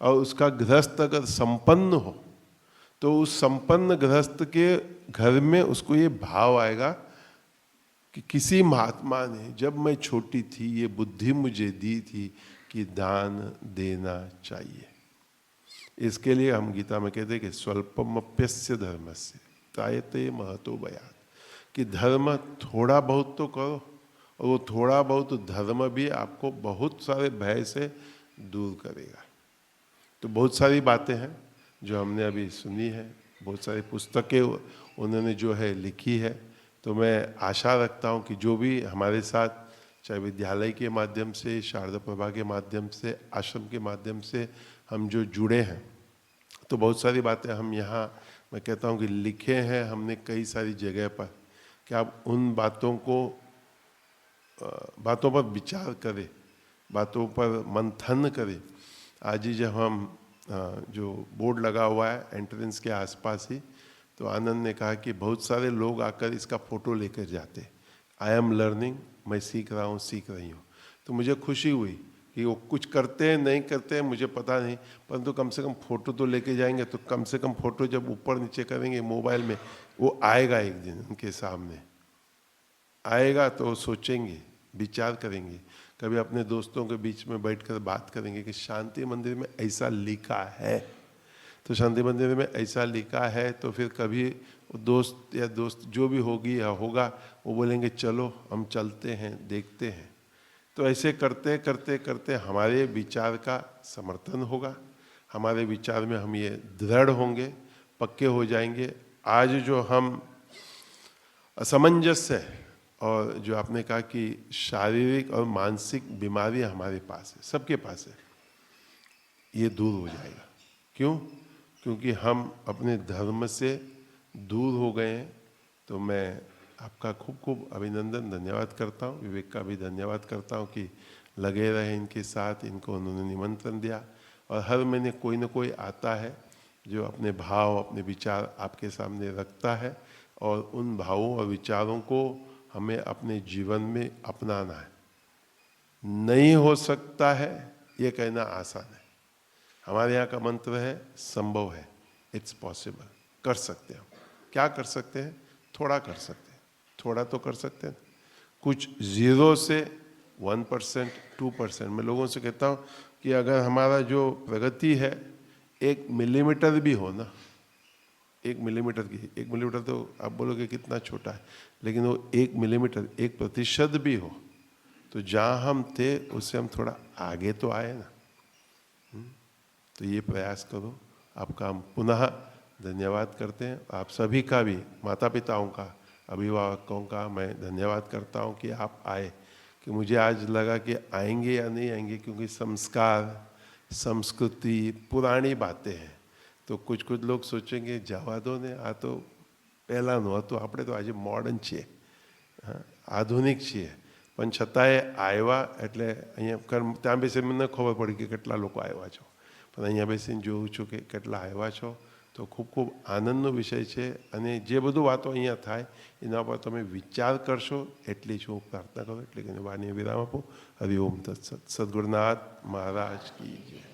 और उसका गृहस्थ अगर संपन्न हो तो उस संपन्न गृहस्थ के घर में उसको ये भाव आएगा कि किसी महात्मा ने जब मैं छोटी थी ये बुद्धि मुझे दी थी कि दान देना चाहिए। इसके लिए हम गीता में कहते हैं कि स्वल्पमप्यस्य धर्मस्य त्रायते महतो भयात्, कि धर्म थोड़ा बहुत तो करो, और वो थोड़ा बहुत धर्म भी आपको बहुत सारे भय से दूर करेगा। तो बहुत सारी बातें हैं जो हमने अभी सुनी है, बहुत सारी पुस्तकें उन्होंने जो है लिखी है। तो मैं आशा रखता हूँ कि जो भी हमारे साथ चाहे विद्यालय के माध्यम से, शारदा प्रभा के माध्यम से, आश्रम के माध्यम से हम जो जुड़े हैं, तो बहुत सारी बातें हम यहाँ मैं कहता हूँ कि लिखे हैं हमने कई सारी जगह पर, कि आप उन बातों पर विचार करें, बातों पर मंथन करें। आज ही जब हम जो बोर्ड लगा हुआ है एंट्रेंस के आसपास ही, तो आनंद ने कहा कि बहुत सारे लोग आकर इसका फ़ोटो लेकर जाते, आई एम लर्निंग, मैं सीख रहा हूँ, सीख रही हूँ। तो मुझे खुशी हुई कि वो कुछ करते हैं नहीं करते हैं मुझे पता नहीं, परंतु कम से कम फ़ोटो तो लेके जाएंगे। तो कम से कम फ़ोटो जब ऊपर नीचे करेंगे मोबाइल में, वो आएगा एक दिन उनके सामने आएगा, तो सोचेंगे, विचार करेंगे, कभी अपने दोस्तों के बीच में बैठकर बात करेंगे कि शांति मंदिर में ऐसा लिखा है। तो शांति मंदिर में ऐसा लिखा है, तो फिर कभी दोस्त या दोस्त जो भी होगी या होगा वो बोलेंगे चलो हम चलते हैं, देखते हैं। तो ऐसे करते करते करते हमारे विचार का समर्थन होगा, हमारे विचार में हम ये दृढ़ होंगे, पक्के हो जाएंगे। आज जो हम असमंजस है और जो आपने कहा कि शारीरिक और मानसिक बीमारियां हमारे पास है, सबके पास है, ये दूर हो जाएगा। क्यों? क्योंकि हम अपने धर्म से दूर हो गए हैं। तो मैं आपका खूब खूब अभिनंदन, धन्यवाद करता हूँ। विवेक का भी धन्यवाद करता हूँ कि लगे रहे इनके साथ, इनको उन्होंने निमंत्रण दिया। और हर महीने कोई ना कोई आता है जो अपने भाव, अपने विचार आपके सामने रखता है, और उन भावों और विचारों को हमें अपने जीवन में अपनाना है। नहीं हो सकता है ये कहना आसान है। हमारे यहाँ का मंत्र है संभव है, इट्स पॉसिबल, कर सकते हैं हम। क्या कर सकते हैं? थोड़ा कर सकते हैं, थोड़ा तो कर सकते हैं। कुछ 0 से 1%, 2%। मैं लोगों से कहता हूँ कि अगर हमारा जो प्रगति है 1 मिलीमीटर भी हो ना, 1 मिलीमीटर की, 1 मिलीमीटर तो आप बोलोगे कितना छोटा है, लेकिन वो 1 मिलीमीटर, 1% भी हो, तो जहाँ हम थे उससे हम थोड़ा आगे तो आए ना। तो ये प्रयास करो। आपका हम पुनः धन्यवाद करते हैं। आप सभी का भी, माता पिताओं का, अभिभावकों का मैं धन्यवाद करता हूँ कि आप आए। कि मुझे आज लगा कि आएंगे या नहीं आएंगे, क्योंकि संस्कार, संस्कृति, पुरानी बातें हैं। तो कुछ लोग सोचेंगे जवा दो ने, आ तो પહેલાંનું હતું, આપણે તો આજે મોડર્ન છીએ, આધુનિક છીએ, પણ છતાંય આવ્યા એટલે અહીંયા ત્યાં બેસીને મને ખબર પડી કે કેટલા લોકો આવ્યા છો, પણ અહીંયા બેસીને જોઉં છું કે કેટલા આવ્યા છો। તો ખૂબ ખૂબ આનંદનો વિષય છે, અને જે બધું વાતો અહીંયા થાય એના પર તમે વિચાર કરશો એટલી જ હું પ્રાર્થના કરું। એટલે કે વાણીએ વિરામ આપું। હરિ ઓમ તત્સત। સદગુરુનાથ મહારાજ કી જય।